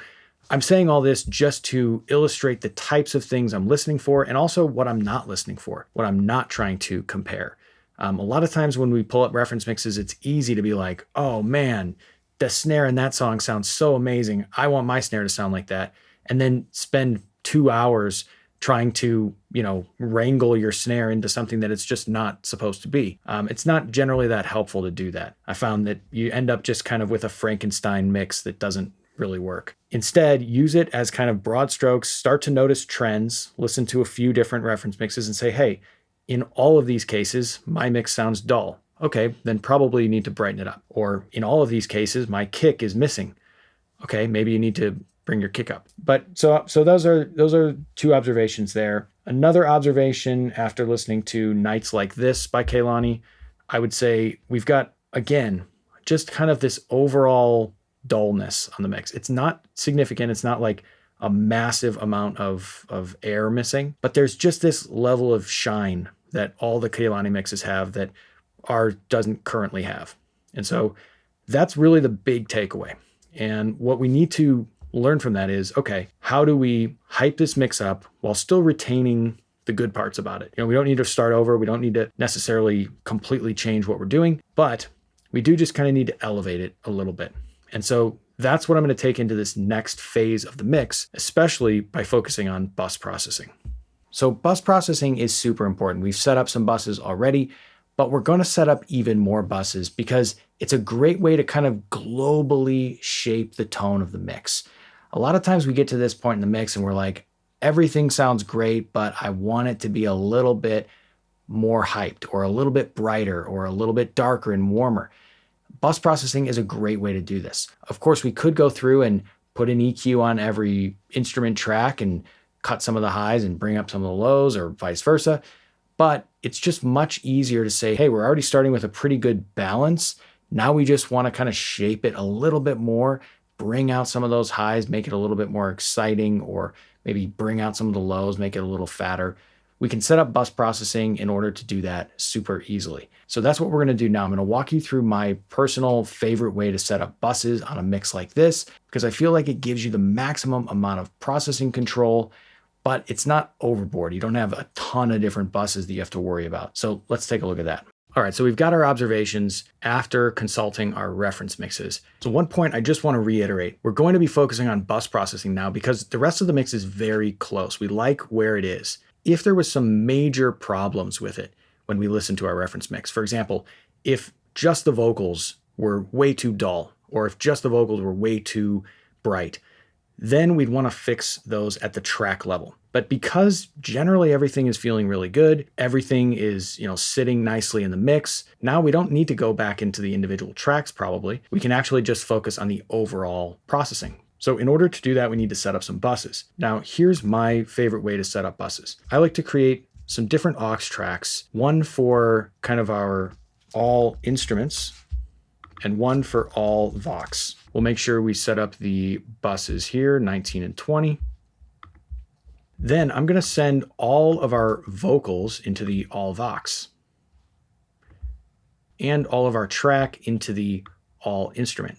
I'm saying all this just to illustrate the types of things I'm listening for and also what I'm not listening for, what I'm not trying to compare. A lot of times when we pull up reference mixes, it's easy to be like, oh man, the snare in that song sounds so amazing. I want my snare to sound like that. And then spend 2 hours trying to, wrangle your snare into something that it's just not supposed to be. It's not generally that helpful to do that. I found that you end up just kind of with a Frankenstein mix that doesn't really work. Instead, use it as kind of broad strokes, start to notice trends, listen to a few different reference mixes and say, hey, in all of these cases, my mix sounds dull. Okay, then probably you need to brighten it up. Or in all of these cases, my kick is missing. Okay, maybe you need to bring your kick up. But so those are 2 observations there. Another observation after listening to Nights Like This by Kehlani, I would say we've got, again, just kind of this overall dullness on the mix. It's not significant. It's not like a massive amount of air missing, but there's just this level of shine that all the Kehlani mixes have that ours doesn't currently have. And so that's really the big takeaway. And what we need to learn from that is, okay, how do we hype this mix up while still retaining the good parts about it? We don't need to start over. We don't need to necessarily completely change what we're doing, but we do just kind of need to elevate it a little bit. And so that's what I'm going to take into this next phase of the mix, especially by focusing on bus processing. So bus processing is super important. We've set up some buses already, but we're going to set up even more buses because it's a great way to kind of globally shape the tone of the mix. A lot of times we get to this point in the mix and we're like, everything sounds great, but I want it to be a little bit more hyped or a little bit brighter or a little bit darker and warmer. Bus processing is a great way to do this. Of course, we could go through and put an EQ on every instrument track and cut some of the highs and bring up some of the lows or vice versa. But it's just much easier to say, hey, we're already starting with a pretty good balance. Now we just want to kind of shape it a little bit more, bring out some of those highs, make it a little bit more exciting, or maybe bring out some of the lows, make it a little fatter. We can set up bus processing in order to do that super easily. So that's what we're going to do now. I'm going to walk you through my personal favorite way to set up buses on a mix like this, because I feel like it gives you the maximum amount of processing control, but it's not overboard. You don't have a ton of different buses that you have to worry about. So let's take a look at that. All right, so we've got our observations after consulting our reference mixes. So one point I just want to reiterate, we're going to be focusing on bus processing now because the rest of the mix is very close. We like where it is. If there was some major problems with it when we listen to our reference mix, for example, if just the vocals were way too dull, or if just the vocals were way too bright, then we'd want to fix those at the track level. But because generally everything is feeling really good, everything is, sitting nicely in the mix, now we don't need to go back into the individual tracks probably. We can actually just focus on the overall processing. So in order to do that, we need to set up some buses. Now, here's my favorite way to set up buses. I like to create some different aux tracks, one for kind of our all instruments and one for all Vox. We'll make sure we set up the buses here, 19 and 20. Then I'm going to send all of our vocals into the all Vox and all of our track into the all instrument.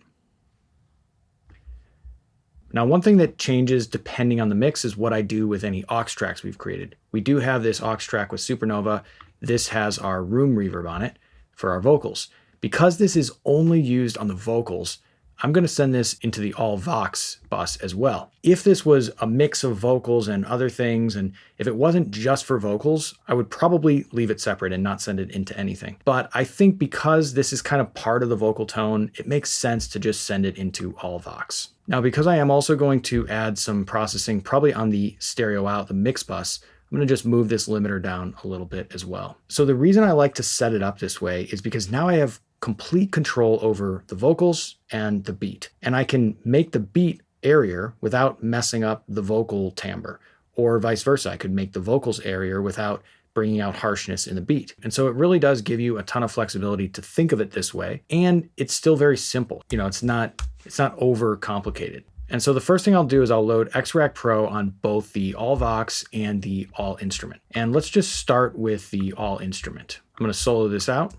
Now, one thing that changes depending on the mix is what I do with any aux tracks we've created. We do have this aux track with Supernova. This has our room reverb on it for our vocals. Because this is only used on the vocals, I'm going to send this into the all Vox bus as well. If this was a mix of vocals and other things, and if it wasn't just for vocals, I would probably leave it separate and not send it into anything. But I think because this is kind of part of the vocal tone, it makes sense to just send it into all Vox. Now, because I am also going to add some processing probably on the stereo out, the mix bus, I'm going to just move this limiter down a little bit as well. So the reason I like to set it up this way is because now I have complete control over the vocals and the beat. And I can make the beat airier without messing up the vocal timbre, or vice versa. I could make the vocals airier without bringing out harshness in the beat. And so it really does give you a ton of flexibility to think of it this way. And it's still very simple. You know, it's not over complicated. And so the first thing I'll do is I'll load X-Rack Pro on both the all Vox and the all instrument. And let's just start with the all instrument. I'm going to solo this out.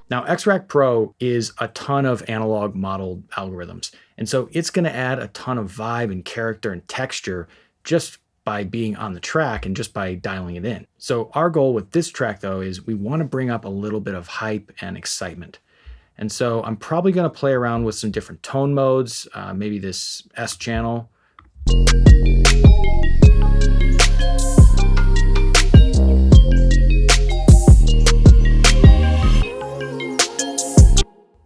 Now, X-Rack Pro is a ton of analog modeled algorithms. And so it's going to add a ton of vibe and character and texture just by being on the track and just by dialing it in. So our goal with this track, though, is we want to bring up a little bit of hype and excitement. And so I'm probably going to play around with some different tone modes, maybe this S channel.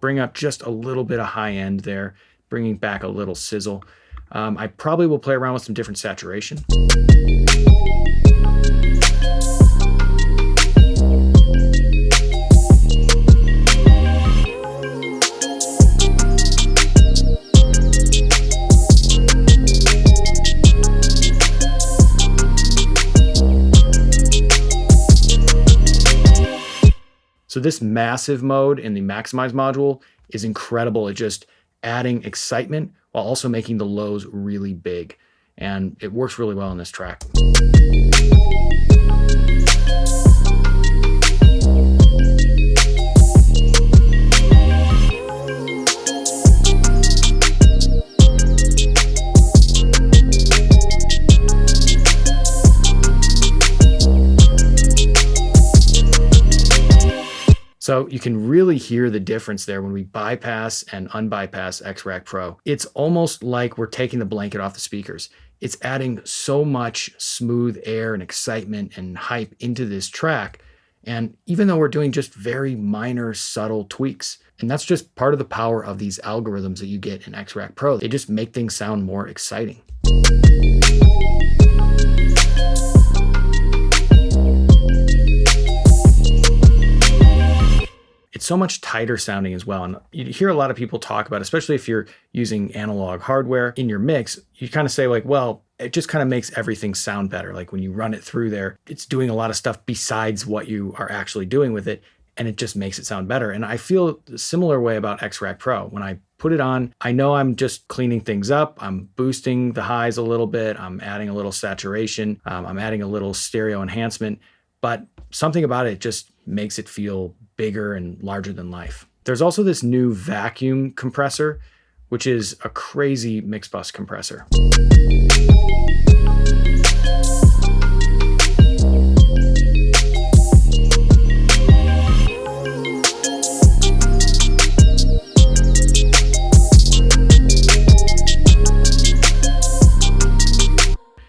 Bring up just a little bit of high end there, bringing back a little sizzle. I probably will play around with some different saturation. So this massive mode in the maximize module is incredible at just adding excitement while also making the lows really big. And it works really well on this track. So you can really hear the difference there when we bypass and unbypass X-Rack Pro. It's almost like we're taking the blanket off the speakers. It's adding so much smooth air and excitement and hype into this track. And even though we're doing just very minor, subtle tweaks, and that's just part of the power of these algorithms that you get in X-Rack Pro. They just make things sound more exciting. It's so much tighter sounding as well. And you hear a lot of people talk about, especially if you're using analog hardware in your mix, you kind of say like, well, it just kind of makes everything sound better. Like when you run it through there, it's doing a lot of stuff besides what you are actually doing with it. And it just makes it sound better. And I feel a similar way about X-Rack Pro. When I put it on, I know I'm just cleaning things up. I'm boosting the highs a little bit. I'm adding a little saturation. I'm adding a little stereo enhancement. But something about it just makes it feel bigger and larger than life. There's also this new vacuum compressor, which is a crazy mix bus compressor.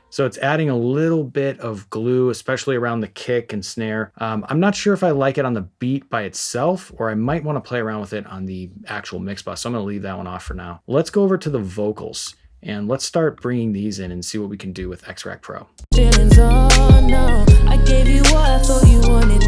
So it's adding a little bit of glue, especially around the kick and snare. I'm not sure if I like it on the beat by itself, or I might want to play around with it on the actual mix bus. So I'm going to leave that one off for now. Let's go over to the vocals and let's start bringing these in and see what we can do with X-Rack Pro.
Feelings, oh no, I gave you what I thought you wanted,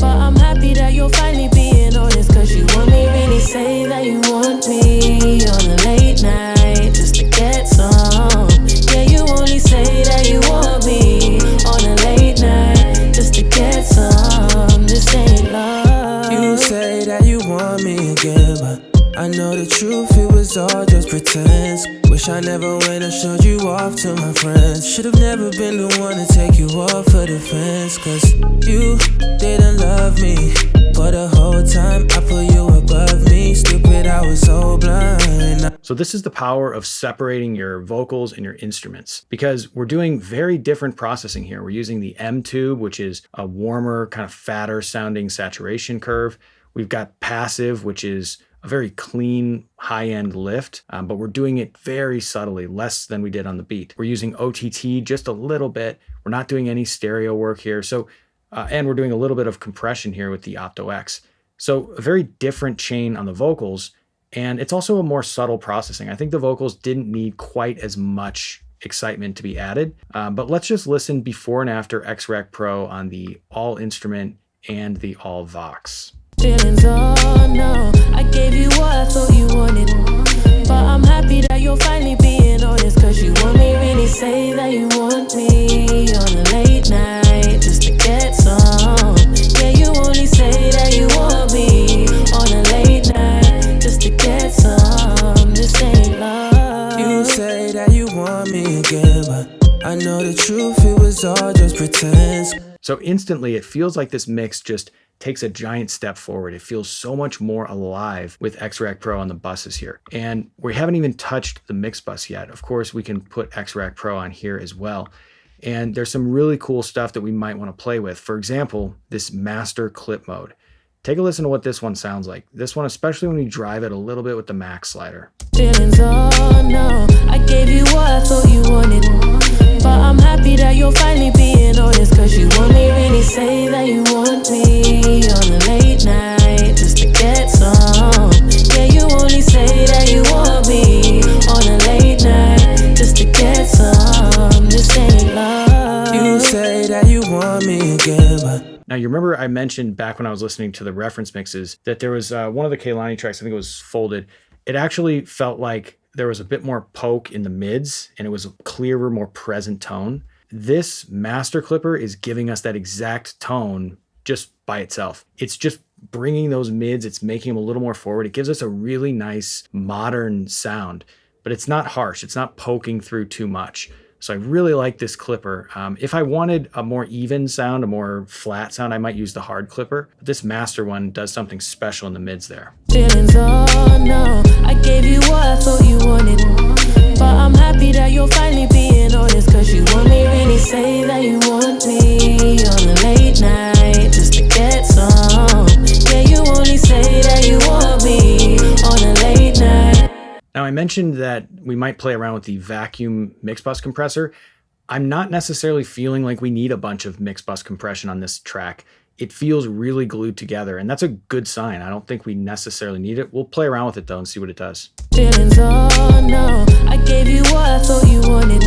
but I'm happy that you're finally being honest, cause you only really say that you want me on a late night just to get some. Yeah, you only say that you want me on a late night just to get some. This ain't love.
You say that you want me again, but I know the truth, it was all just pretense. Wish I never went and showed you off to my friends. Should've never been the one to take you off of the fence, cause you didn't love me. For the whole time I put you above me. Stupid, I was so blind.
So this is the power of separating your vocals and your instruments, because we're doing very different processing here. We're using the M tube, which is a warmer, kind of fatter sounding saturation curve. We've got passive, which is a very clean, high-end lift, but we're doing it very subtly, less than we did on the beat. We're using OTT just a little bit. We're not doing any stereo work here. So, and we're doing a little bit of compression here with the Opto-X. So a very different chain on the vocals, and it's also a more subtle processing. I think the vocals didn't need quite as much excitement to be added, but let's just listen before and after X-Rack Pro on the all instrument and the all Vox.
Feelings, oh no, I gave you what I thought you wanted, but I'm happy that you're finally being honest, cause you only really say that you want me on a late night just to get some. Yeah, you only say that you want me on a late night just to get some. This ain't love.
You say that you want me again, but I know the truth, it was all just pretense.
So instantly it feels like this mix just takes a giant step forward. It feels so much more alive with X-Rack Pro on the buses here. And we haven't even touched the mix bus yet. Of course, we can put X-Rack Pro on here as well. And there's some really cool stuff that we might want to play with. For example, this master clip mode. Take a listen to what this one sounds like. This one, especially when you drive it a little bit with the max slider.
Feelings, oh no, I gave you what I thought you wanted, but I'm happy that you're finally being honest, cause you only really say that you want me on a late night just to get some. Yeah, you only say that you want me on a late night just to get some. This ain't love.
You say that you want me again, but
now, you remember I mentioned back when I was listening to the reference mixes that there was one of the Kehlani tracks, I think it was Folded. It actually felt like there was a bit more poke in the mids and it was a clearer, more present tone. This master clipper is giving us that exact tone just by itself. It's just bringing those mids, it's making them a little more forward. It gives us a really nice modern sound, but it's not harsh. It's not poking through too much. So I really like this clipper. If I wanted a more even sound, a more flat sound, I might use the hard clipper. But this master one does something special in the mids there.
Feelings, oh no, I gave you what I thought you wanted, but I'm happy that you're finally being honest, cause you only really say that you want me on a late night just to get some. Yeah, you only say that you want me on a late night.
Now, I mentioned that we might play around with the vacuum mix bus compressor. I'm not necessarily feeling like we need a bunch of mix bus compression on this track. It feels really glued together, and that's a good sign. I don't think we necessarily need it. We'll play around with it though and see what it does.
Feelings, oh no, I gave you what I thought you wanted,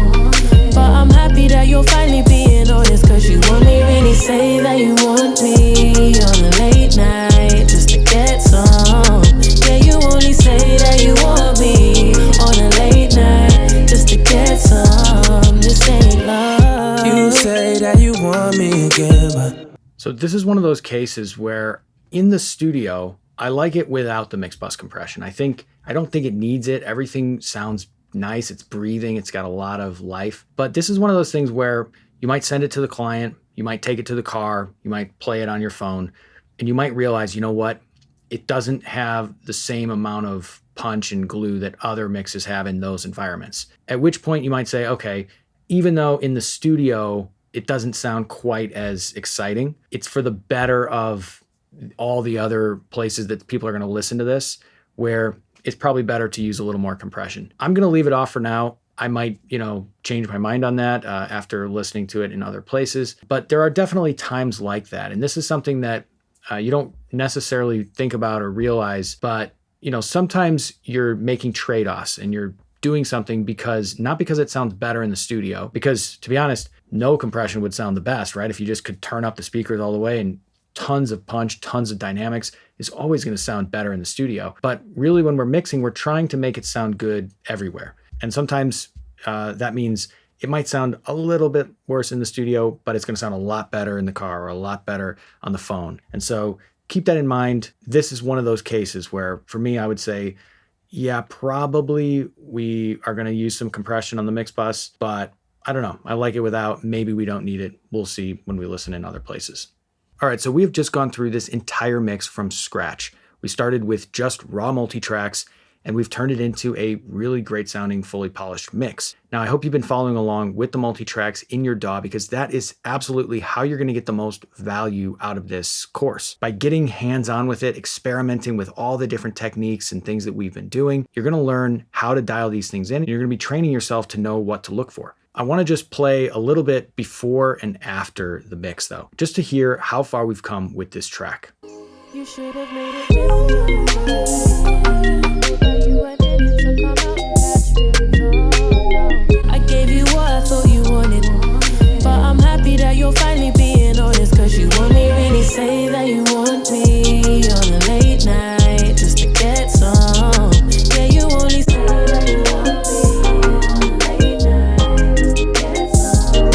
but I'm happy that you're finally being honest, cause you only really say that you want me on a late night just to get some. Yeah, you only say that you want me on a late night just to get some. This ain't love.
you say that you want me again, but
So this is one of those cases where in the studio, I like it without the mix bus compression. I don't think it needs it. Everything sounds nice. It's breathing. It's got a lot of life. But this is one of those things where you might send it to the client. You might take it to the car. You might play it on your phone. And you might realize, you know what? It doesn't have the same amount of punch and glue that other mixes have in those environments. At which point you might say, okay, even though in the studio, it doesn't sound quite as exciting, it's for the better of all the other places that people are going to listen to this, where it's probably better to use a little more compression. I'm going to leave it off for now. I might, change my mind on that after listening to it in other places. But there are definitely times like that. And this is something that you don't necessarily think about or realize, but sometimes you're making trade-offs and you're doing something not because it sounds better in the studio, because to be honest, no compression would sound the best, right? If you just could turn up the speakers all the way and tons of punch, tons of dynamics is always going to sound better in the studio. But really when we're mixing, we're trying to make it sound good everywhere. And sometimes that means it might sound a little bit worse in the studio, but it's going to sound a lot better in the car or a lot better on the phone. And so keep that in mind. This is one of those cases where, for me, I would say, yeah, probably we are going to use some compression on the mix bus, but I don't know. I like it without. Maybe we don't need it. We'll see when we listen in other places. All right, so we have just gone through this entire mix from scratch. We started with just raw multi-tracks, and we've turned it into a really great sounding, fully polished mix. Now, I hope you've been following along with the multi-tracks in your DAW, because that is absolutely how you're going to get the most value out of this course. By getting hands-on with it, experimenting with all the different techniques and things that we've been doing, you're going to learn how to dial these things in, and you're going to be training yourself to know what to look for. I want to just play a little bit before and after the mix though, just to hear how far we've come with this track.
You should have made it you went in it to come out and catch feelings. I gave you what I thought you wanted, but I'm happy that you're finally being honest, cause you only really say that you want me on a late night just to get some. Yeah, you only say that you want me on a late night just to get some.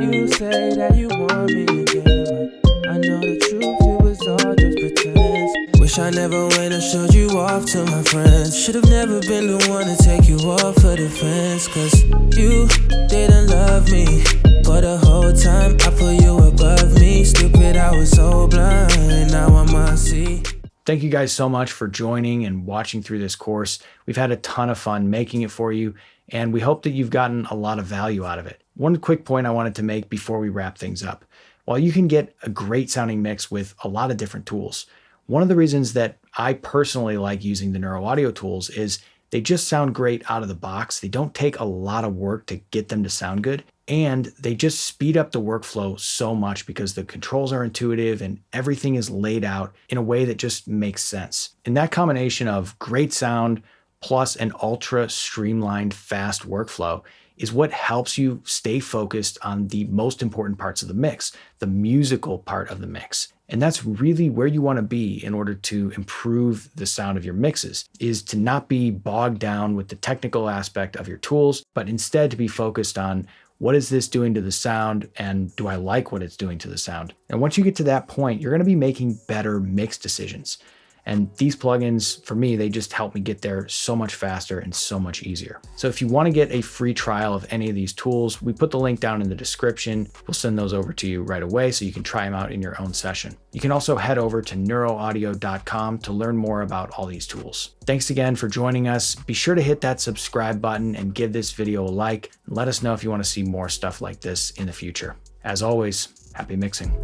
You say that you want me again, but I know the truth, it was all just pretense. Wish I never went and showed you off to my friends. Should've never been the one to take you off of the fence, cause you didn't love me. But the whole time I put you above me. Stupid, I was so blind, now I must see.
Thank you guys so much for joining and watching through this course. We've had a ton of fun making it for you, and we hope that you've gotten a lot of value out of it. One quick point I wanted to make before we wrap things up. While you can get a great sounding mix with a lot of different tools, one of the reasons that I personally like using the Neuro Audio tools is they just sound great out of the box. They don't take a lot of work to get them to sound good, and they just speed up the workflow so much because the controls are intuitive and everything is laid out in a way that just makes sense. And that combination of great sound plus an ultra streamlined, fast workflow is what helps you stay focused on the most important parts of the mix, the musical part of the mix. And that's really where you want to be in order to improve the sound of your mixes, is to not be bogged down with the technical aspect of your tools, but instead to be focused on what is this doing to the sound, and do I like what it's doing to the sound? And once you get to that point, you're going to be making better mix decisions. And these plugins, for me, they just help me get there so much faster and so much easier. So if you want to get a free trial of any of these tools, we put the link down in the description. We'll send those over to you right away so you can try them out in your own session. You can also head over to neuroaudio.com to learn more about all these tools. Thanks again for joining us. Be sure to hit that subscribe button and give this video a like. And let us know if you want to see more stuff like this in the future. As always, happy mixing.